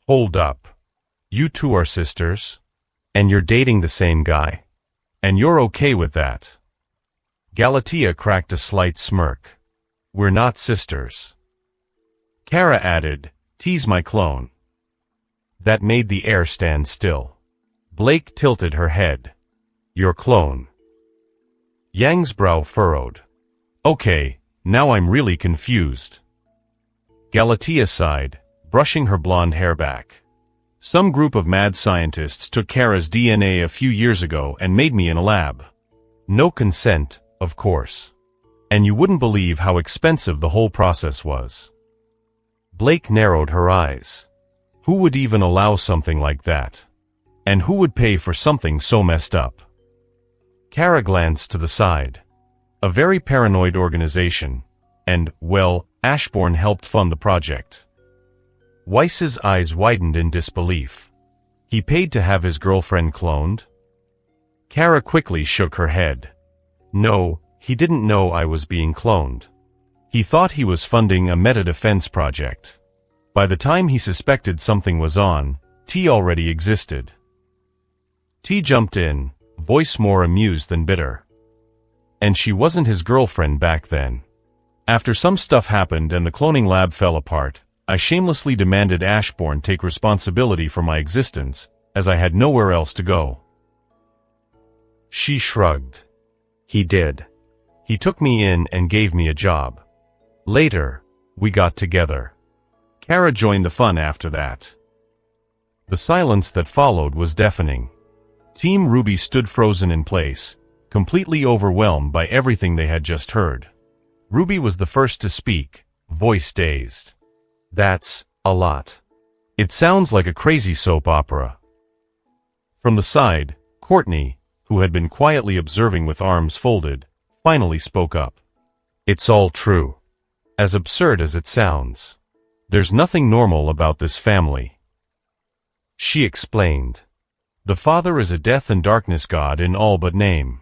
Hold up. You two are sisters? And you're dating the same guy? And you're okay with that? Galatea cracked a slight smirk. We're not sisters. Kara added, tease my clone. That made the air stand still. Blake tilted her head. Your clone. Yang's brow furrowed. Okay, now I'm really confused. Galatea sighed, brushing her blonde hair back. Some group of mad scientists took Kara's DNA a few years ago and made me in a lab. No consent, of course. And you wouldn't believe how expensive the whole process was. Blake narrowed her eyes. Who would even allow something like that? And who would pay for something so messed up? Kara glanced to the side. A very paranoid organization, and, well, Ashbourne helped fund the project. Weiss's eyes widened in disbelief. He paid to have his girlfriend cloned? Kara quickly shook her head. No, he didn't know I was being cloned. He thought he was funding a meta-defense project. By the time he suspected something was on, T already existed. T jumped in, voice more amused than bitter. And she wasn't his girlfriend back then. After some stuff happened and the cloning lab fell apart, I shamelessly demanded Ashbourne take responsibility for my existence, as I had nowhere else to go. She shrugged. He did. He took me in and gave me a job. Later, we got together. Kara joined the fun after that. The silence that followed was deafening. Team Ruby stood frozen in place, completely overwhelmed by everything they had just heard. Ruby was the first to speak, voice dazed. That's a lot. It sounds like a crazy soap opera. From the side, Courtney, who had been quietly observing with arms folded, finally spoke up. It's all true. As absurd as it sounds. There's nothing normal about this family. She explained. The father is a death and darkness god in all but name.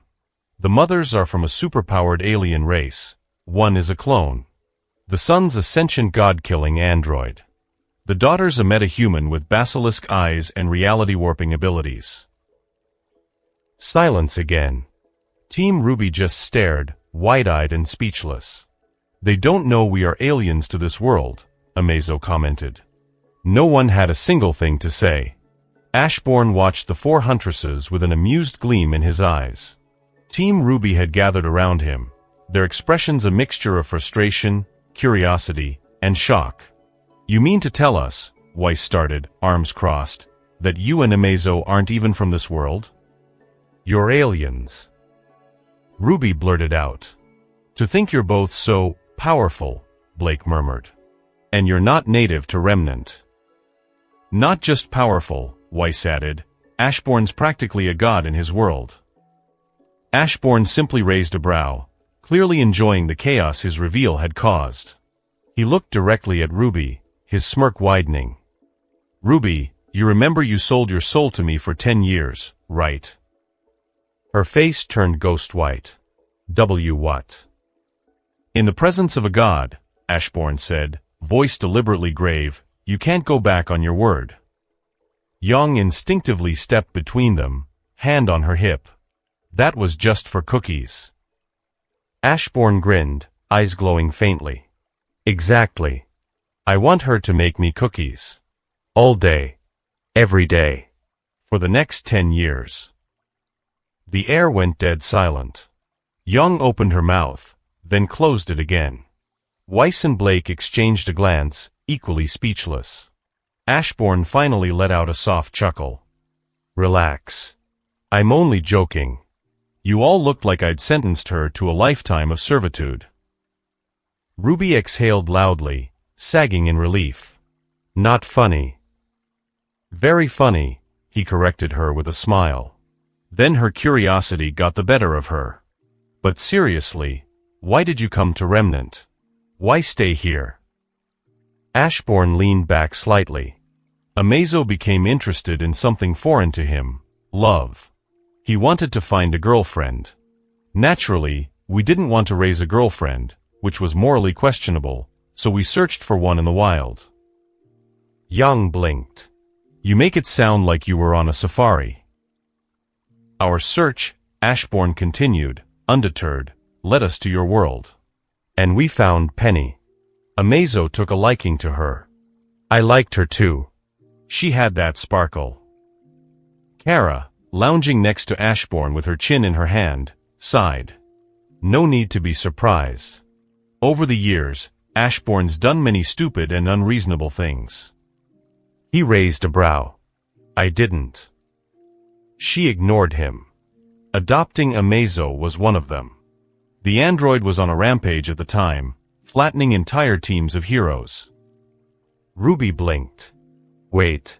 The mothers are from a superpowered alien race. One is a clone. The son's a sentient god-killing android. The daughter's a metahuman with basilisk eyes and reality-warping abilities. Silence again. Team Ruby just stared, wide-eyed and speechless. They don't know we are aliens to this world, Amazo commented. No one had a single thing to say. Ashbourne watched the four huntresses with an amused gleam in his eyes. Team Ruby had gathered around him, their expressions a mixture of frustration, curiosity, and shock. You mean to tell us, Weiss started, arms crossed, that you and Amazo aren't even from this world? You're aliens. Ruby blurted out. To think you're both so powerful, Blake murmured. And you're not native to Remnant. Not just powerful, Weiss added. Ashbourne's practically a god in his world. Ashbourne simply raised a brow, clearly enjoying the chaos his reveal had caused. He looked directly at Ruby, his smirk widening. Ruby, you remember you sold your soul to me for 10 years, right? Her face turned ghost white. What? In the presence of a god, Ashbourne said, voice deliberately grave, you can't go back on your word. Young instinctively stepped between them, hand on her hip. That was just for cookies. Ashbourne grinned, eyes glowing faintly. Exactly. I want her to make me cookies. All day. Every day. For the next 10 years. The air went dead silent. Young opened her mouth, then closed it again. Weiss and Blake exchanged a glance, equally speechless. Ashbourne finally let out a soft chuckle. Relax. I'm only joking. You all looked like I'd sentenced her to a lifetime of servitude. Ruby exhaled loudly, sagging in relief. Not funny. Very funny, he corrected her with a smile. Then her curiosity got the better of her. But seriously, why did you come to Remnant? Why stay here? Ashbourne leaned back slightly. Amazo became interested in something foreign to him, love. He wanted to find a girlfriend. Naturally, we didn't want to raise a girlfriend, which was morally questionable, so we searched for one in the wild. Young blinked. You make it sound like you were on a safari. Our search, Ashbourne continued, undeterred, led us to your world. And we found Penny. Amazo took a liking to her. I liked her too. She had that sparkle. Kara, lounging next to Ashbourne with her chin in her hand, sighed. No need to be surprised. Over the years, Ashbourne's done many stupid and unreasonable things. He raised a brow. I didn't. She ignored him. Adopting Amazo was one of them. The android was on a rampage at the time, flattening entire teams of heroes. Ruby blinked. Wait.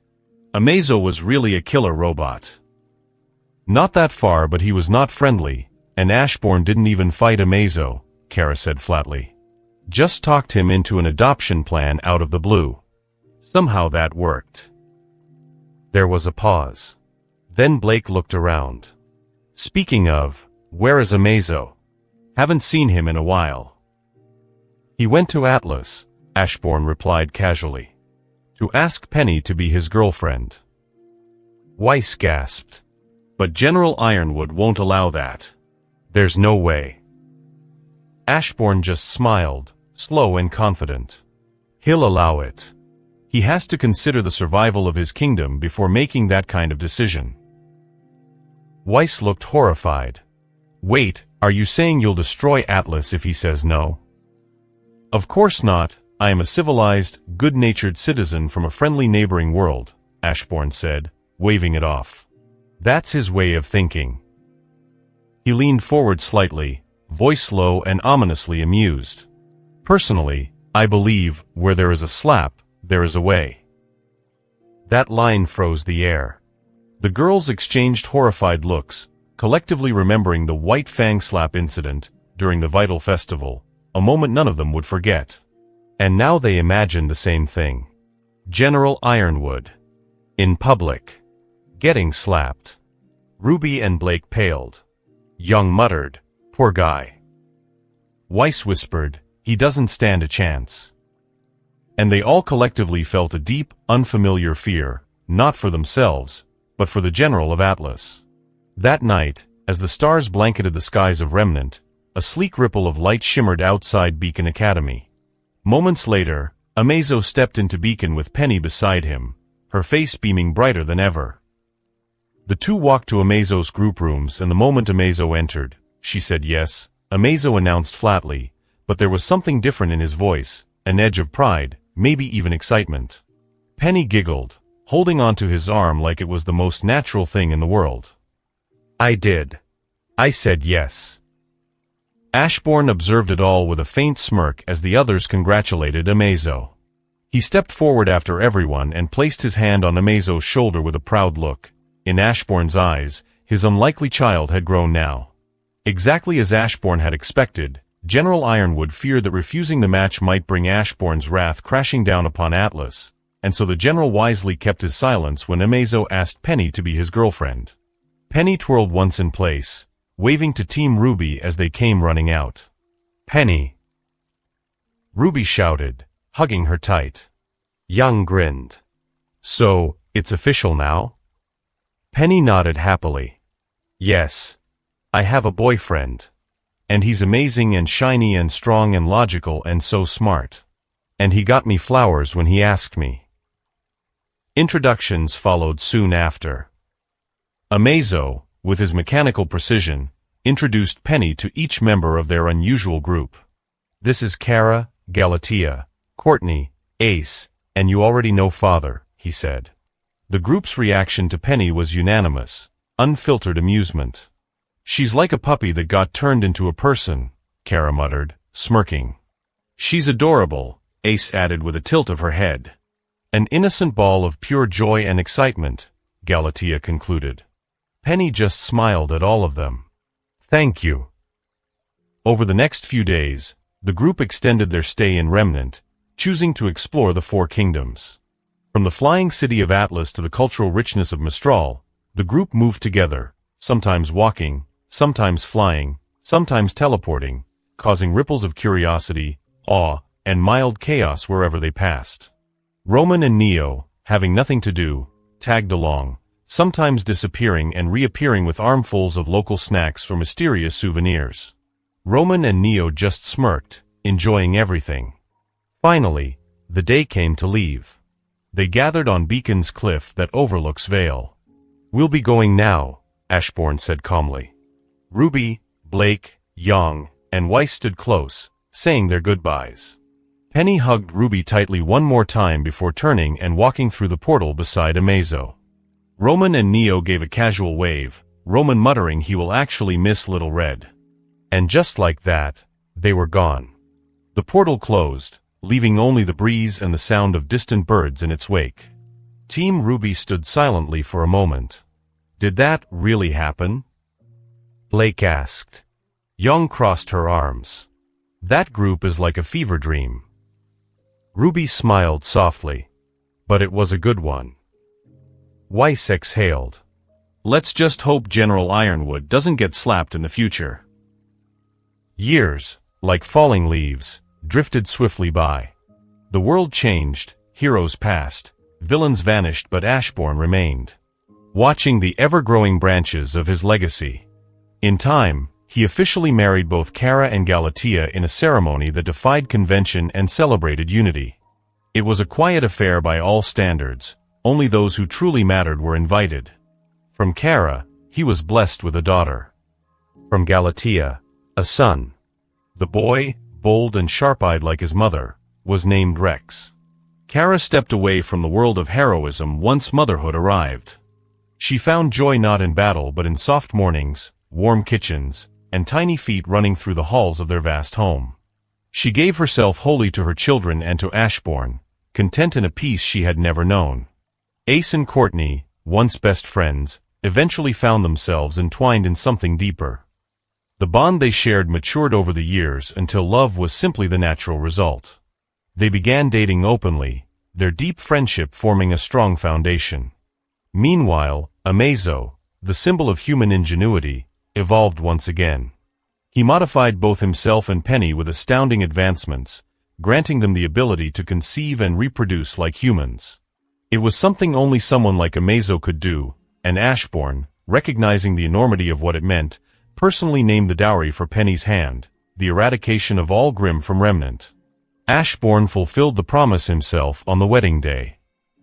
Amazo was really a killer robot. Not that far, but he was not friendly, and Ashbourne didn't even fight Amazo, Kara said flatly. Just talked him into an adoption plan out of the blue. Somehow that worked. There was a pause. Then Blake looked around. Speaking of, where is Amazo? Haven't seen him in a while. He went to Atlas, Ashbourne replied casually. To ask Penny to be his girlfriend. Weiss gasped. But General Ironwood won't allow that. There's no way. Ashbourne just smiled, slow and confident. He'll allow it. He has to consider the survival of his kingdom before making that kind of decision. Weiss looked horrified. Wait, are you saying you'll destroy Atlas if he says no? Of course not. I am a civilized, good-natured citizen from a friendly neighboring world, Ashbourne said, waving it off. That's his way of thinking. He leaned forward slightly, voice low and ominously amused. Personally, I believe, where there is a slap, there is a way. That line froze the air. The girls exchanged horrified looks, collectively remembering the white fang slap incident during the Vital Festival, a moment none of them would forget. And now they imagined the same thing. General Ironwood. In public. Getting slapped. Ruby and Blake paled. Young muttered, "Poor guy." Weiss whispered, "He doesn't stand a chance." And they all collectively felt a deep, unfamiliar fear, not for themselves, but for the General of Atlas. That night, as the stars blanketed the skies of Remnant, a sleek ripple of light shimmered outside Beacon Academy. Moments later, Amazo stepped into Beacon with Penny beside him, her face beaming brighter than ever. The two walked to Amazo's group rooms, and the moment Amazo entered, she said yes, Amazo announced flatly, but there was something different in his voice, an edge of pride, maybe even excitement. Penny giggled, holding onto his arm like it was the most natural thing in the world. "I did. I said yes." Ashbourne observed it all with a faint smirk as the others congratulated Amazo. He stepped forward after everyone and placed his hand on Amazo's shoulder with a proud look. In Ashbourne's eyes, his unlikely child had grown now. Exactly as Ashbourne had expected, General Ironwood feared that refusing the match might bring Ashbourne's wrath crashing down upon Atlas, and so the general wisely kept his silence when Amazo asked Penny to be his girlfriend. Penny twirled once in place, waving to Team Ruby as they came running out. "Penny!" Ruby shouted, hugging her tight. Young grinned. "So, it's official now?" Penny nodded happily. "Yes. I have a boyfriend. And he's amazing and shiny and strong and logical and so smart. And he got me flowers when he asked me." Introductions followed soon after. Amazo, with his mechanical precision, introduced Penny to each member of their unusual group. "This is Kara, Galatea, Courtney, Ace, and you already know Father," he said. The group's reaction to Penny was unanimous, unfiltered amusement. "She's like a puppy that got turned into a person," Kara muttered, smirking. "She's adorable," Ace added with a tilt of her head. "An innocent ball of pure joy and excitement," Galatea concluded. Penny just smiled at all of them. "Thank you." Over the next few days, the group extended their stay in Remnant, choosing to explore the Four Kingdoms. From the flying city of Atlas to the cultural richness of Mistral, the group moved together, sometimes walking, sometimes flying, sometimes teleporting, causing ripples of curiosity, awe, and mild chaos wherever they passed. Roman and Neo, having nothing to do, tagged along, sometimes disappearing and reappearing with armfuls of local snacks or mysterious souvenirs. Roman and Neo just smirked, enjoying everything. Finally, the day came to leave. They gathered on Beacon's cliff that overlooks Vale. "We'll be going now," Ashbourne said calmly. Ruby, Blake, Young, and Weiss stood close, saying their goodbyes. Penny hugged Ruby tightly one more time before turning and walking through the portal beside Amazo. Roman and Neo gave a casual wave, Roman muttering he will actually miss Little Red. And just like that, they were gone. The portal closed, leaving only the breeze and the sound of distant birds in its wake. Team Ruby stood silently for a moment. "Did that really happen?" Blake asked. Young crossed her arms. "That group is like a fever dream." Ruby smiled softly. "But it was a good one." Weiss exhaled. "Let's just hope General Ironwood doesn't get slapped in the future." Years, like falling leaves, drifted swiftly by. The world changed, heroes passed, villains vanished, but Ashbourne remained, watching the ever-growing branches of his legacy. In time, he officially married both Kara and Galatea in a ceremony that defied convention and celebrated unity. It was a quiet affair by all standards, only those who truly mattered were invited. From Kara, he was blessed with a daughter. From Galatea, a son. The boy, bold and sharp-eyed like his mother, was named Rex. Kara stepped away from the world of heroism once motherhood arrived. She found joy not in battle but in soft mornings, warm kitchens, and tiny feet running through the halls of their vast home. She gave herself wholly to her children and to Ashbourne, content in a peace she had never known. Ace and Courtney, once best friends, eventually found themselves entwined in something deeper. The bond they shared matured over the years until love was simply the natural result. They began dating openly, their deep friendship forming a strong foundation. Meanwhile, Amazo, the symbol of human ingenuity, evolved once again. He modified both himself and Penny with astounding advancements, granting them the ability to conceive and reproduce like humans. It was something only someone like Amazo could do, and Ashbourne, recognizing the enormity of what it meant, personally named the dowry for Penny's hand, the eradication of all Grimm from Remnant. Ashbourne fulfilled the promise himself on the wedding day.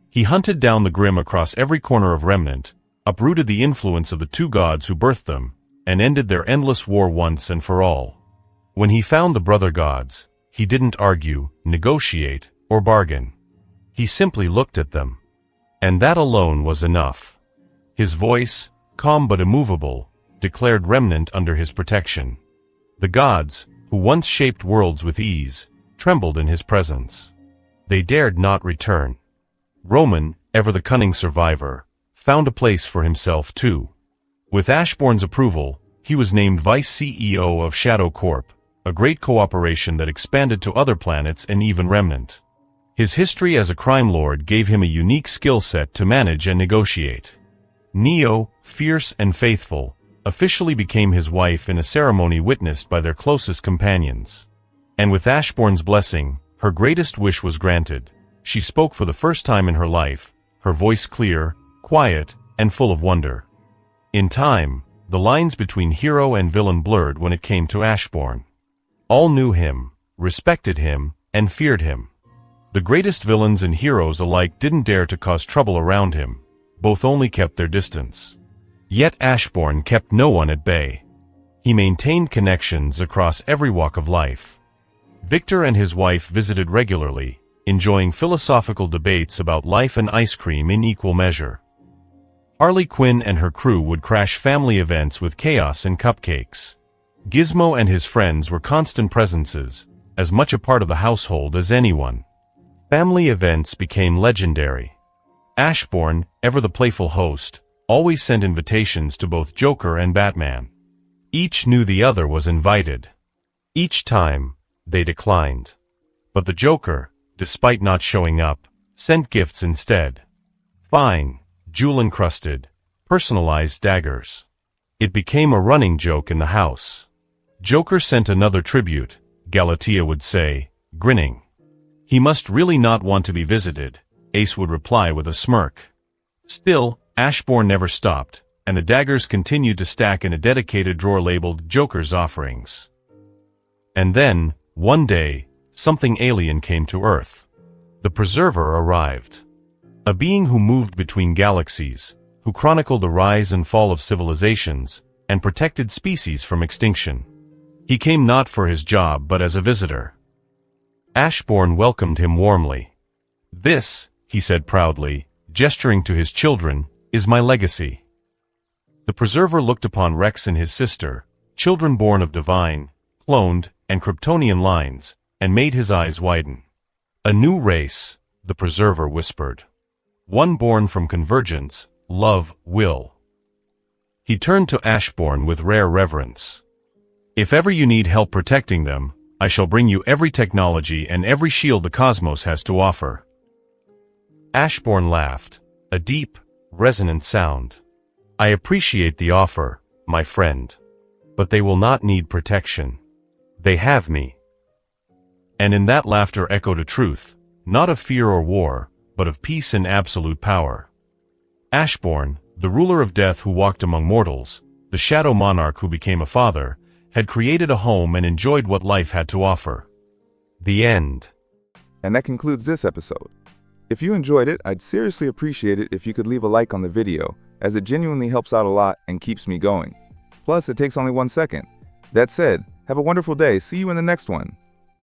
He hunted down the Grimm across every corner of Remnant, uprooted the influence of the two gods who birthed them, and ended their endless war once and for all. When he found the brother gods, he didn't argue, negotiate, or bargain. He simply looked at them. And that alone was enough. His voice, calm but immovable, declared Remnant under his protection. The gods, who once shaped worlds with ease, trembled in his presence. They dared not return. Roman, ever the cunning survivor, found a place for himself too. With Ashbourne's approval, he was named Vice CEO of Shadow Corp, a great cooperation that expanded to other planets and even Remnant. His history as a crime lord gave him a unique skill set to manage and negotiate. Neo, fierce and faithful, officially became his wife in a ceremony witnessed by their closest companions. And with Ashbourne's blessing, her greatest wish was granted. She spoke for the first time in her life, her voice clear, quiet, and full of wonder. In time, the lines between hero and villain blurred when it came to Ashbourne. All knew him, respected him, and feared him. The greatest villains and heroes alike didn't dare to cause trouble around him, both only kept their distance. Yet Ashbourne kept no one at bay. He maintained connections across every walk of life. Victor and his wife visited regularly, enjoying philosophical debates about life and ice cream in equal measure. Harley Quinn and her crew would crash family events with chaos and cupcakes. Gizmo and his friends were constant presences, as much a part of the household as anyone. Family events became legendary. Ashbourne, ever the playful host, always sent invitations to both Joker and Batman. Each knew the other was invited. Each time, they declined. But the Joker, despite not showing up, sent gifts instead. Fine, jewel-encrusted, personalized daggers. It became a running joke in the house. Joker sent another tribute, Galatea would say, grinning. He must really not want to be visited, Ace would reply with a smirk. Still, Ashbourne never stopped, and the daggers continued to stack in a dedicated drawer labeled Joker's Offerings. And then, one day, something alien came to Earth. The Preserver arrived. A being who moved between galaxies, who chronicled the rise and fall of civilizations, and protected species from extinction. He came not for his job but as a visitor. Ashbourne welcomed him warmly. "This," he said proudly, gesturing to his children, "is my legacy." The Preserver looked upon Rex and his sister, children born of divine, cloned, and Kryptonian lines, and made his eyes widen. "A new race," the Preserver whispered. "One born from convergence, love, will." He turned to Ashbourne with rare reverence. "If ever you need help protecting them, I shall bring you every technology and every shield the cosmos has to offer." Ashbourne laughed, a deep, resonant sound. "I appreciate the offer, my friend. But they will not need protection. They have me." And in that laughter echoed a truth, not of fear or war, but of peace and absolute power. Ashbourne, the ruler of death who walked among mortals, the shadow monarch who became a father, had created a home and enjoyed what life had to offer. The end. And that concludes this episode. If you enjoyed it, I'd seriously appreciate it if you could leave a like on the video, as it genuinely helps out a lot and keeps me going. Plus, it takes only 1 second. That said, have a wonderful day. See you in the next one.